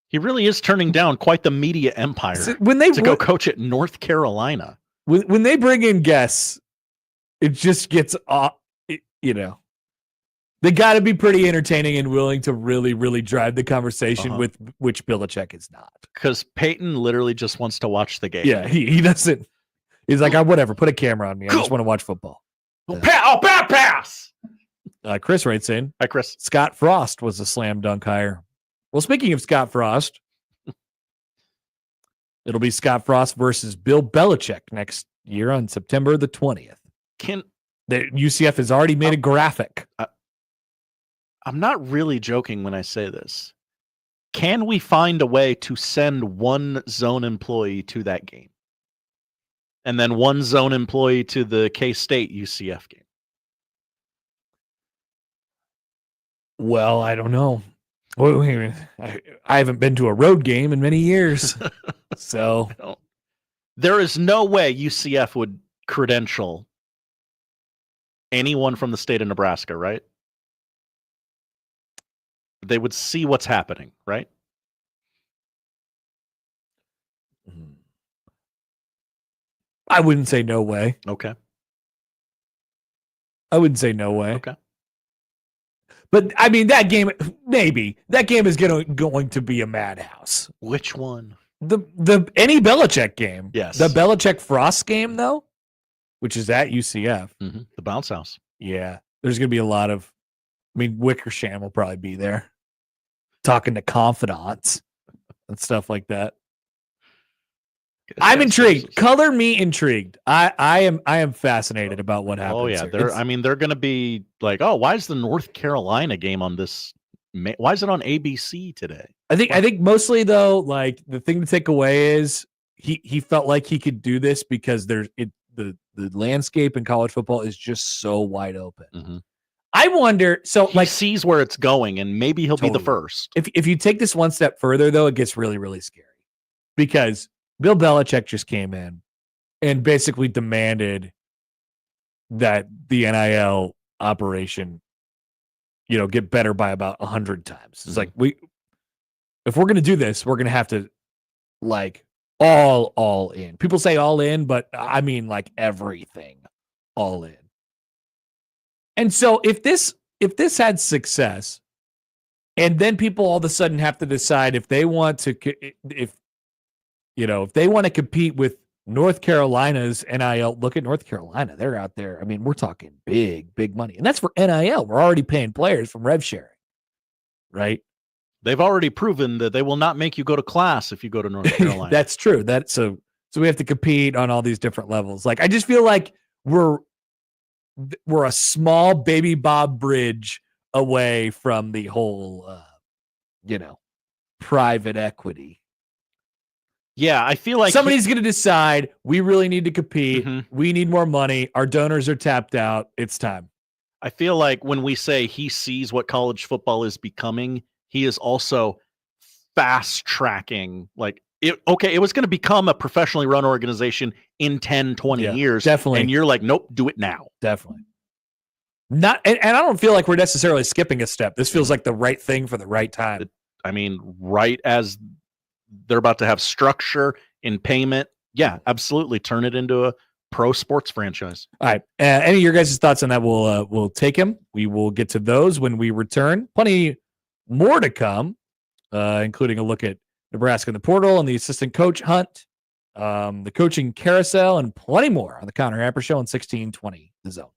He really is turning down quite the media empire to go coach at North Carolina. When they bring in guests, it just gets they got to be pretty entertaining and willing to really, really drive the conversation with which Belichick is not. Because Peyton literally just wants to watch the game. Yeah, he doesn't. He's like, whatever, put a camera on me. I just want to watch football. Bad pass. Chris writes in. Hi, Chris. Scott Frost was a slam dunk hire. Well, speaking of Scott Frost, it'll be Scott Frost versus Bill Belichick next year on September the 20th. The UCF has already made a graphic. I'm not really joking when I say this. Can we find a way to send one zone employee to that game? And then one zone employee to the K-State UCF game? Well, I don't know. I haven't been to a road game in many years. So there is no way UCF would credential anyone from the state of Nebraska, right? They would see what's happening, right? I wouldn't say no way. Okay. I wouldn't say no way. Okay. But I mean, that game, maybe that game is going to be a madhouse. Which one? Any Belichick game. Yes. The Belichick Frost game, though, which is at UCF. Mm-hmm. The bounce house. Yeah. There's going to be a lot of, Wickersham will probably be there talking to confidants and stuff like that. I'm intrigued. Color me intrigued. I am fascinated about what happens. Oh yeah, they're going to be like, oh, why is the North Carolina game on this Why is it on ABC today? I think mostly though, like the thing to take away is he felt like he could do this because the landscape in college football is just so wide open. Mm-hmm. I wonder. So he sees where it's going, and maybe he'll be the first. If you take this one step further, though, it gets really, really scary because Bill Belichick just came in and basically demanded that the NIL operation, get better by about 100 times. It's like if we're going to do this, we're going to have to all in. People say all in, but I mean like everything all in. And so if this had success, and then people all of a sudden have to decide if they want to compete with North Carolina's NIL. Look at North Carolina; they're out there. I mean, we're talking big money, and that's for NIL. We're already paying players from rev sharing, right? They've already proven that they will not make you go to class if you go to North Carolina. That's true. So we have to compete on all these different levels. Like I just feel like we're a small baby Bob bridge away from the whole, private equity. Yeah, I feel like somebody's going to decide we really need to compete. Mm-hmm. We need more money. Our donors are tapped out. It's time. I feel like when we say he sees what college football is becoming, he is also fast tracking. It was going to become a professionally run organization in 10, 20 years. Definitely. And you're like, nope, do it now. Definitely. And I don't feel like we're necessarily skipping a step. This feels like the right thing for the right time. I mean, right as they're about to have structure in payment. Yeah, absolutely. Turn it into a pro sports franchise. All right. Any of your guys' thoughts on that? We'll take them. We will get to those when we return. Plenty more to come, including a look at Nebraska in the portal and the assistant coach hunt, the coaching carousel, and plenty more on the Connor Happer Show on 1620 The Zone.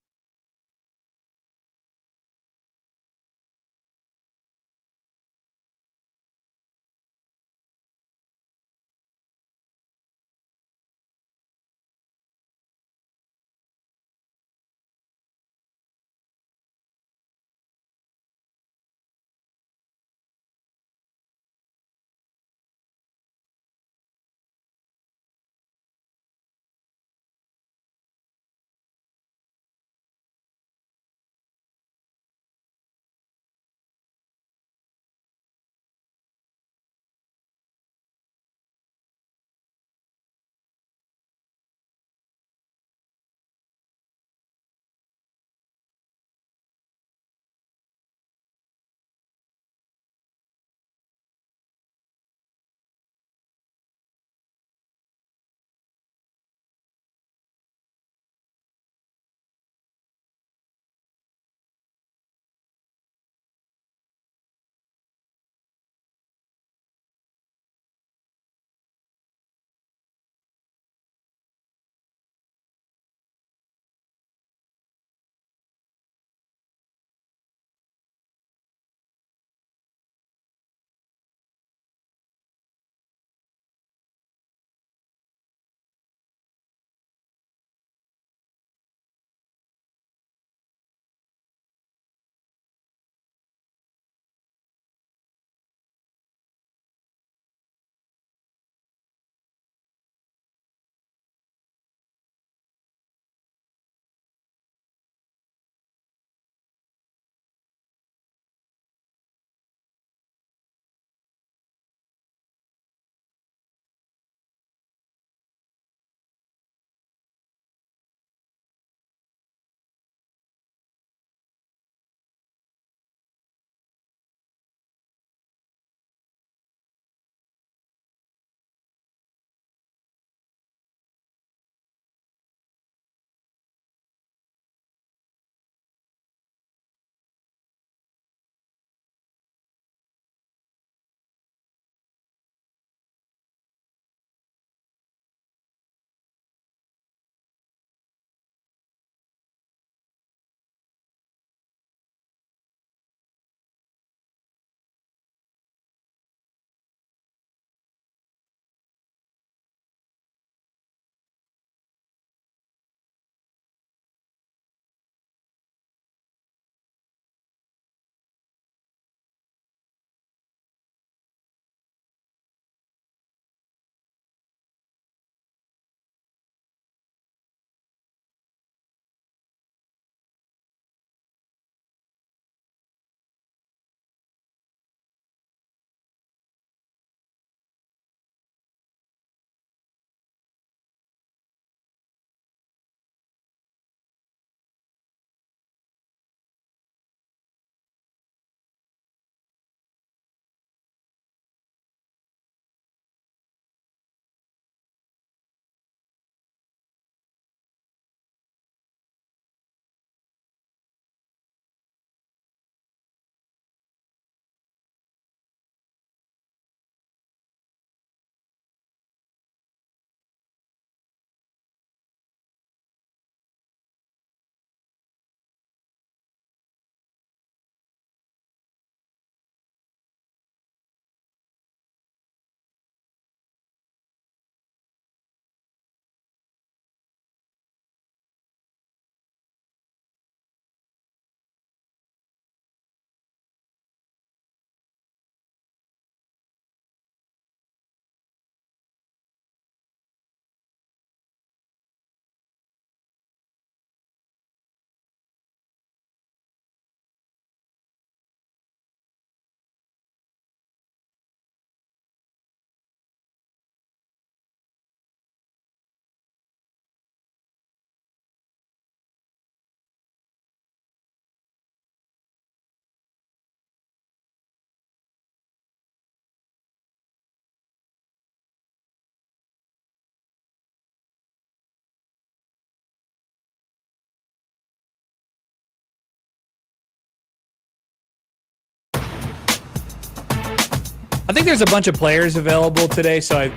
I think there's a bunch of players available today, so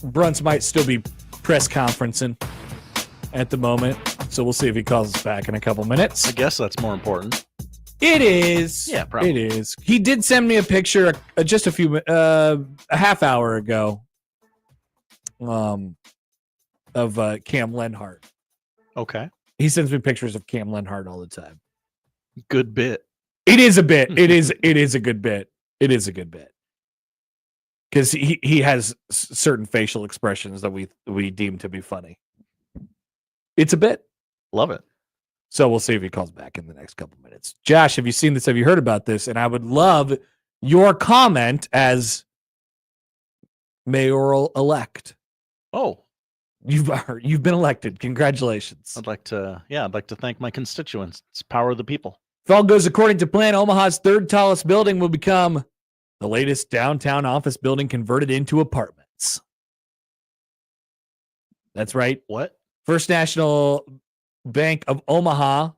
Bruntz might still be press conferencing at the moment. So we'll see if he calls us back in a couple minutes. I guess that's more important. It is. Yeah, probably. It is. He did send me a picture just a half hour ago of Cam Lenhart. Okay. He sends me pictures of Cam Lenhart all the time. Good bit. It is a bit. It is a good bit. It is a good bit. Because he has certain facial expressions that we deem to be funny. It's a bit. Love it. So we'll see if he calls back in the next couple minutes. Josh, have you seen this? Have you heard about this? And I would love your comment as mayoral-elect. Oh. You've been elected. Congratulations. I'd like to thank my constituents. It's power of the people. If all goes according to plan, Omaha's third tallest building will become the latest downtown office building converted into apartments. That's right. What? First National Bank of Omaha,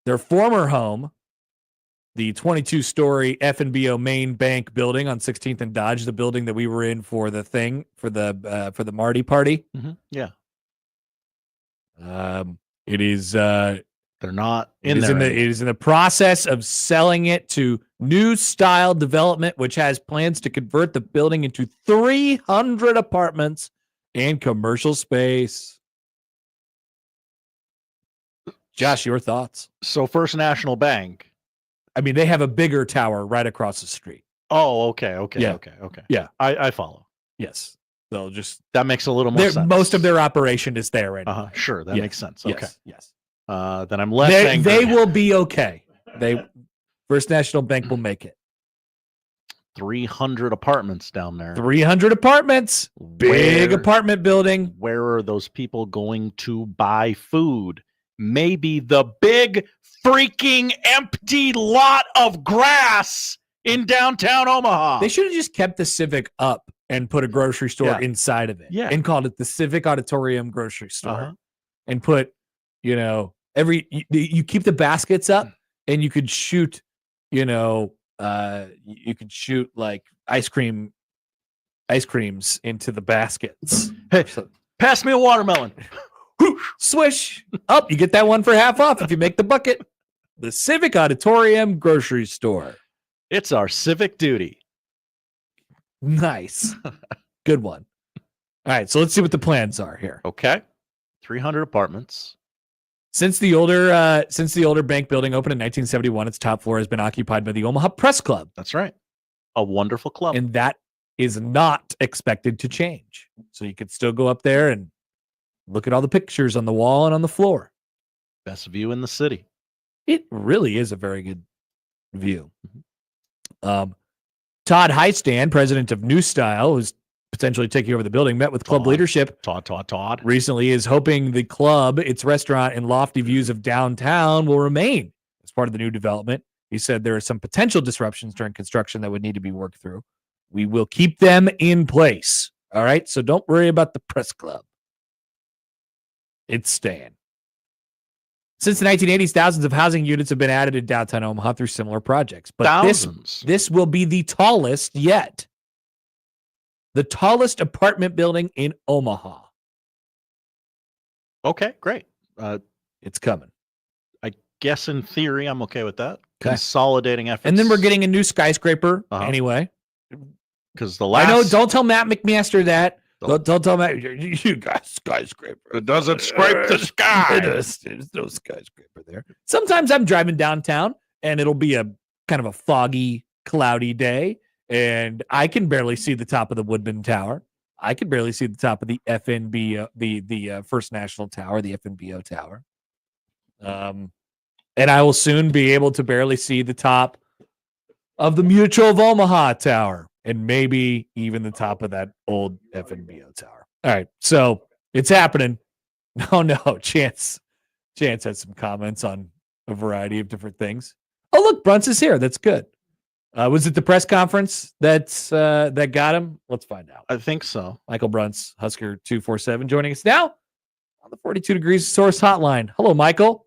their former home, the 22-story F&BO main bank building on 16th and Dodge, the building that we were in for the thing for the Marty party. Mm-hmm. Yeah. It is. They're not in it is there. It is in the process of selling it to New Style Development, which has plans to convert the building into 300 apartments and commercial space. Josh, your thoughts? So First National Bank. I mean, they have a bigger tower right across the street. Oh, okay. Yeah. Okay. Yeah. I follow. Yes. They'll just that makes a little more sense. Most of their operation is there right now. Sure, that makes sense. Okay. Yes. Then I'm less angry. They will be okay. First National Bank will make it. 300 apartments down there. 300 apartments. Big apartment building. Where are those people going to buy food? Maybe the big freaking empty lot of grass in downtown Omaha. They should have just kept the Civic up and put a grocery store inside of it. Yeah. And called it the Civic Auditorium Grocery Store. And put, you keep the baskets up and you could shoot, like ice creams into the baskets. Hey, pass me a watermelon. Swish up. You get that one for half off if you make the bucket. The Civic Auditorium Grocery Store. It's our civic duty. Nice. Good one. All right, so let's see what the plans are here. Okay. 300 apartments. Since the older bank building opened in 1971, its top floor has been occupied by the Omaha Press Club. That's right. A wonderful club. And that is not expected to change. So you could still go up there and look at all the pictures on the wall and on the floor. Best view in the city. It really is a very good view. Todd Heistand, president of New Style, who's potentially taking over the building, met with club leadership. Todd. Recently is hoping the club, its restaurant, and lofty views of downtown will remain as part of the new development. He said there are some potential disruptions during construction that would need to be worked through. We will keep them in place. All right? So don't worry about the press club. It's staying. Since the 1980s, thousands of housing units have been added in downtown Omaha through similar projects. But thousands. This will be the tallest yet. The tallest apartment building in Omaha. Okay, great. It's coming. I guess in theory, I'm okay with that. Okay. Consolidating efforts. And then we're getting a new skyscraper anyway. Because the last... I know, don't tell Matt McMaster that. Don't tell Matt, you got skyscraper. It doesn't scrape the sky. There's no skyscraper there. Sometimes I'm driving downtown and it'll be a kind of a foggy, cloudy day. And I can barely see the top of the Woodman Tower. I can barely see the top of the FNB, the First National Tower, the FNBO Tower. And I will soon be able to barely see the top of the Mutual of Omaha Tower, and maybe even the top of that old FNBO Tower. All right, so it's happening. No, Chance has some comments on a variety of different things. Oh, look, Bruntz is here. That's good. Was it the press conference that got him? Let's find out. I think so. Michael Bruntz, Husker 247, joining us now on the 42 Degrees Source Hotline. Hello, Michael.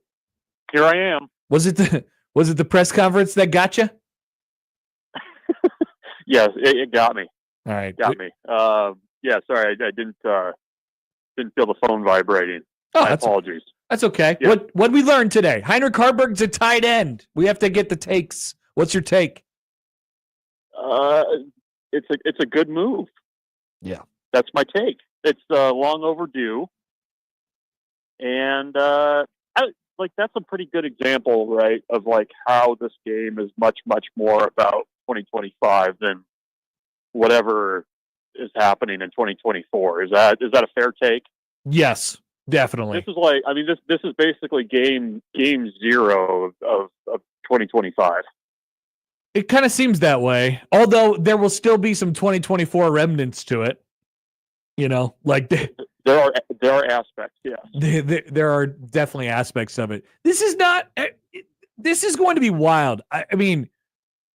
Here I am. Was it the press conference that got you? Yes, it got me. All right. Got me. Yeah, sorry, I didn't feel the phone vibrating. Oh, My apologies. That's okay. Yeah. What we learned today? Heinrich Haarberg's a tight end. We have to get the takes. What's your take? It's a good move. Yeah. That's my take. It's long overdue. And that's a pretty good example, right, of like how this game is much, much more about 2025 than whatever is happening in 2024. Is that a fair take? Yes, definitely. This is like, I mean, this is basically game zero of 2025. It kind of seems that way, although there will still be some 2024 remnants to it. You know, like there are aspects, yeah. There are definitely aspects of it. This is not. This is going to be wild. I mean,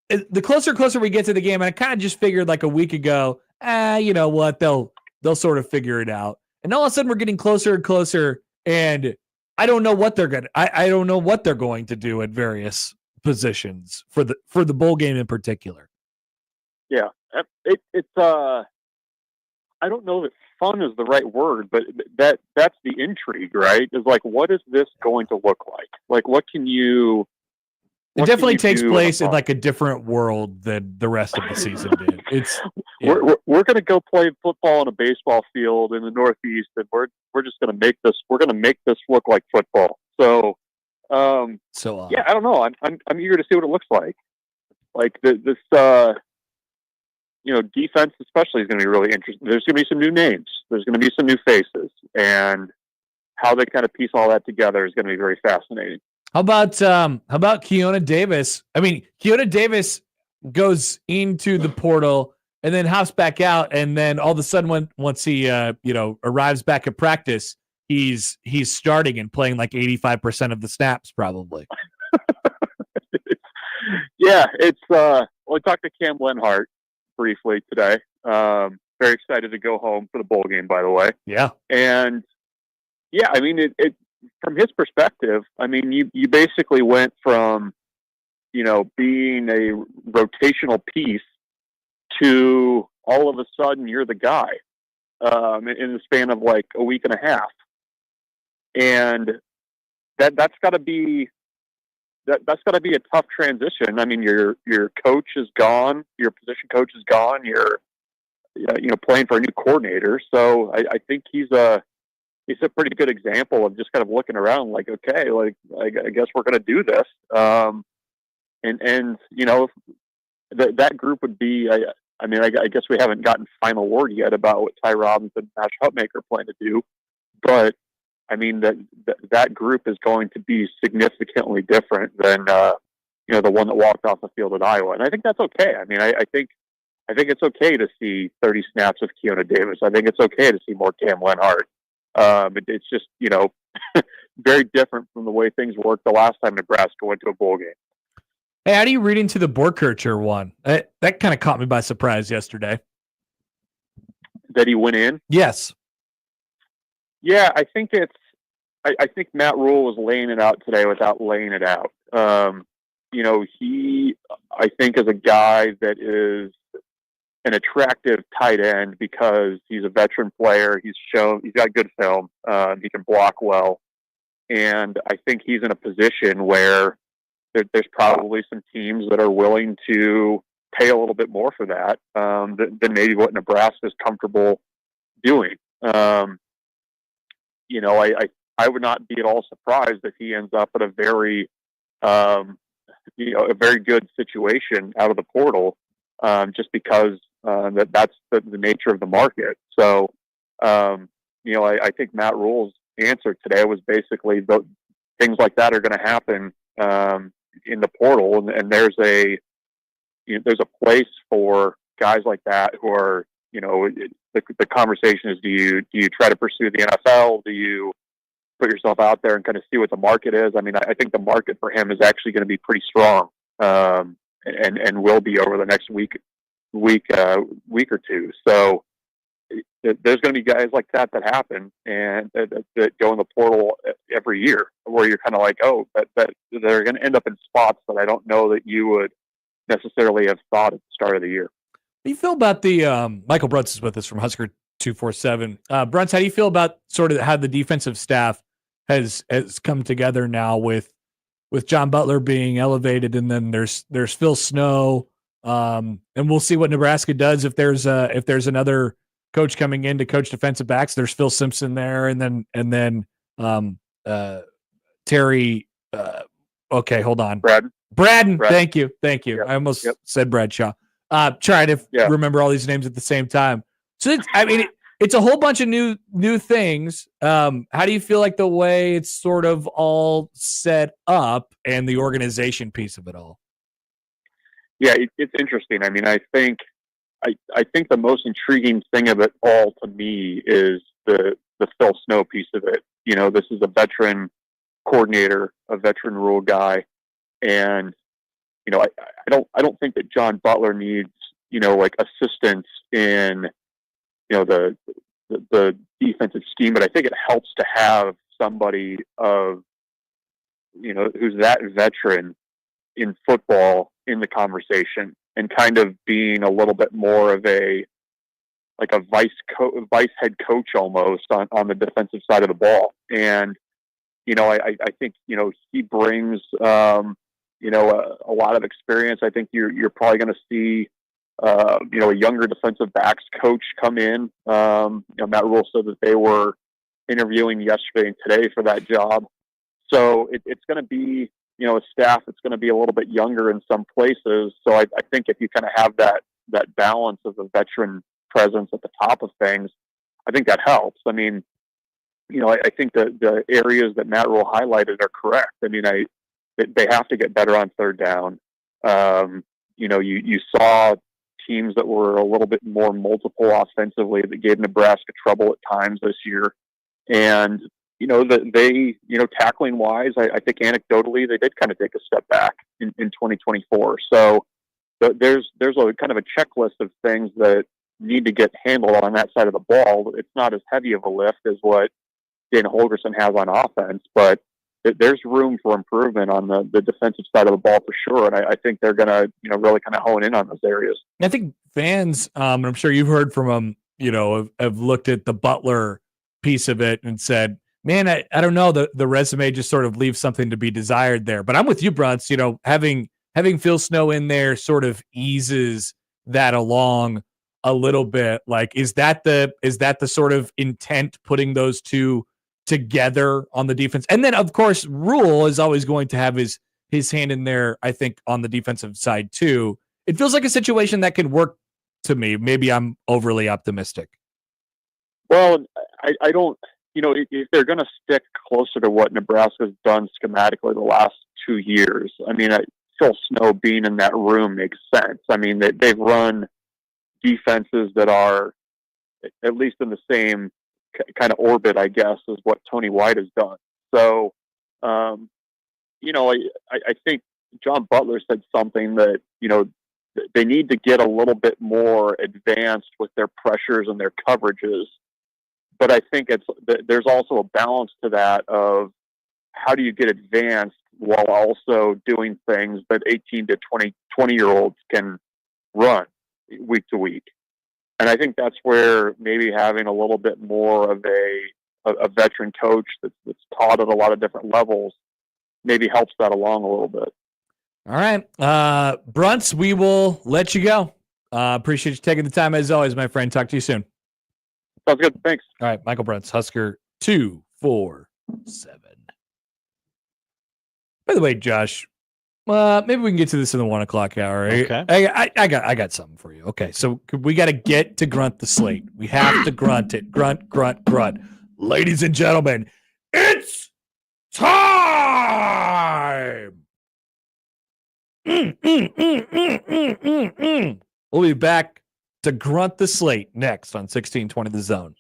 the closer we get to the game, and I kind of just figured like a week ago, you know what? They'll sort of figure it out. And all of a sudden, we're getting closer and closer, and I don't know what they're gonna. I don't know what they're going to do at various positions for the bowl game in particular. Yeah, it's I don't know that fun is the right word, but that's the intrigue, right? Is like, what is this going to look like? Like, what can you? It definitely takes place in like a different world than the rest of the season did. It's we're going to go play football on a baseball field in the Northeast, and we're just going to make this. We're going to make this look like football. So, yeah, I don't know. I'm eager to see what it looks like. Like this, defense especially is going to be really interesting. There's going to be some new names. There's going to be some new faces, and how they kind of piece all that together is going to be very fascinating. How about Keona Davis? I mean, Keona Davis goes into the portal and then hops back out, and then all of a sudden, once he arrives back at practice, he's starting and playing like 85% of the snaps, probably. Yeah, it's. We talked to Cam Lenhart briefly today. Very excited to go home for the bowl game, by the way. Yeah, and yeah, I mean it from his perspective, I mean, you basically went from, being a rotational piece to all of a sudden you're the guy in the span of like a week and a half. And that's got to be a tough transition. I mean, your coach is gone, your position coach is gone, you're playing for a new coordinator. So I think he's a pretty good example of just kind of looking around like, okay, like I guess we're going to do this. That group would be, I guess we haven't gotten final word yet about what Ty Robbins and Nash Hutmaker plan to do, but I mean, that group is going to be significantly different than, the one that walked off the field at Iowa. And I think that's okay. I mean, I think it's okay to see 30 snaps of Keona Davis. I think it's okay to see more Cam Lenhart. It's just, very different from the way things worked the last time Nebraska went to a bowl game. Hey, how do you read into the Boerkircher one? That kind of caught me by surprise yesterday. That he went in? Yes. Yeah, I think I think Matt Rhule was laying it out today without laying it out. He, I think, is a guy that is an attractive tight end because he's a veteran player. He's got good film. He can block well. And I think he's in a position where there's probably some teams that are willing to pay a little bit more for that than maybe what Nebraska is comfortable doing. I would not be at all surprised if he ends up at a very, a very good situation out of the portal, just because that's the nature of the market. So, I think Matt Rhule's answer today was basically things like that are going to happen in the portal, and there's a place for guys like that who are, the conversation is, do you try to pursue the NFL? Do you put yourself out there and kind of see what the market is? I mean, I think the market for him is actually going to be pretty strong, and will be over the next week or two. So there's going to be guys like that happen and that go in the portal every year, where you're kind of like, oh, that they're going to end up in spots that I don't know that you would necessarily have thought at the start of the year. do you feel about the Michael Bruntz is with us from Husker 247. Bruntz, how do you feel about sort of how the defensive staff has come together now with John Butler being elevated, and then there's Phil Snow, and we'll see what Nebraska does if there's another coach coming in to coach defensive backs. There's Phil Simpson there, and then Terry. Okay, hold on. Braden. Thank you. Yep. I almost said Bradshaw. Try to remember all these names at the same time. So it's a whole bunch of new things. How do you feel like the way it's sort of all set up and the organization piece of it all? Yeah, it's interesting. I mean, I think the most intriguing thing of it all to me is the Phil Snow piece of it. You know, this is a veteran coordinator, a veteran Rhule guy, and you know, I don't think that John Butler needs, you know, like assistance in, you know, the defensive scheme, but I think it helps to have somebody of, you know, who's that veteran in football in the conversation and kind of being a little bit more of a vice head coach almost on the defensive side of the ball. And you know, I think, you know, he brings, you know, a lot of experience. I think you're probably going to see, you know, a younger defensive backs coach come in. You know, Matt Rhule said that they were interviewing yesterday and today for that job. So it's going to be, you know, a staff that's going to be a little bit younger in some places. So I think if you kind of have that balance of a veteran presence at the top of things, I think that helps. I mean, you know, I think that the areas that Matt Rhule highlighted are correct. I mean, they have to get better on third down. You know, you saw teams that were a little bit more multiple offensively that gave Nebraska trouble at times this year. And, you know, that they, you know, tackling wise, I think anecdotally they did kind of take a step back in 2024. So there's a kind of a checklist of things that need to get handled on that side of the ball. It's not as heavy of a lift as what Dana Holgorsen has on offense, but there's room for improvement on the defensive side of the ball for sure. And I think they're going to, you know, really kind of hone in on those areas. I think fans, and I'm sure you've heard from them, you know, have looked at the Butler piece of it and said, man, I don't know, the resume just sort of leaves something to be desired there. But I'm with you, Bruntz. You know, having Phil Snow in there sort of eases that along a little bit. Like, is that the sort of intent, putting those two together on the defense? And then of course Rhule is always going to have his hand in there, I think, on the defensive side too. It feels like a situation that could work to me. Maybe I'm overly optimistic. Well, I don't, you know, if they're going to stick closer to what Nebraska's done schematically the last 2 years, I mean, Phil Snow being in that room makes sense. I mean, they've run defenses that are at least in the same kind of orbit, I guess, is what Tony White has done. So, you know, I think John Butler said something that, you know, they need to get a little bit more advanced with their pressures and their coverages. But I think there's also a balance to that of how do you get advanced while also doing things that 18 to 20-year-olds can run week to week. And I think that's where maybe having a little bit more of a veteran coach that's taught at a lot of different levels maybe helps that along a little bit. All right. Bruntz, we will let you go. Appreciate you taking the time as always, my friend. Talk to you soon. Sounds good. Thanks. All right. Michael Bruntz, Husker 247. By the way, Josh, maybe we can get to this in the 1 o'clock hour. Okay. I got something for you. Okay. So we got to get to Grunt the Slate. We have to grunt it. Grunt, grunt, grunt. Ladies and gentlemen, it's time. We'll be back to Grunt the Slate next on 1620 The Zone.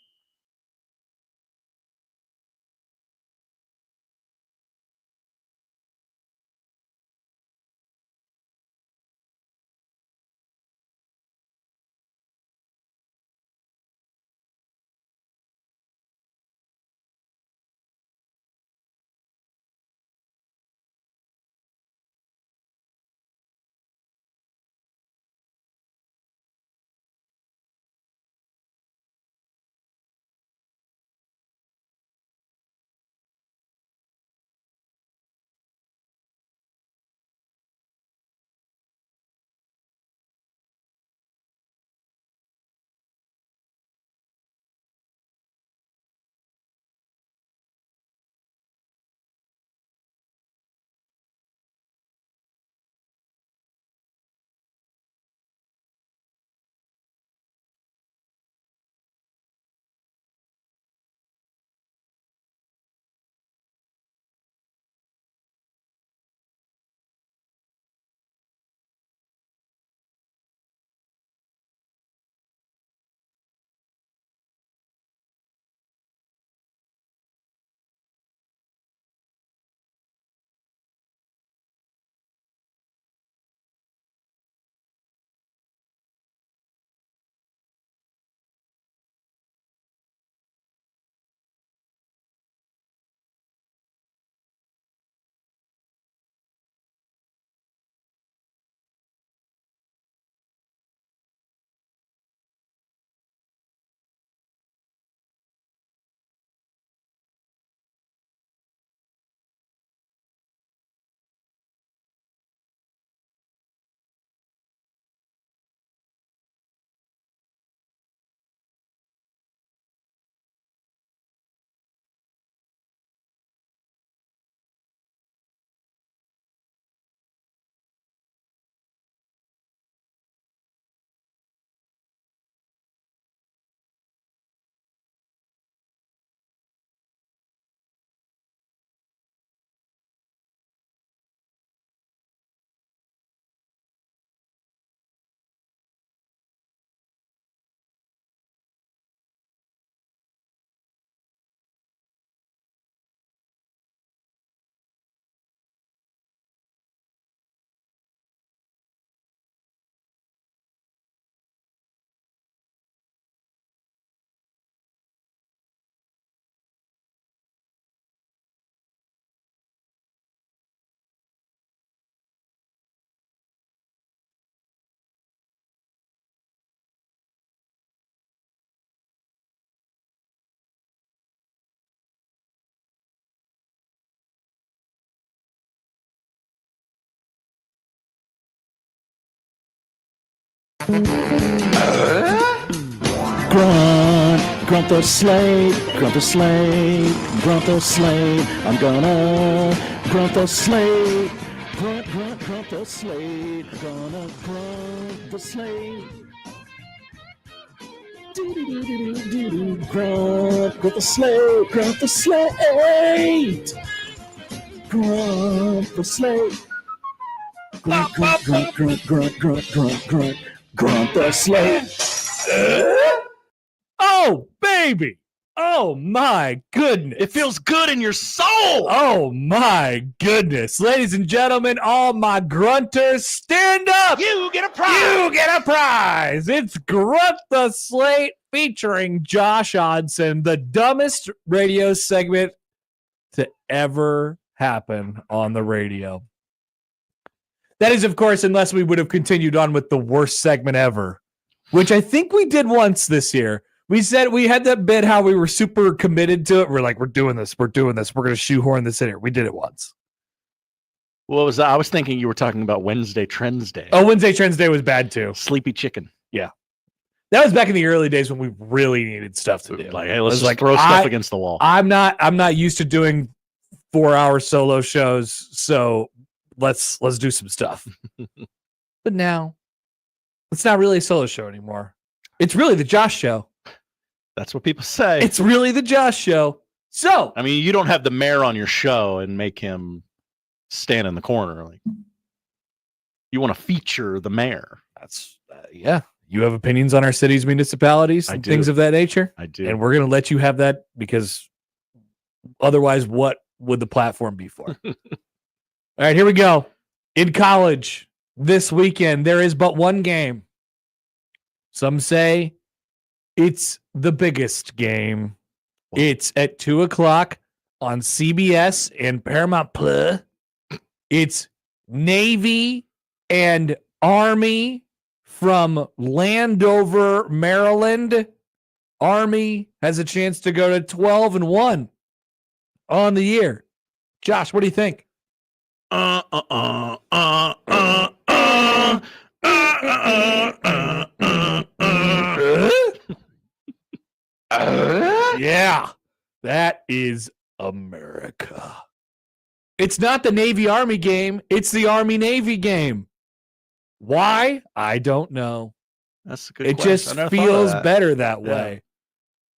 Grunt the Slate, Grunt the Slate, Grunt the Slate. I'm gonna grunt the Slate. Grunt the Slate. Gonna grunt the Slate. Grunt the Slate, Grunt the Slate. Grunt the Slate. Grunt the Slate. Oh, baby. Oh, my goodness. It feels good in your soul. Oh, my goodness. Ladies and gentlemen, all my grunters, stand up. You get a prize. You get a prize. It's Grunt the Slate featuring Josh Hodson, the dumbest radio segment to ever happen on the radio. That is, of course, unless we would have continued on with the worst segment ever, which I think we did once this year. We said we had that bit how we were super committed to it. We're like, we're doing this. We're going to shoehorn this in here. We did it once. What was that? I was thinking you were talking about Wednesday Trends Day. Oh, Wednesday Trends Day was bad too. Sleepy chicken. Yeah. That was back in the early days when we really needed stuff to do. Like, hey, let's just throw stuff against the wall. I'm not used to doing 4-hour solo shows, so let's do some stuff. But now it's not really a solo show anymore. It's really the Josh show. That's what people say. It's really the Josh show. So, I mean, you don't have the mayor on your show and make him stand in the corner. Like, you want to feature the mayor. That's yeah. You have opinions on our cities, municipalities, and things of that nature. I do, and we're going to let you have that because otherwise, what would the platform be for? All right, here we go. In college this weekend, there is but one game. Some say it's the biggest game. It's at 2:00 on CBS and Paramount Plus. It's Navy and Army from Landover, Maryland. Army has a chance to go to 12-1 on the year. Josh, what do you think? Yeah, that is America. It's not the Navy-Army game. It's the Army-Navy game. Why? I don't know. That's a good It question. just feels better that way.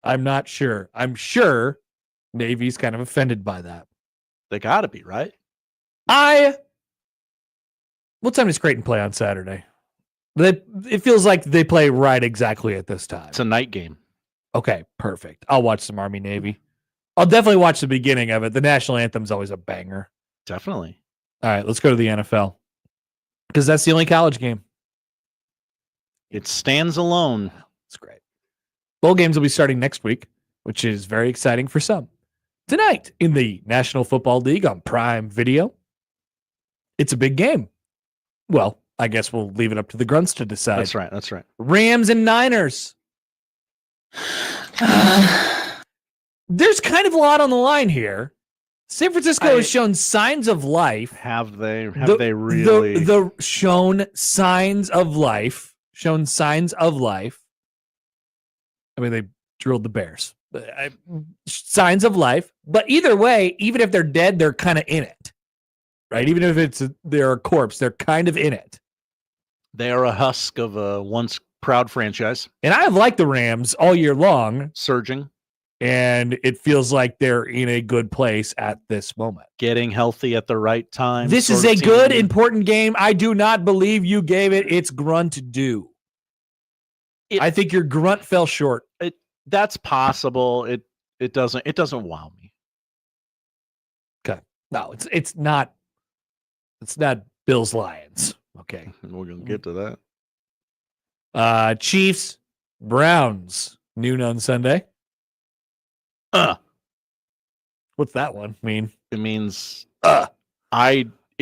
I'm not sure. I'm sure Navy's kind of offended by that. They got to be, right? What time does Creighton play on Saturday? It feels like they play right exactly at this time. It's a night game. Okay, perfect. I'll watch some Army Navy. I'll definitely watch the beginning of it. The national anthem's always a banger. Definitely. All right, let's go to the NFL because that's the only college game. It stands alone. It's great. Bowl games will be starting next week, which is very exciting for some. Tonight in the National Football League on Prime Video, it's a big game. Well, I guess we'll leave it up to the grunts to decide. That's right. That's right. Rams and Niners. There's kind of a lot on the line here. San Francisco has shown signs of life. Have they? Have they really? Shown signs of life. Shown signs of life. I mean, they drilled the Bears. Signs of life. But either way, even if they're dead, they're kind of in it. Right? Even if they're a corpse, they're kind of in it. They are a husk of a once proud franchise. And I've liked the Rams all year long. Surging. And it feels like they're in a good place at this moment. Getting healthy at the right time. This is a good, important game. I do not believe you gave it its grunt due. I think your grunt fell short. That's possible. It doesn't wow me. Okay. No, it's not Bills Lions. Okay. We're gonna get to that. Chiefs, Browns, noon on Sunday. What's that one mean? It means it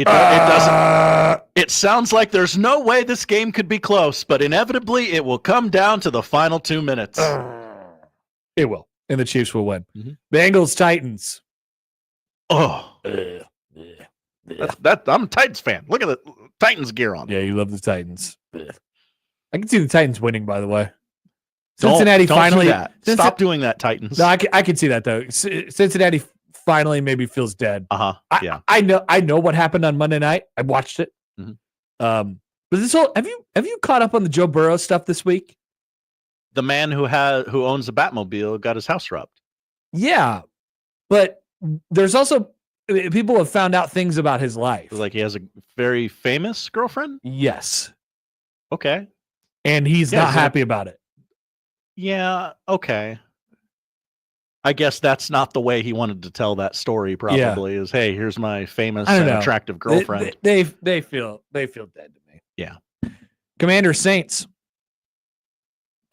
doesn't. It sounds like there's no way this game could be close, but inevitably it will come down to the final 2 minutes. It will, and the Chiefs will win. Mm-hmm. Bengals, Titans. Oh, I'm a Titans fan. Look at the Titans gear on. Yeah, you love the Titans. I can see the Titans winning, by the way. Don't Cincinnati finally. do that. Stop doing that, Titans. No, I can see that though. Cincinnati finally maybe feels dead. Yeah. I know what happened on Monday night. I watched it. But this whole have you caught up on the Joe Burrow stuff this week? The man who owns a Batmobile got his house robbed. Yeah, but there's also people have found out things about his life. Like he has a very famous girlfriend? Yes. Okay. And he's not happy about it. Yeah, okay. I guess that's not the way he wanted to tell that story, probably, is, hey, here's my famous and attractive girlfriend. They feel dead to me. Yeah. Commander Saints.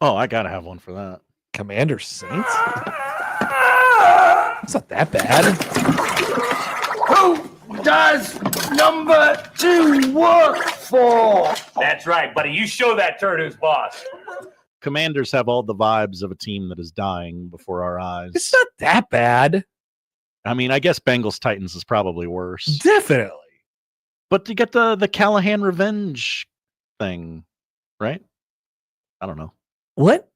Oh, I gotta have one for that. Commander Saints? It's not that bad. Who does number 2 work for? That's right, buddy. You show that turd who's boss. Commanders have all the vibes of a team that is dying before our eyes. It's not that bad. I mean, I guess Bengals Titans is probably worse. Definitely. But to get the Callahan revenge thing, right? I don't know. What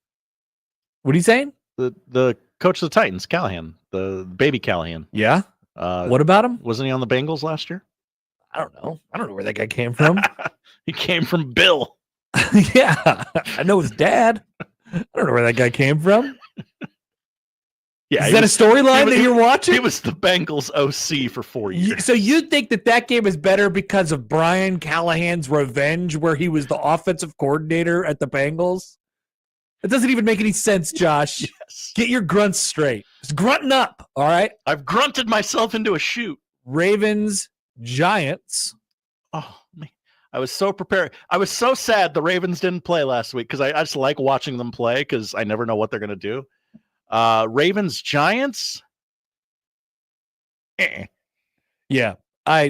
are you saying? The coach of the Titans, Callahan, the baby Callahan. Yeah. What about him? Wasn't he on the Bengals last year? I don't know. I don't know where that guy came from. He came from Bill. Yeah, I know his dad. I don't know where that guy came from. Yeah, is that a storyline that you're watching? He was the Bengals OC for 4 years. So you think that game is better because of Brian Callahan's revenge, where he was the offensive coordinator at the Bengals? It doesn't even make any sense, Josh. Yes. Get your grunts straight. It's grunting up, all right? I've grunted myself into a shoot. Ravens, Giants. Oh, man. I was so prepared. I was so sad the Ravens didn't play last week because I just like watching them play because I never know what they're going to do. Ravens, Giants. Yeah.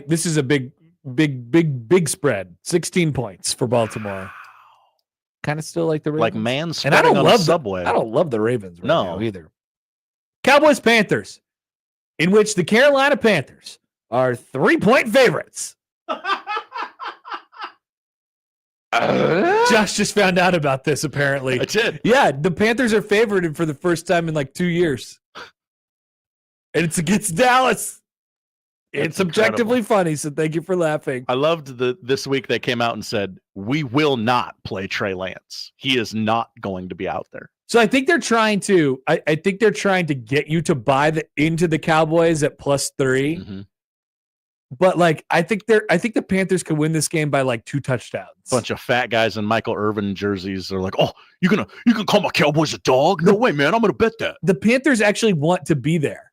This is a big spread. 16 points for Baltimore. Kind of still like the Ravens. Like man spreading on a subway. I don't love the Ravens now either. Cowboys, Panthers, in which the Carolina Panthers are 3-point favorites. Josh just found out about this, apparently. I did. Yeah, the Panthers are favored for the first time in like 2 years. And it's against Dallas. It's objectively funny, so thank you for laughing. I loved this week they came out and said, we will not play Trey Lance. He is not going to be out there. So I think they're trying to I think they're trying to get you to buy into the Cowboys at +3. Mm-hmm. But like I think the Panthers could win this game by like 2 touchdowns. Bunch of fat guys in Michael Irvin jerseys are like, oh, you can call my Cowboys a dog? No way, man. I'm gonna bet that. The Panthers actually want to be there.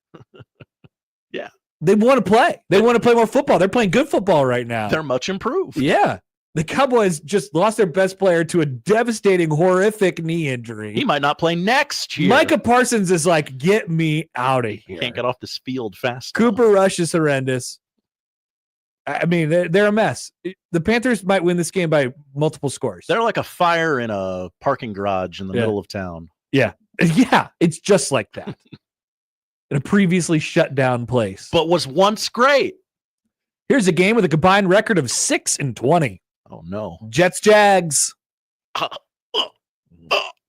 Yeah. They want to play. They want to play more football. They're playing good football right now. They're much improved. Yeah. The Cowboys just lost their best player to a devastating, horrific knee injury. He might not play next year. Micah Parsons is like, get me out of here. Can't get off this field fast. Cooper Rush is horrendous. I mean, they're a mess. The Panthers might win this game by multiple scores. They're like a fire in a parking garage in the middle of town. Yeah. Yeah. It's just like that. In a previously shut down place. But was once great. Here's a game with a combined record of 6-20. Oh, no. Jets, Jags.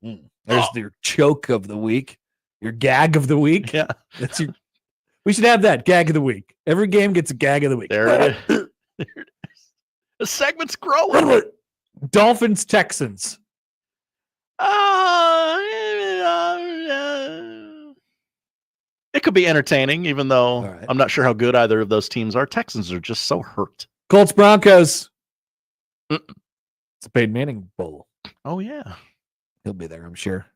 There's your choke of the week. Your gag of the week. Yeah. We should have that gag of the week. Every game gets a gag of the week. There it is. The segment's growing. Dolphins, Texans. It could be entertaining, even though I'm not sure how good either of those teams are. Texans are just so hurt. Colts, Broncos. It's a Peyton Manning Bowl. Oh, yeah. He'll be there, I'm sure.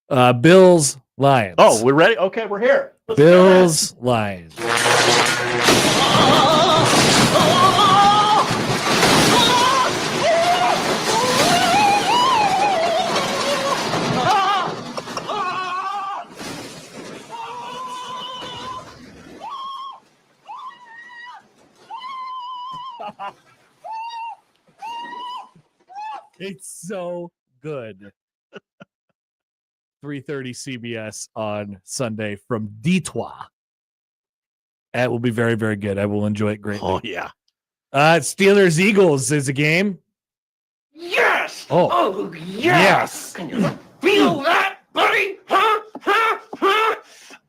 Bills, Lions. Oh, we're ready? Okay, we're here. Bills, Lions. It's so good. 3:30 CBS on Sunday from Detroit. That will be very, very good. I will enjoy it greatly. Oh, yeah. Steelers Eagles is a game. Yes! Oh. Oh, yes! Yes. Can you feel that, buddy? Huh? Huh? Huh?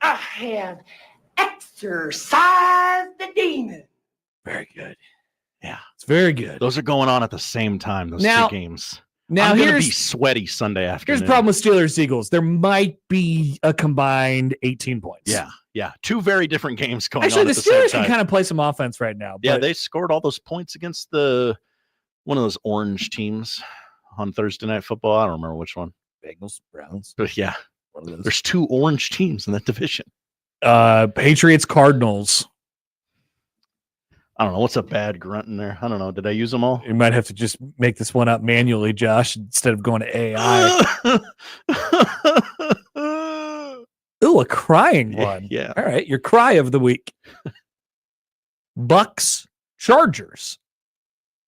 I have exorcised the demon. Very good. Yeah. It's very good. Those are going on at the same time, those Now- two games. Now I'm going to here's be sweaty Sunday afternoon. here's the problem with Steelers Eagles. There might be a combined 18 points. Yeah. Two very different games going Actually, on the at the same Steelers time. can kind of play some offense right now. Yeah, but- they scored all those points against one of those orange teams on Thursday Night Football. I don't remember which one. Bengals, Browns. But yeah, One of those. there's two orange teams in that division. Patriots, Cardinals. I don't know. What's a bad grunt in there? I don't know. Did I use them all? You might have to just make this one up manually, Josh, instead of going to AI. Ooh, a crying one. Yeah. All right, your cry of the week. Bucks, Chargers.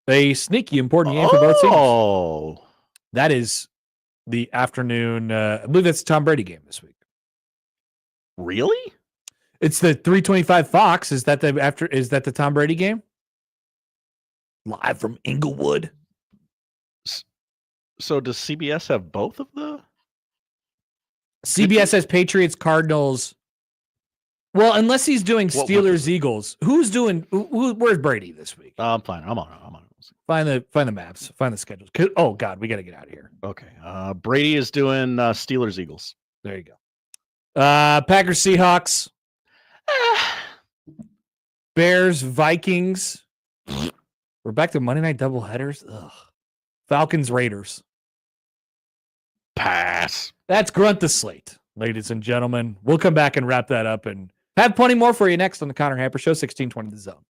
A sneaky important game for both teams. Oh. That is the afternoon. I believe that's the Tom Brady game this week. Really? It's the 325 Fox. Is that the Tom Brady game? Live from Inglewood. So does CBS have both of the? CBS has Patriots, Cardinals. Well, unless he's doing Steelers, Eagles. Who's doing? Where's Brady this week? I'm fine. I'm on. Find the maps. Find the schedules. Oh God, we got to get out of here. Okay. Brady is doing Steelers Eagles. There you go. Packers, Seahawks. Bears, Vikings. We're back to Monday night doubleheaders. Ugh. Falcons, Raiders. Pass. That's Grunt the Slate, ladies and gentlemen. We'll come back and wrap that up and have plenty more for you next on the Connor Happer Show, 1620 The Zone.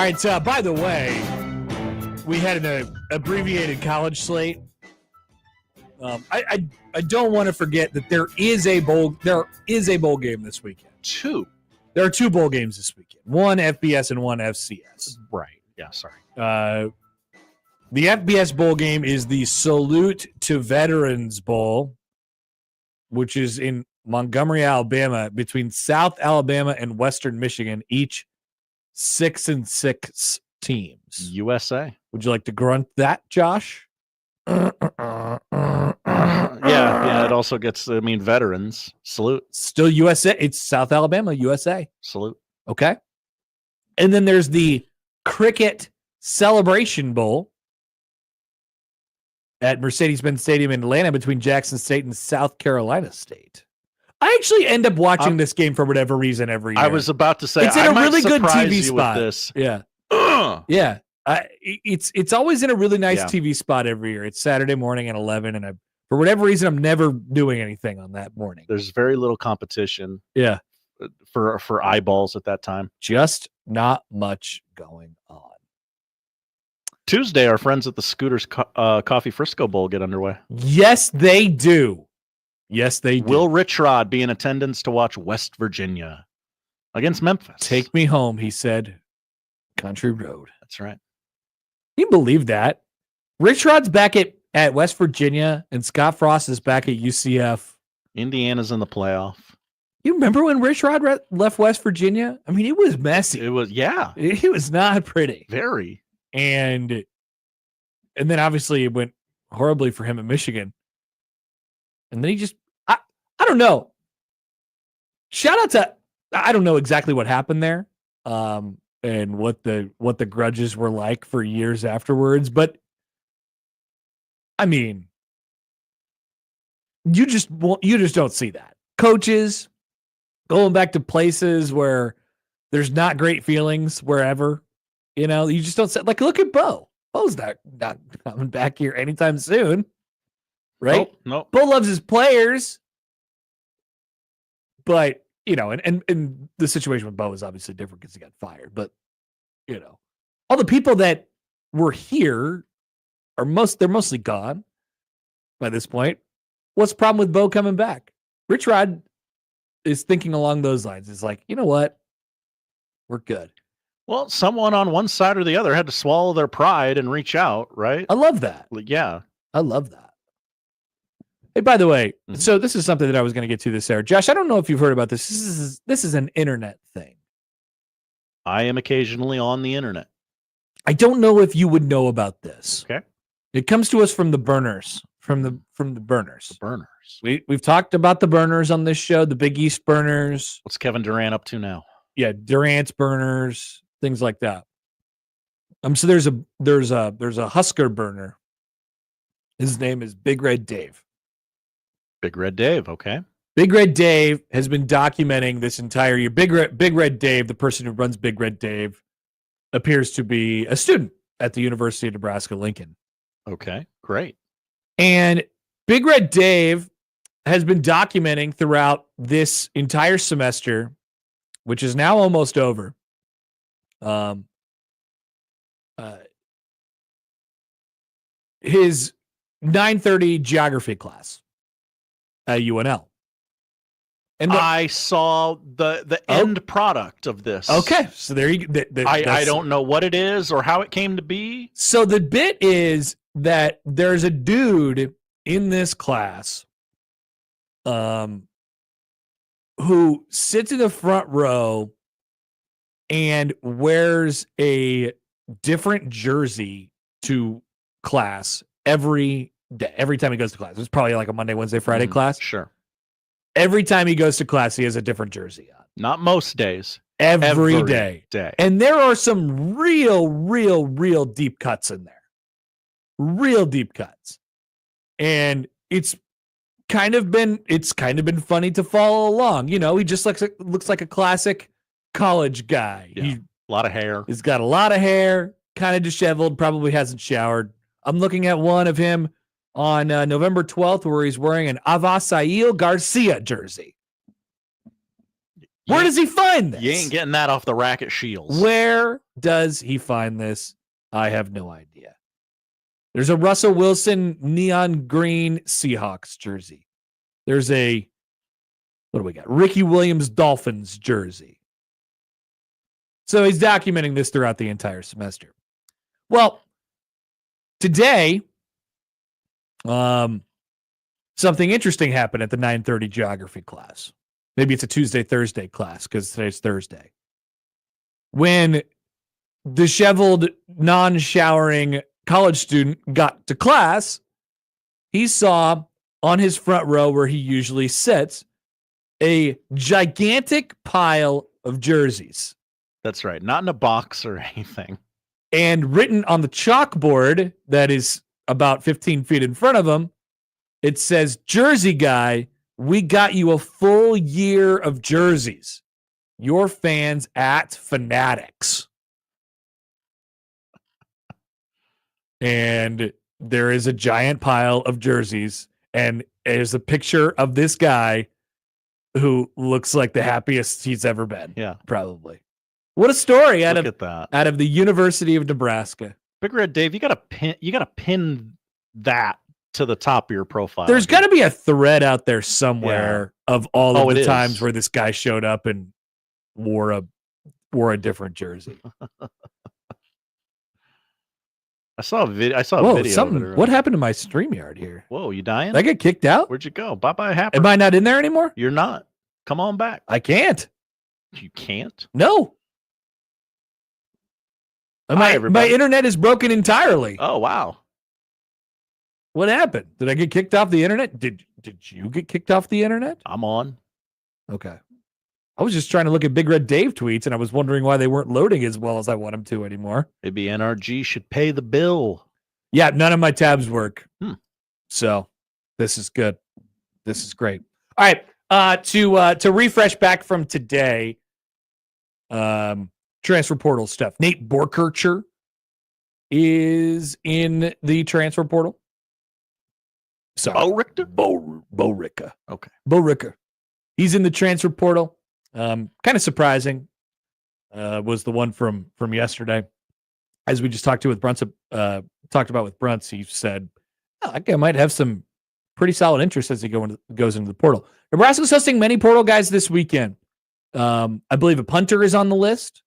right. By the way, we had an abbreviated college slate. I don't want to forget that there is a bowl game this weekend. There are 2 bowl games this weekend. One FBS and one FCS. Right. Yeah. Sorry. The FBS bowl game is the Salute to Veterans Bowl, which is in Montgomery, Alabama, between South Alabama and Western Michigan, each 6-6 teams. USA. Would you like to grunt that, Josh? Yeah. It also gets, veterans. Salute. Still USA. It's South Alabama, USA. Salute. Okay. And then there's the Cricket Celebration Bowl at Mercedes-Benz Stadium in Atlanta between Jackson State and South Carolina State. I actually end up watching this game for whatever reason every year. I was about to say, it's in a really good TV spot. This. Yeah. Yeah. It's always in a really nice TV spot every year. It's Saturday morning at 11, and for whatever reason, I'm never doing anything on that morning. There's very little competition. Yeah. For eyeballs at that time. Just not much going on. Tuesday, our friends at the Scooters Coffee Frisco Bowl get underway. Yes, they do. Yes, they do. Will Richrod be in attendance to watch West Virginia against Memphis? Take me home, he said. Country Road. That's right. Can you believe that? Richrod's back at West Virginia, and Scott Frost is back at UCF. Indiana's in the playoff. You remember when Richrod left West Virginia? I mean, it was messy. It was, yeah. It was not pretty. Very. And then obviously it went horribly for him at Michigan. And then he just, I don't know. Shout out to, I don't know exactly what happened there, and what the grudges were like for years afterwards. But I mean, you just don't see that. Coaches going back to places where there's not great feelings wherever, you just don't say, like, look at Bo. Bo's not coming back here anytime soon. Right? Nope. Bo loves his players. But, and the situation with Bo is obviously different because he got fired. But, all the people that were here they're mostly gone by this point. What's the problem with Bo coming back? Rich Rod is thinking along those lines. It's like, you know what? We're good. Well, someone on one side or the other had to swallow their pride and reach out, right? I love that. Yeah. I love that. Hey, by the way, so this is something that I was going to get to this hour. Josh, I don't know if you've heard about this. This is an internet thing. I am occasionally on the internet. I don't know if you would know about this. Okay. It comes to us from the burners, from the burners. The burners. We've talked about the burners on this show, the Big East burners. What's Kevin Durant up to now? Yeah, Durant's burners, things like that. So there's a Husker burner. His name is Big Red Dave. Big Red Dave, okay. Big Red Dave has been documenting this entire year. Big Red Dave, the person who runs Big Red Dave, appears to be a student at the University of Nebraska, Lincoln. Okay, great. And Big Red Dave has been documenting throughout this entire semester, which is now almost over, his 9:30 geography class at UNL. And I saw the end product of this. Okay, so there you go. I don't know what it is or how it came to be. So the bit is that there's a dude in this class who sits in the front row and wears a different jersey to class every day, every time he goes to class. It's probably like a Monday, Wednesday, Friday class. Sure. Every time he goes to class, he has a different jersey on. Not most days. Every day. day. And there are some real deep cuts in there. Real deep cuts. And it's kind of been funny to follow along. He just looks like a classic college guy. Yeah. A lot of hair. He's got a lot of hair, kind of disheveled, probably hasn't showered. I'm looking at one of him on November 12th where he's wearing an Avasail Garcia jersey. Where does he find this? You ain't getting that off the racket shields. Where does he find this? I have no idea. There's a Russell Wilson neon green Seahawks jersey. There's a, what do we got? Ricky Williams Dolphins jersey. So he's documenting this throughout the entire semester. Well, today, something interesting happened at the 9:30 geography class. Maybe it's a Tuesday, Thursday class because today's Thursday. When disheveled, non-showering college student got to class, he saw on his front row where he usually sits a gigantic pile of jerseys. That's right. Not in a box or anything. And written on the chalkboard that is about 15 feet in front of him, it says, "Jersey guy, we got you a full year of jerseys. Your fans at Fanatics." And there is a giant pile of jerseys, and there's a picture of this guy who looks like the happiest he's ever been. Yeah, probably. What a story out Look of at that. out of the University of Nebraska. Big Red Dave, you gotta pin that to the top of your profile. There's got to be a thread out there somewhere of all of the times where this guy showed up and wore a different jersey. I saw a video. Something. What happened to my StreamYard here? Whoa, you dying? Did I get kicked out? Where'd you go? Bye-bye, Happer. Am I not in there anymore? You're not. Come on back. I can't. You can't? No. My internet is broken entirely. Oh, wow. What happened? Did I get kicked off the internet? Did you get kicked off the internet? I'm on. Okay. I was just trying to look at Big Red Dave tweets, and I was wondering why they weren't loading as well as I want them to anymore. Maybe NRG should pay the bill. Yeah, none of my tabs work. So this is good. This is great. All right. To refresh back from today, transfer portal stuff. Nate Boerkircher is in the transfer portal. Sorry. Boerkircher. Okay. Boerkircher. He's in the transfer portal. Kind of surprising. Was the one from yesterday. As we just talked about with Bruntz, he said, that guy might have some pretty solid interest as he goes into the portal. Nebraska's hosting many portal guys this weekend. I believe a punter is on the list.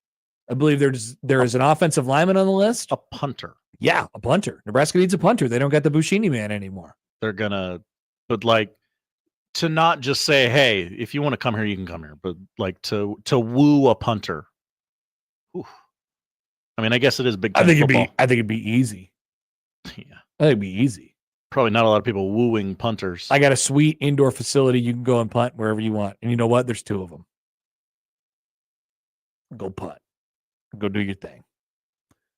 I believe there is an offensive lineman on the list. A punter. Yeah, a punter. Nebraska needs a punter. They don't got the Buschini man anymore. They're gonna, but like to not just say, hey, if you want to come here, you can come here, but like to woo a punter. Oof. I mean, I guess it is Big Ten football. I think it'd be easy. Yeah, I think it'd be easy. Probably not a lot of people wooing punters. I got a sweet indoor facility. You can go and punt wherever you want. And you know what? There's two of them. Go punt. Go do your thing.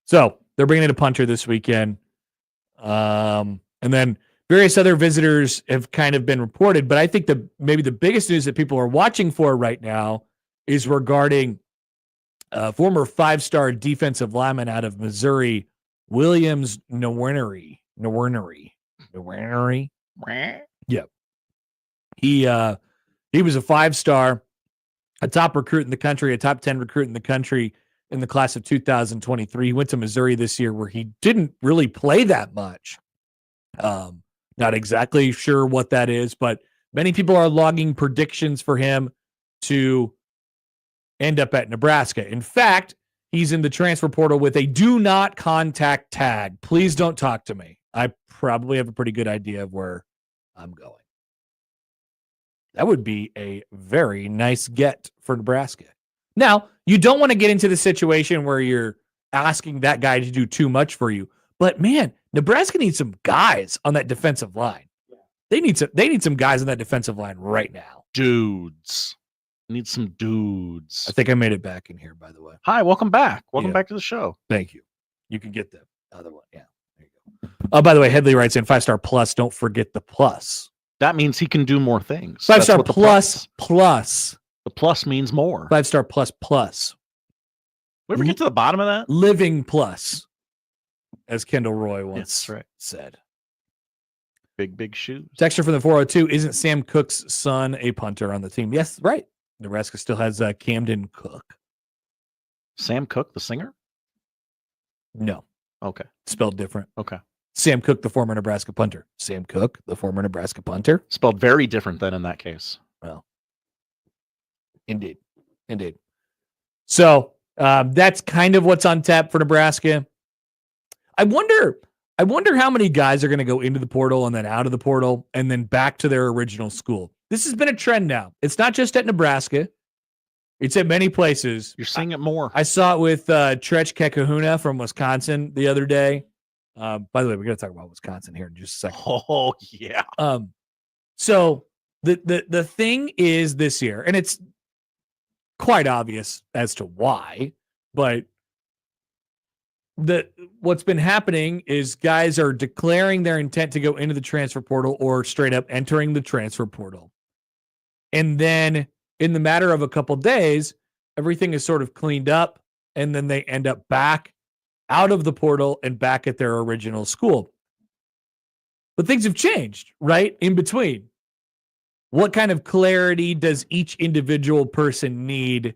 So they're bringing in a punter this weekend. And then various other visitors have kind of been reported. But I think maybe the biggest news that people are watching for right now is regarding former 5-star defensive lineman out of Missouri, Williams Nwaneri. Yep. He was a 5-star, a top recruit in the country, a top 10 recruit in the country in the class of 2023. He went to Missouri this year where he didn't really play that much. Not exactly sure what that is, but many people are logging predictions for him to end up at Nebraska. In fact, he's in the transfer portal with a do not contact tag. Please don't talk to me. I probably have a pretty good idea of where I'm going. That would be a very nice get for Nebraska. Now, you don't want to get into the situation where you're asking that guy to do too much for you. But man, Nebraska needs some guys on that defensive line. They need some guys on that defensive line right now. Dudes. Need some dudes. I think I made it back in here, by the way. Hi, welcome back. Welcome back to the show. Thank you. You can get the other one. Yeah. There you go. By the way, Headley writes in 5-star plus. Don't forget the plus. That means he can do more things. 5-star plus. The plus means more. 5-star plus. We ever get to the bottom of that? Living plus, as Kendall Roy once said. Big shoes. Texter from the 402, isn't Sam Cook's son a punter on the team? Yes, right. Nebraska still has Camden Cook. Sam Cooke, the singer? No. Okay. Spelled different. Okay. Sam Cooke, the former Nebraska punter. Sam Cooke, the former Nebraska punter. Spelled very different than in that case. Well, indeed. So that's kind of what's on tap for Nebraska. I wonder how many guys are going to go into the portal and then out of the portal and then back to their original school. This has been a trend now. It's not just at Nebraska. It's at many places. You're seeing it more. I saw it with Trech Kekahuna from Wisconsin the other day. By the way, we're going to talk about Wisconsin here in just a second. Oh, yeah. So the thing is this year, and it's quite obvious as to why, but what's been happening is guys are declaring their intent to go into the transfer portal or straight up entering the transfer portal. And then in the matter of a couple days, everything is sort of cleaned up, and then they end up back out of the portal and back at their original school. But things have changed, right? In between. What kind of clarity does each individual person need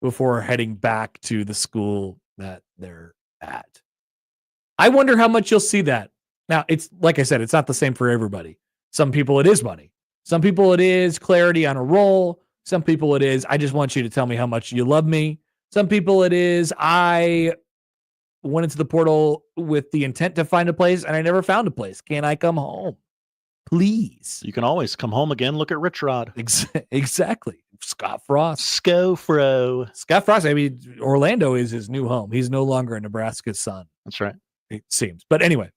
before heading back to the school that they're at? I wonder how much you'll see that. Now, it's like I said, it's not the same for everybody. Some people it is money. Some people it is clarity on a role. Some people it is, I just want you to tell me how much you love me. Some people it is, I went into the portal with the intent to find a place and I never found a place. Can I come home? Please. You can always come home again. Look at Rich Rod. Exactly. Scott Frost. Scofro. Scott Frost. I mean, Orlando is his new home. He's no longer a Nebraska son. That's right. It seems. But anyway,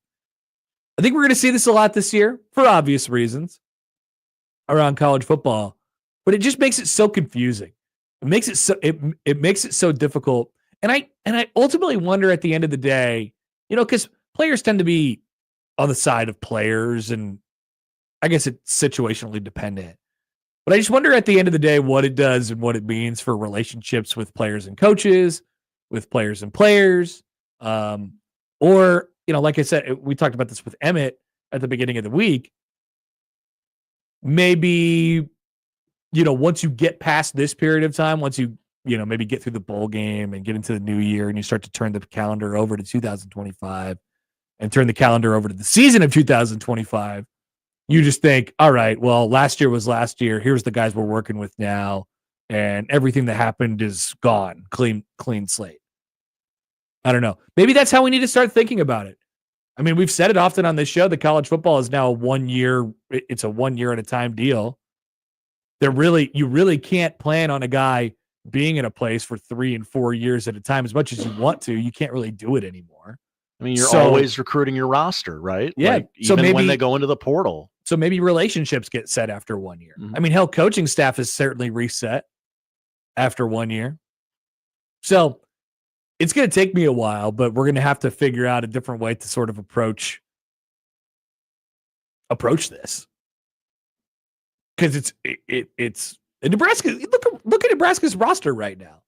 I think we're going to see this a lot this year for obvious reasons around college football. But it just makes it so confusing. It makes it so difficult. And I ultimately wonder at the end of the day, because players tend to be on the side of players, and I guess it's situationally dependent. But I just wonder at the end of the day what it does and what it means for relationships with players and coaches, with players and players. Or, like I said, we talked about this with Emmett at the beginning of the week. Maybe, once you get past this period of time, once you, maybe get through the bowl game and get into the new year and you start to turn the calendar over to 2025 and turn the calendar over to the season of 2025, you just think, all right, well, last year was last year. Here's the guys we're working with now. And everything that happened is gone. Clean slate. I don't know. Maybe that's how we need to start thinking about it. I mean, we've said it often on this show that college football is now it's a 1 year at a time deal. You really can't plan on a guy being in a place for 3 and 4 years at a time as much as you want to. You can't really do it anymore. I mean, you're always recruiting your roster, right? Yeah. Even when they go into the portal. So maybe relationships get set after 1 year. Mm-hmm. I mean, hell, coaching staff is certainly reset after 1 year. So it's going to take me a while, but we're going to have to figure out a different way to sort of approach this. Because it's Nebraska. Look at Nebraska's roster right now.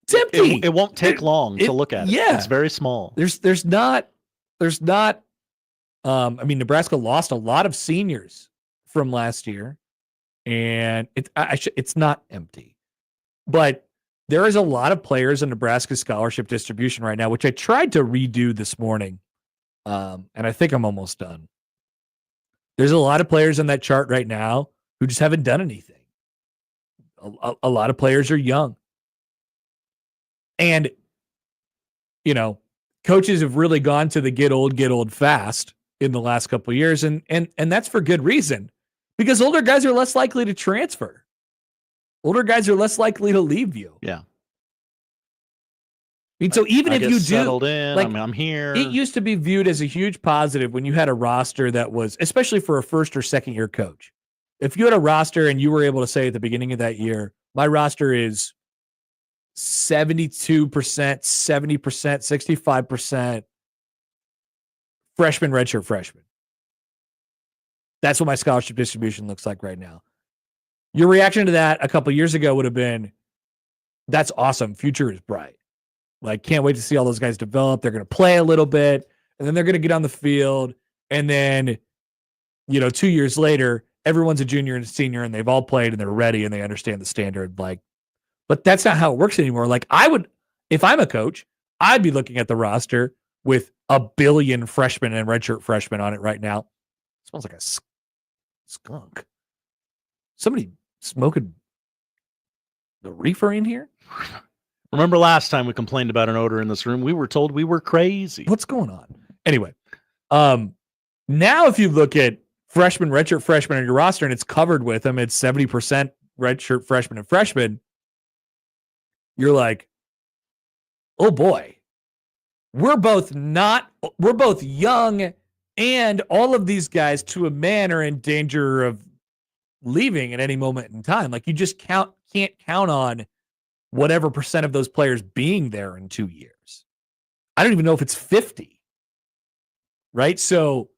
It's empty. It won't take long to look at it. Yeah, it's very small. There's not. I mean, Nebraska lost a lot of seniors from last year, and it's not empty, but there is a lot of players in Nebraska scholarship distribution right now, which I tried to redo this morning, and I think I'm almost done. There's a lot of players on that chart right now who just haven't done anything. A lot of players are young. And, coaches have really gone to the get old fast in the last couple of years. And that's for good reason, because older guys are less likely to transfer. Older guys are less likely to leave you. Yeah. I mean, so even if you settled in, I'm here. It used to be viewed as a huge positive when you had a roster that was, especially for a first or second year coach. If you had a roster and you were able to say at the beginning of that year, my roster is 72%, 70%, 65% freshman, redshirt freshman. That's what my scholarship distribution looks like right now. Your reaction to that a couple of years ago would have been, that's awesome. Future is bright. Like, can't wait to see all those guys develop. They're going to play a little bit, and then they're going to get on the field. And then, 2 years later, everyone's a junior and a senior and they've all played and they're ready and they understand the standard. Like, but that's not how it works anymore. Like if I'm a coach, I'd be looking at the roster with a billion freshmen and redshirt freshmen on it right now. It smells like a skunk. Somebody smoking the reefer in here? Remember last time we complained about an odor in this room? We were told we were crazy. What's going on? Anyway, now if you look at freshman, redshirt freshmen on your roster and it's covered with them, it's 70% redshirt freshmen and freshmen. You're like, oh boy, we're both young, and all of these guys to a man are in danger of leaving at any moment in time. Like, you just can't count on whatever percent of those players being there in 2 years. I don't even know if it's 50. Right? So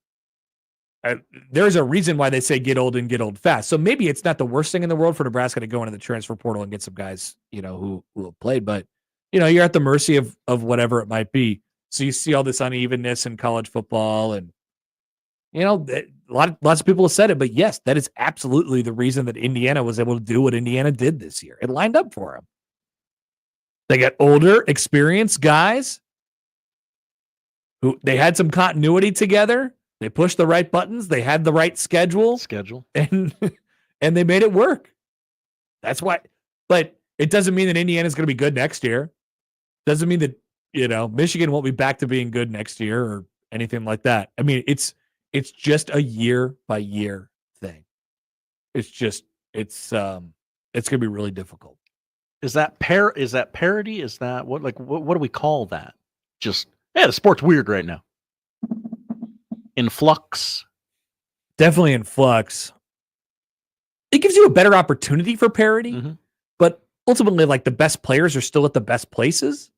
there's a reason why they say get old and get old fast. So maybe it's not the worst thing in the world for Nebraska to go into the transfer portal and get some guys, who have played, but you're at the mercy of whatever it might be. So you see all this unevenness in college football, and lots of people have said it, but yes, that is absolutely the reason that Indiana was able to do what Indiana did this year. It lined up for them. They got older, experienced guys who they had some continuity together. They pushed the right buttons. They had the right schedule, and they made it work. That's why. But it doesn't mean that Indiana's going to be good next year. Doesn't mean that Michigan won't be back to being good next year or anything like that. I mean, it's just a year by year thing. It's going to be really difficult. Is that parity? Is that what do we call that? Just the sport's weird right now. In flux. Definitely in flux. It gives you a better opportunity for parity, but ultimately, like, the best players are still at the best places.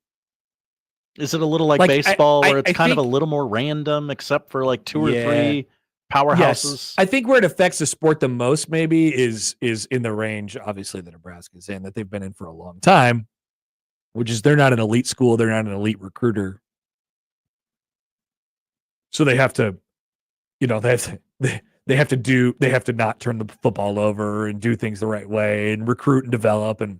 Is it a little like baseball, where it's kind of a little more random, except for like two or three powerhouses? Yes. I think where it affects the sport the most maybe is in the range, obviously, that Nebraska's in, that they've been in for a long time, which is they're not an elite school, they're not an elite recruiter. So they have to, they have to not turn the football over and do things the right way and recruit and develop, and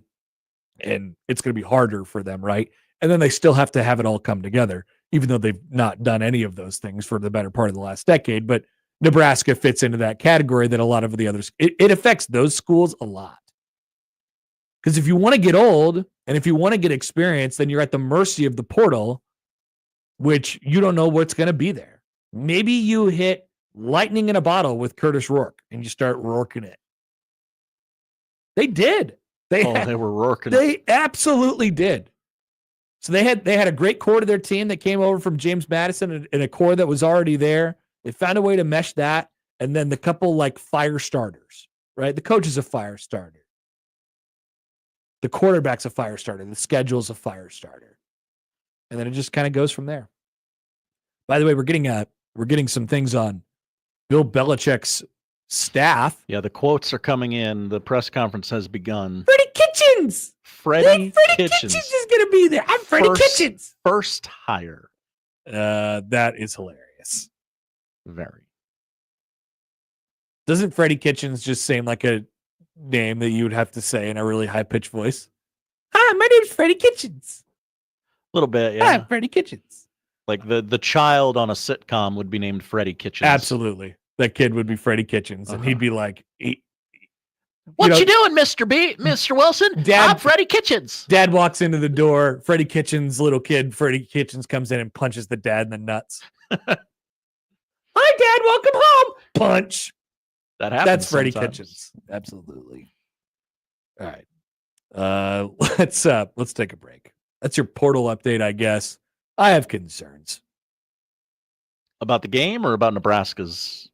it's going to be harder for them, right? And then they still have to have it all come together, even though they've not done any of those things for the better part of the last decade. But Nebraska fits into that category that a lot of the others, it affects those schools a lot. Because if you want to get old and if you want to get experience, then you're at the mercy of the portal, which you don't know what's going to be there. Maybe you hit lightning in a bottle with Curtis Rourke and you start Rourking it. They did. They were Rourking it. They absolutely did. So they had a great core to their team that came over from James Madison and a core that was already there. They found a way to mesh that, and then the couple like fire starters, right? The coach is a fire starter. The quarterback's a fire starter. The schedule's a fire starter. And then it just kind of goes from there. By the way, we're getting some things on Bill Belichick's staff. Yeah, the quotes are coming in. The press conference has begun. Freddie Kitchens. Freddie Kitchens is going to be there. I'm Freddie Kitchens. First hire. That is hilarious. Very. Doesn't Freddie Kitchens just seem like a name that you would have to say in a really high-pitched voice? Hi, my name's Freddie Kitchens. A little bit, yeah. Hi, Freddie Kitchens. Like the child on a sitcom would be named Freddie Kitchens. Absolutely. That kid would be Freddie Kitchens, and he'd be like, What you doing, Mr. Wilson? Dad, I'm Freddie Kitchens. Dad walks into the door. Freddie Kitchens, little kid, Freddie Kitchens comes in and punches the dad in the nuts. Hi, Dad. Welcome home. Punch. That happens. That's Freddie sometimes. Kitchens. Absolutely. All right. Let's take a break. That's your portal update, I guess. I have concerns. About the game or about Nebraska's?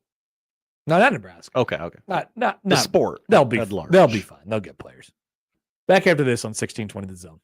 No, not Nebraska. Okay. Not the sport. They'll be at large. They'll be fine. They'll get players. Back after this on 1620 The Zone.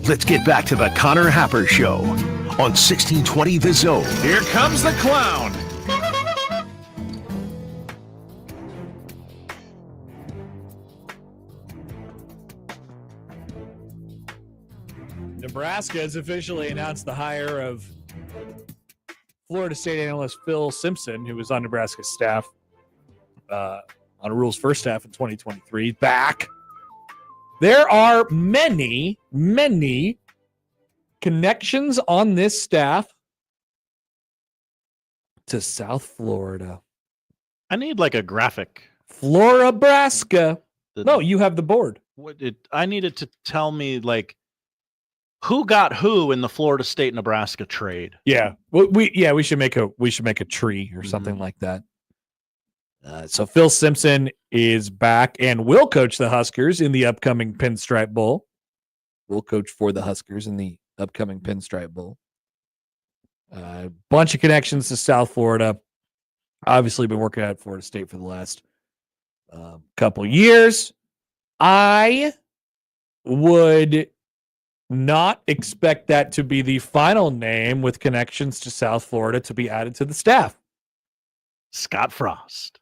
Let's get back to the Connor Happer Show on 1620 The Zone. Here comes the clown. Nebraska has officially announced the hire of Florida State analyst Phil Simpson, who was on Nebraska's staff on Rhule's first staff in 2023. Back. There are many, many connections on this staff to South Florida. I need like a graphic. Flora-Braska. No, you have the board. I needed to tell me like who got who in the Florida State Nebraska trade. Yeah, we should make a tree or something like that. So Phil Simpson is back and will coach the Huskers in the upcoming Pinstripe Bowl. Will coach for the Huskers in the upcoming Pinstripe Bowl. Bunch of connections to South Florida. Obviously been working at Florida State for the last couple years. I would not expect that to be the final name with connections to South Florida to be added to the staff. Scott Frost.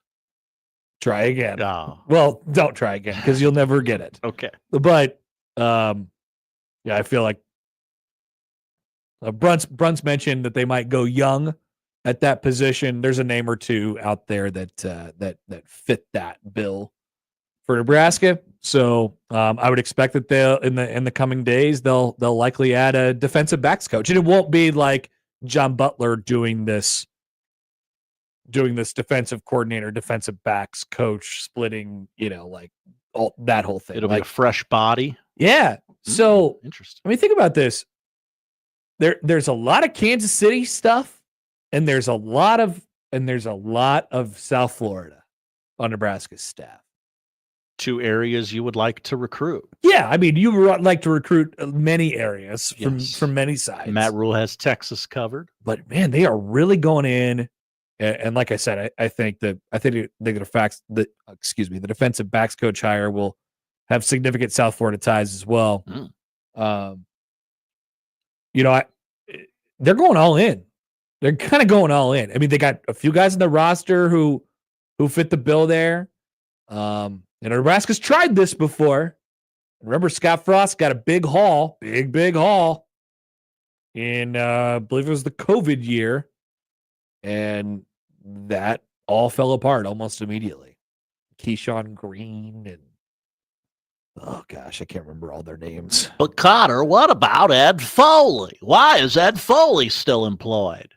Try again. Oh. Well, don't try again because you'll never get it. Okay. But yeah, I feel like Bruntz mentioned that they might go young at that position. There's a name or two out there that fit that bill for Nebraska. So I would expect that they'll in the coming days they'll likely add a defensive backs coach, and it won't be like John Butler doing this defensive coordinator, defensive backs coach, splitting, like all that whole thing. It'll like be a fresh body. Yeah. So interesting. I mean, think about this. There's a lot of Kansas City stuff, and there's a lot of South Florida on Nebraska's staff. Two areas you would like to recruit. Yeah, I mean, you would like to recruit many areas from many sides. Matt Rhule has Texas covered, but man, they are really going in. And like I said, I think the defensive backs coach hire will have significant South Florida ties as well. They're going all in. They're kind of going all in. I mean, they got a few guys in the roster who fit the bill there. And Nebraska's tried this before. Remember, Scott Frost got a big haul in, I believe it was the COVID year. And that all fell apart almost immediately. Keyshawn Green and oh gosh, I can't remember all their names. But Connor, what about Ed Foley? Why is Ed Foley still employed?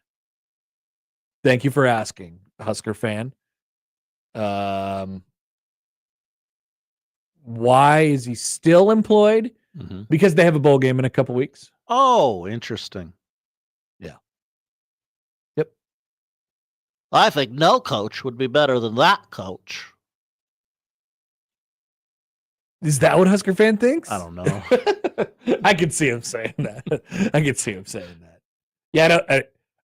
Thank you for asking, Husker fan. Why is he still employed? Mm-hmm. Because they have a bowl game in a couple weeks. Oh, interesting. Yeah. Yep. I think no coach would be better than that coach. Is that what Husker fan thinks? I don't know. I could see him saying that. Yeah,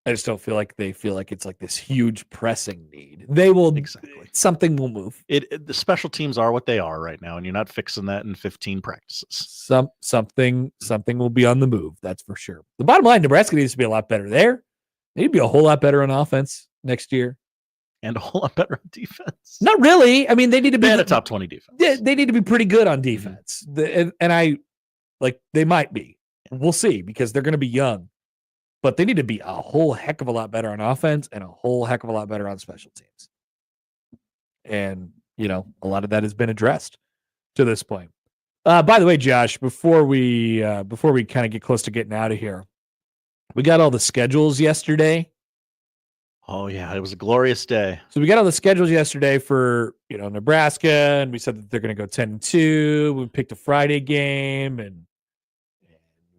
I just don't feel like they feel like it's like this huge pressing need. They will exactly. Something will move. The special teams are what they are right now, and you're not fixing that in 15 practices. Something will be on the move. That's for sure. The bottom line, Nebraska needs to be a lot better there. They need to be a whole lot better on offense next year. And a whole lot better on defense. Not really. I mean, they need to be a top 20 defense. They need to be pretty good on defense. And they might be. We'll see because they're going to be young. But they need to be a whole heck of a lot better on offense and a whole heck of a lot better on special teams. And, a lot of that has been addressed to this point. By the way, Josh, before we kind of get close to getting out of here, we got all the schedules yesterday. Oh, yeah, it was a glorious day. So we got all the schedules yesterday for, Nebraska, and we said that they're going to go 10-2. We picked a Friday game, and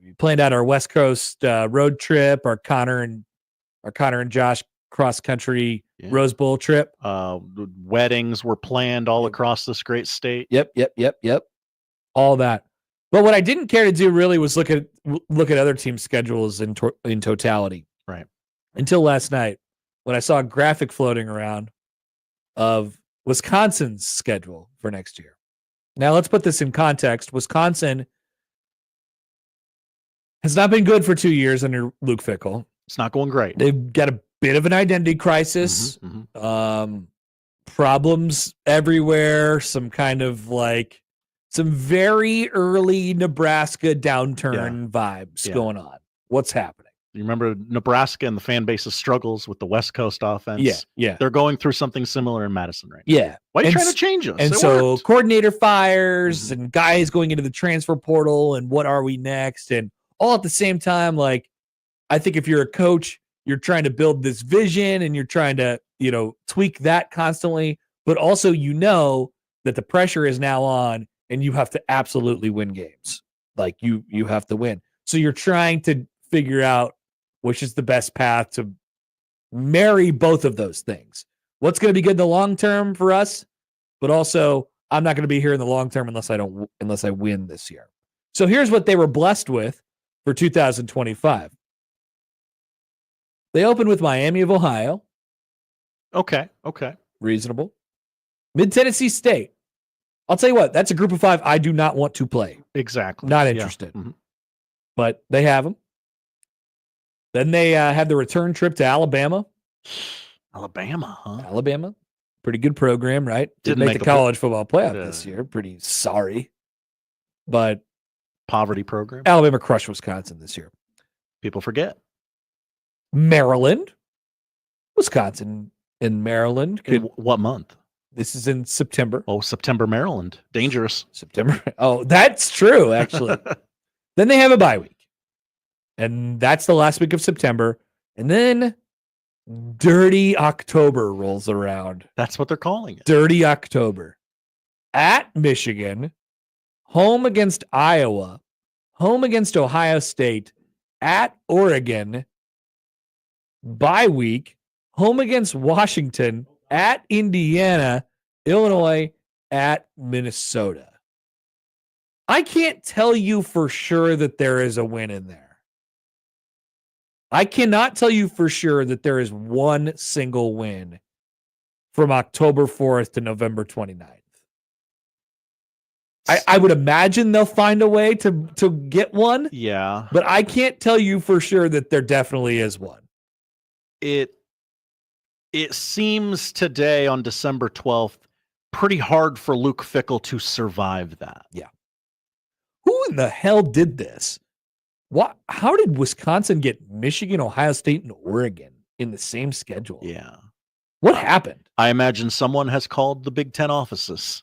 we planned out our West Coast road trip, our Connor and Josh cross-country Rose Bowl trip. Weddings were planned all across this great state. Yep. All that. But what I didn't care to do really was look at other teams' schedules in totality. Right. Until last night, when I saw a graphic floating around of Wisconsin's schedule for next year. Now, let's put this in context. Wisconsin Has not been good for 2 years under Luke Fickell. It's not going great. They've got a bit of an identity crisis. Problems everywhere. Some kind of like some very early Nebraska downturn vibes going on. What's happening? You remember Nebraska and the fan base's struggles with the West Coast offense? Yeah. They're going through something similar in Madison right now. Yeah. Why are you And trying s- to change us? And It so worked. coordinator fires and guys going into the transfer portal and what are we next? And all at the same time, like, I think if you're a coach, you're trying to build this vision and you're trying to, tweak that constantly, but also that the pressure is now on and you have to absolutely win games. Like you have to win. So you're trying to figure out which is the best path to marry both of those things. What's going to be good in the long term for us, but also I'm not going to be here in the long term unless I win this year. So here's what they were blessed with for 2025. They opened with Miami of Ohio. Okay. Reasonable. Mid-Tennessee State. I'll tell you what, that's a group of 5 I do not want to play. Exactly. Not Yeah. interested. But they have them. Then they have the return trip to Alabama. Alabama, huh? Alabama. Pretty good program, right? Didn't Didn't make make the a college football playoff this year. Pretty sorry. But Poverty program. Alabama crushed Wisconsin this year. People forget. Maryland. Wisconsin and Maryland. In what month? This is in September. Oh, September, Maryland. Dangerous. September. Oh, that's true, actually. Then they have a bye week. And that's the last week of September. And then Dirty October rolls around. That's what they're calling it. Dirty October. At Michigan, home against Iowa, home against Ohio State, at Oregon, bye week, home against Washington, at Indiana, Illinois, at Minnesota. I can't tell you for sure that there is a win in there. I cannot tell you for sure that there is one single win from October 4th to November 29th. I would imagine they'll find a way to get one. Yeah. But I can't tell you for sure that there definitely is one. It seems today on December 12th pretty hard for Luke Fickell to survive that. Yeah. Who in the hell did this? What? How did Wisconsin get Michigan, Ohio State, and Oregon in the same schedule? Yeah. What happened? I imagine someone has called the Big Ten offices.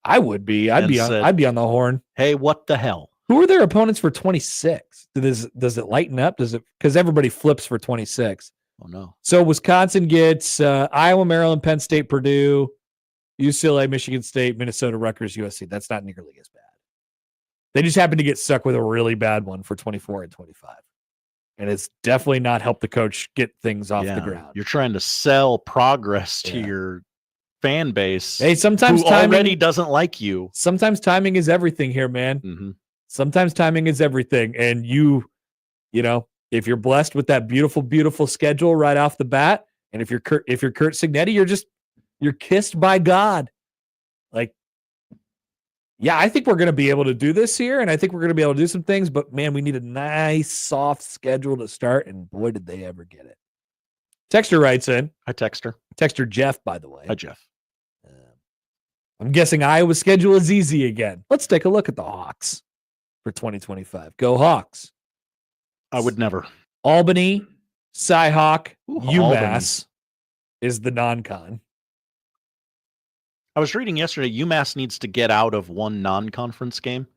I would be. I'd be on the horn. Hey, what the hell? Who are their opponents for 26? Does it lighten up? Does it, because everybody flips for 26? Oh no. So Wisconsin gets Iowa, Maryland, Penn State, Purdue, UCLA, Michigan State, Minnesota, Rutgers, USC. That's not nearly as bad. They just happen to get stuck with a really bad one for 24 and 25. And it's definitely not helped the coach get things off the ground. You're trying to sell progress to your fan base. Hey, sometimes who timing already doesn't like you. Sometimes timing is everything here, man. Mm-hmm. Sometimes timing is everything. And you know, if you're blessed with that beautiful, beautiful schedule right off the bat, and if you're Kurt Signetti, you're kissed by God. Like, yeah, I think we're going to be able to do this here, and I think we're going to be able to do some things, but man, we need a nice, soft schedule to start, and boy, did they ever get it. Texter writes in. Hi, Texter. Texter Jeff, by the way. Hi, Jeff. I'm guessing Iowa's schedule is easy again. Let's take a look at the Hawks for 2025. Go Hawks. I would never. Albany, Cyhawk, UMass Albany is the non-con. I was reading yesterday, UMass needs to get out of one non-conference game.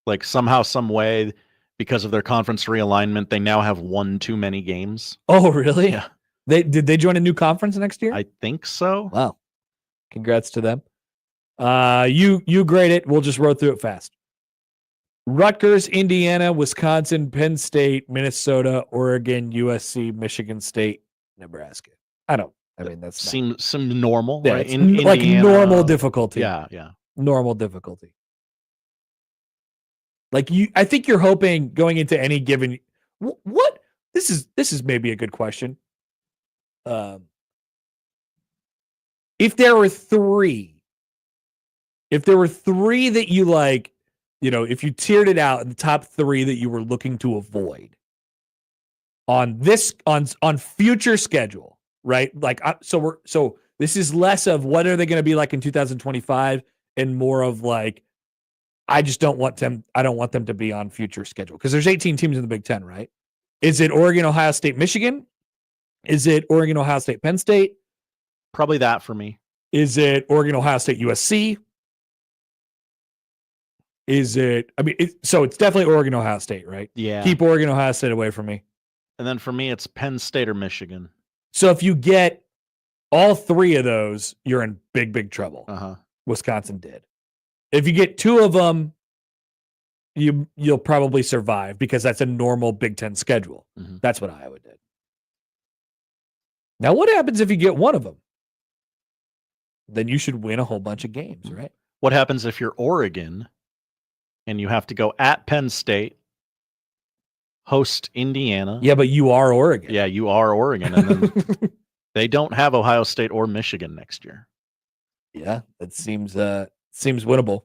Like somehow, some way, because of their conference realignment, they now have one too many games. Oh, really? Yeah. Did they join a new conference next year? I think so. Wow. Congrats to them. You grade it. We'll just roll through it fast. Rutgers, Indiana, Wisconsin, Penn State, Minnesota, Oregon, USC, Michigan State, Nebraska. That's seems normal. Yeah, right? it's like Indiana, normal difficulty. Yeah. Normal difficulty. Like I think you're hoping going into any given what this is maybe a good question. If there were three that you like, if you tiered it out in the top 3 that you were looking to avoid on future schedule, right? Like, so this is less of what are they going to be like in 2025 and more of like, I don't want them to be on future schedule because there's 18 teams in the Big Ten, right? Is it Oregon, Ohio State, Michigan? Is it Oregon, Ohio State, Penn State? Probably that for me. Is it Oregon, Ohio State, USC? Is it? I mean, so it's definitely Oregon, Ohio State, right? Yeah. Keep Oregon, Ohio State away from me. And then for me, it's Penn State or Michigan. So if you get all 3 of those, you're in big, big trouble. Wisconsin did. If you get 2 of them, you'll probably survive because that's a normal Big Ten schedule. That's what Iowa did. Now, what happens if you get 1 of them? Then you should win a whole bunch of games, right? What happens if you're Oregon and you have to go at Penn State, host Indiana? Yeah, but you are Oregon. Yeah, you are Oregon. And then they don't have Ohio State or Michigan next year. Yeah, that seems winnable.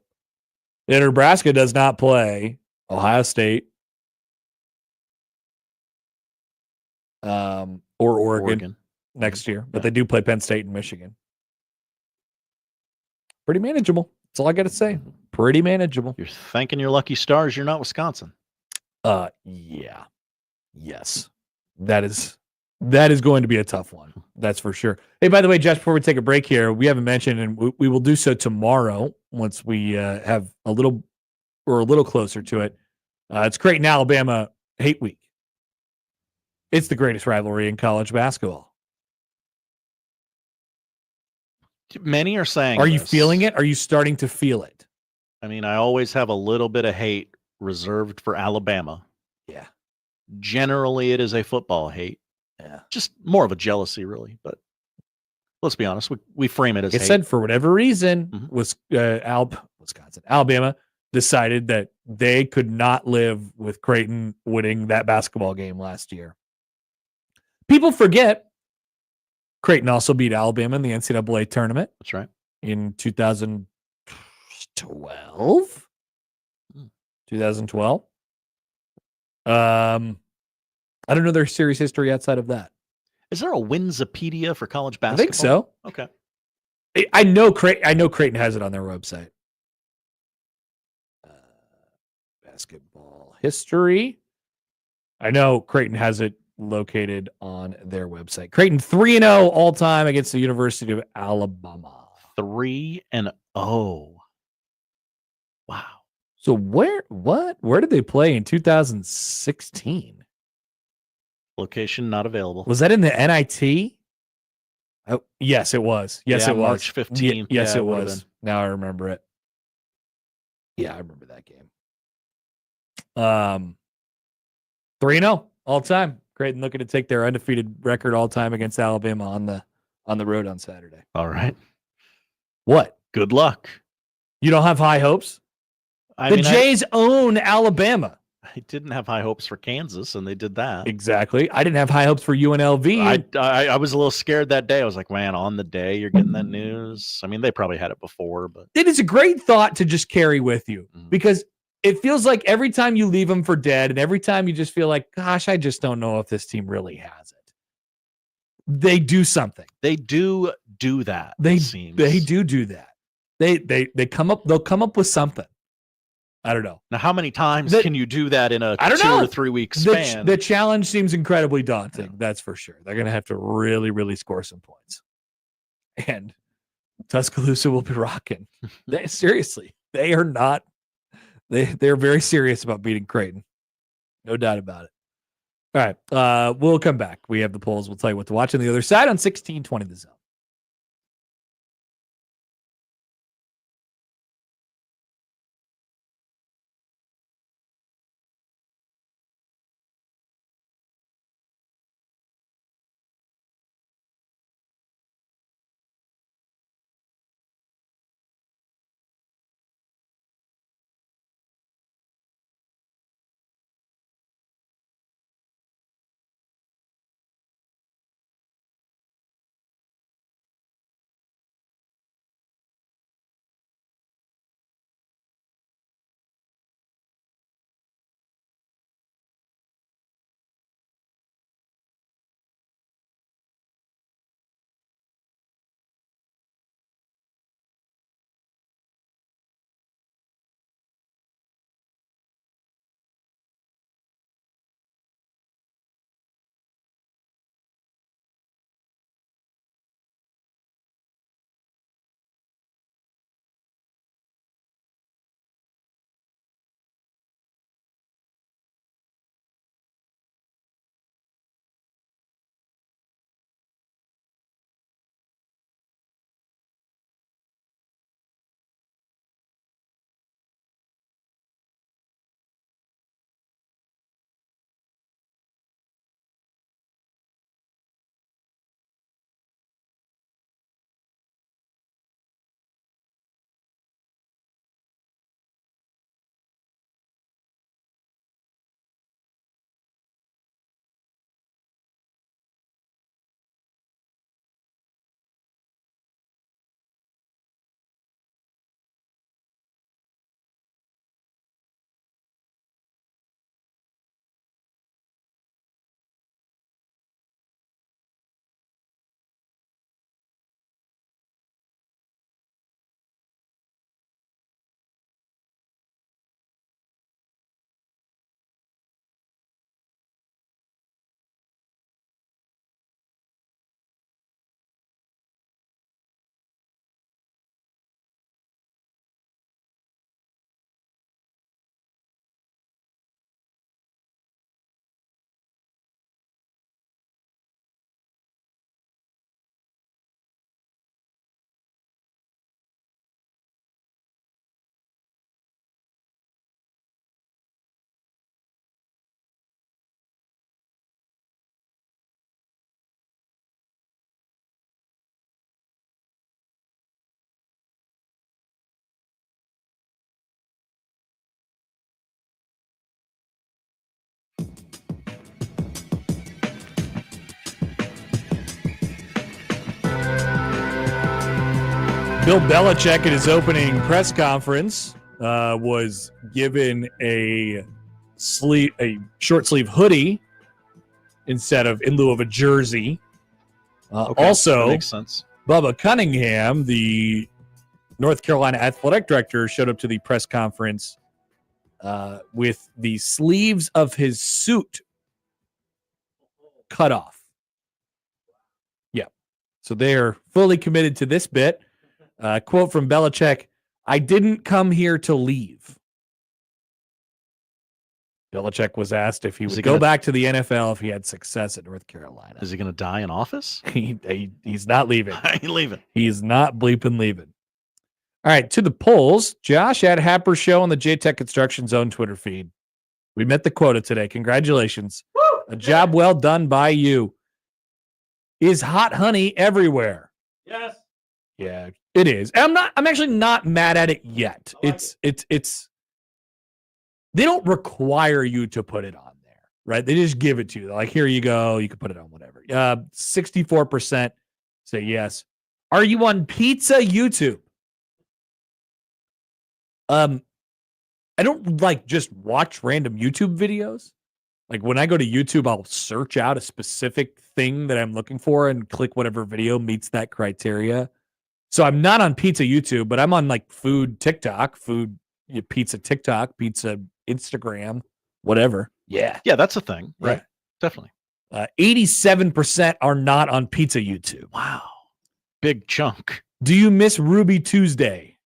And Nebraska does not play Ohio State or Oregon next year, but they do play Penn State and Michigan. Pretty manageable. That's all I got to say. Pretty manageable. You're thanking your lucky stars you're not Wisconsin. Yeah. Yes. That is going to be a tough one. That's for sure. Hey, by the way, Josh, before we take a break here, we haven't mentioned, and we will do so tomorrow once we have a little closer to it. It's Creighton, Alabama Hate Week. It's the greatest rivalry in college basketball. Many are saying Are you feeling it? Are you starting to feel it? I mean, I always have a little bit of hate reserved for Alabama. Yeah. Generally, it is a football hate. Yeah. Just more of a jealousy, really. But let's be honest, we frame it as It hate. said for whatever reason, Alabama decided that they could not live with Creighton winning that basketball game last year. People forget Creighton also beat Alabama in the NCAA tournament. That's right. In 2012. 2012. I don't know their series history outside of that. Is there a Winsipedia for college I basketball? think so. Okay. I know Creighton has it on their website. Basketball history. I know Creighton has it located on their website. Creighton 3-0 all time against the University of Alabama. 3-0. Wow. So where did they play in 2016? Location not available. Was that in the NIT? Oh, yes, it was. Yes, it was. March 15th. Yes, Yeah, it would've was. been. Now I remember it. Yeah, I remember that game. 3-0 all time. Creighton looking to take their undefeated record all time against Alabama on the road on Saturday. All right. What? Good luck. You don't have high hopes? The Jays own Alabama. I didn't have high hopes for Kansas, and they did that. Exactly. I didn't have high hopes for UNLV. I was a little scared that day. I was like, man, on the day you're getting that news. I mean, they probably had it before, but it is a great thought to just carry with you because it feels like every time you leave them for dead and every time you just feel like, gosh, I just don't know if this team really has it. They do something. They do that. They seems. do that. They'll come up with something. I don't know. Now, how many times can you do that in a 2 or 3 week span? The challenge seems incredibly daunting. Yeah. That's for sure. They're going to have to really, really score some points. And Tuscaloosa will be rocking. Seriously, they are not. They're very serious about beating Creighton. No doubt about it. All right. We'll come back. We have the polls. We'll tell you what to watch on the other side on 1620 The Zone. Bill Belichick at his opening press conference was given a short sleeve hoodie in lieu of a jersey. Okay, Also, that makes sense. Bubba Cunningham, the North Carolina athletic director, showed up to the press conference with the sleeves of his suit cut off. Yeah. So they are fully committed to this bit. Quote from Belichick, "I didn't come here to leave." Belichick was asked if he would go back to the NFL if he had success at North Carolina. Is he going to die in office? He's not leaving. I ain't leaving. He's not bleeping leaving. All right, to the polls. Josh at Happer Show on the J-Tech Construction Zone Twitter feed. We met the quota today. Congratulations. Woo! A job well done by you. Is hot honey everywhere? Yes. Yeah, it is. I'm actually not mad at it yet. It's they don't require you to put it on there, right? They just give it to you. They're like, here you go. You can put it on whatever. 64% say yes. Are you on Pizza YouTube? I don't just watch random YouTube videos. Like when I go to YouTube, I'll search out a specific thing that I'm looking for and click whatever video meets that criteria. So I'm not on Pizza YouTube, but I'm on food TikTok, pizza TikTok, pizza Instagram, whatever. Yeah. Yeah, that's a thing. Right. Yeah. Definitely. 87% are not on Pizza YouTube. Wow. Big chunk. Do you miss Ruby Tuesday?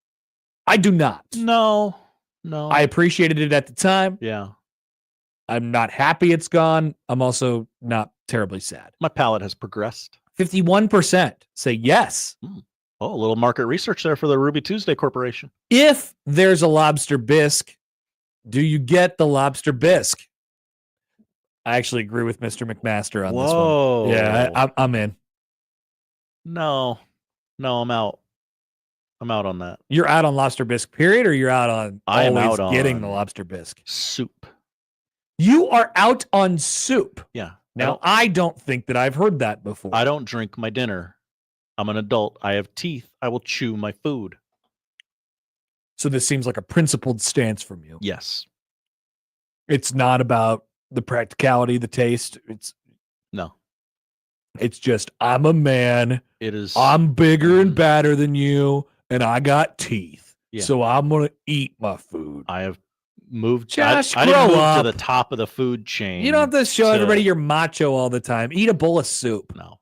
I do not. No. I appreciated it at the time. Yeah. I'm not happy it's gone. I'm also not terribly sad. My palate has progressed. 51% say yes. Oh, a little market research there for the Ruby Tuesday Corporation. If there's a lobster bisque, do you get the lobster bisque? I actually agree with Mr. McMaster on this one. Yeah, I'm in. No, I'm out. I'm out on that. You're out on lobster bisque, period, or you're out on getting the lobster bisque? Soup. You are out on soup. Yeah. Now, I don't think that I've heard that before. I don't drink my dinner. I'm an adult. I have teeth. I will chew my food. So this seems like a principled stance from you. Yes. It's not about the practicality, the taste. It's just, I'm a man. It is. I'm bigger and badder than you, and I got teeth. Yeah. So I'm going to eat my food. I have moved. Josh, I didn't move grow to up. the top of the food chain. You don't have to show everybody you're macho all the time. Eat a bowl of soup. No.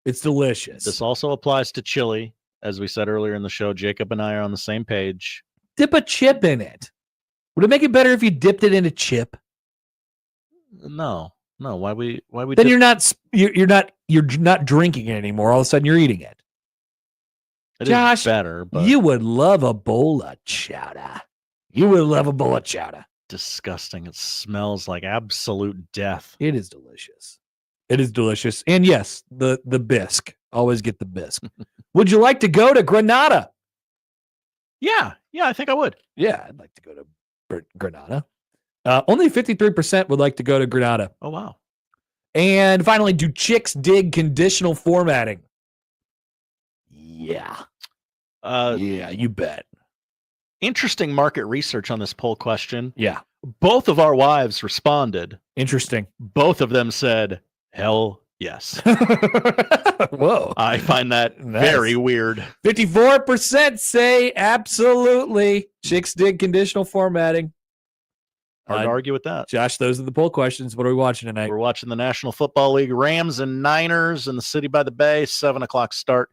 It's delicious. This also applies to chili. As we said earlier in the show, Jacob and I are on the same page. Dip a chip in it. Would it make it better if you dipped it in a chip? No. Why we? Then you're not drinking it anymore. All of a sudden, you're eating it. It Josh, is better, but you would love a bowl of chowder. You would love a bowl of chowder. Disgusting. It smells like absolute death. It is delicious. It is delicious. And yes, the bisque. Always get the bisque. Would you like to go to Granada? Yeah, I think I would. Yeah, I'd like to go to Granada. Only 53% would like to go to Granada. Oh, wow. And finally, do chicks dig conditional formatting? Yeah. Yeah, you bet. Interesting market research on this poll question. Yeah. Both of our wives responded. Interesting. Both of them said, hell yes. Whoa. I find that very weird. 54% say absolutely. Chicks dig conditional formatting. Hard to argue with that. Josh, those are the poll questions. What are we watching tonight? We're watching the National Football League, Rams and Niners in the City by the Bay, 7 o'clock start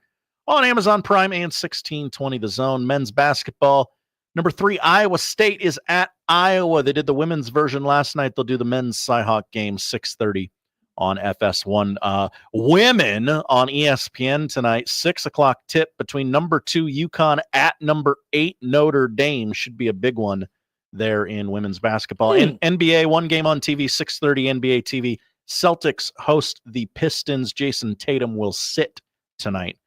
on Amazon Prime and 1620 The Zone. Men's basketball. Number 3, Iowa State is at Iowa. They did the women's version last night. They'll do the men's Cyhawk game, 6:30 on FS1. Women on ESPN tonight, 6 o'clock tip between number 2 UConn at number 8 Notre Dame. Should be a big one there in women's basketball. And NBA, one game on TV, 6:30 NBA TV. Celtics host the Pistons. Jason Tatum will sit tonight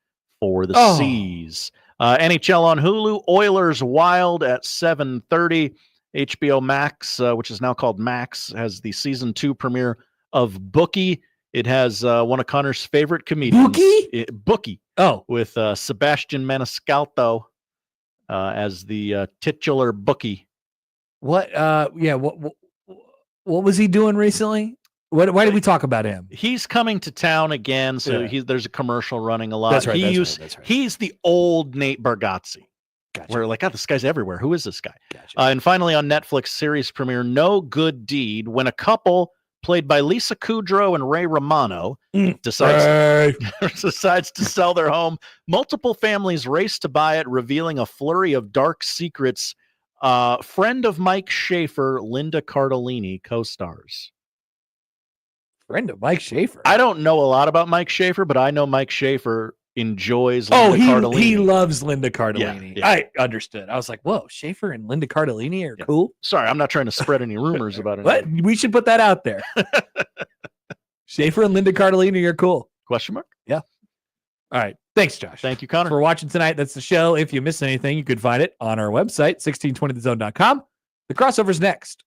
for the C's. NHL on Hulu, Oilers Wild at 7:30. HBO Max, which is now called Max, has the season 2 premiere of Bookie. It has one of Connor's favorite comedians. Bookie? Bookie. with Sebastian Maniscalco as the titular bookie. What? What was he doing recently? Why did we talk about him? He's coming to town again, so there's a commercial running a lot. That's right. He's the old Nate Bargatze. Gotcha. We're like, this guy's everywhere. Who is this guy? Gotcha. And finally, on Netflix series premiere, No Good Deed, when a couple played by Lisa Kudrow and Ray Romano decides to sell their home, multiple families race to buy it, revealing a flurry of dark secrets. Friend of Mike Schaefer, Linda Cardellini, co-stars. Friend of Mike Schaefer. I don't know a lot about Mike Schaefer, but I know Mike Schaefer enjoys Linda Cardellini. He loves Linda Cardellini. Yeah. I understood. I was like, whoa, Schaefer and Linda Cardellini are cool. Sorry, I'm not trying to spread any rumors about it. What? We should put that out there. Schaefer and Linda Cardellini are cool. Question mark? Yeah. All right. Thanks, Josh. Thank you, Connor. For watching tonight. That's the show. If you missed anything, you could find it on our website, 1620thezone.com. The crossover's next.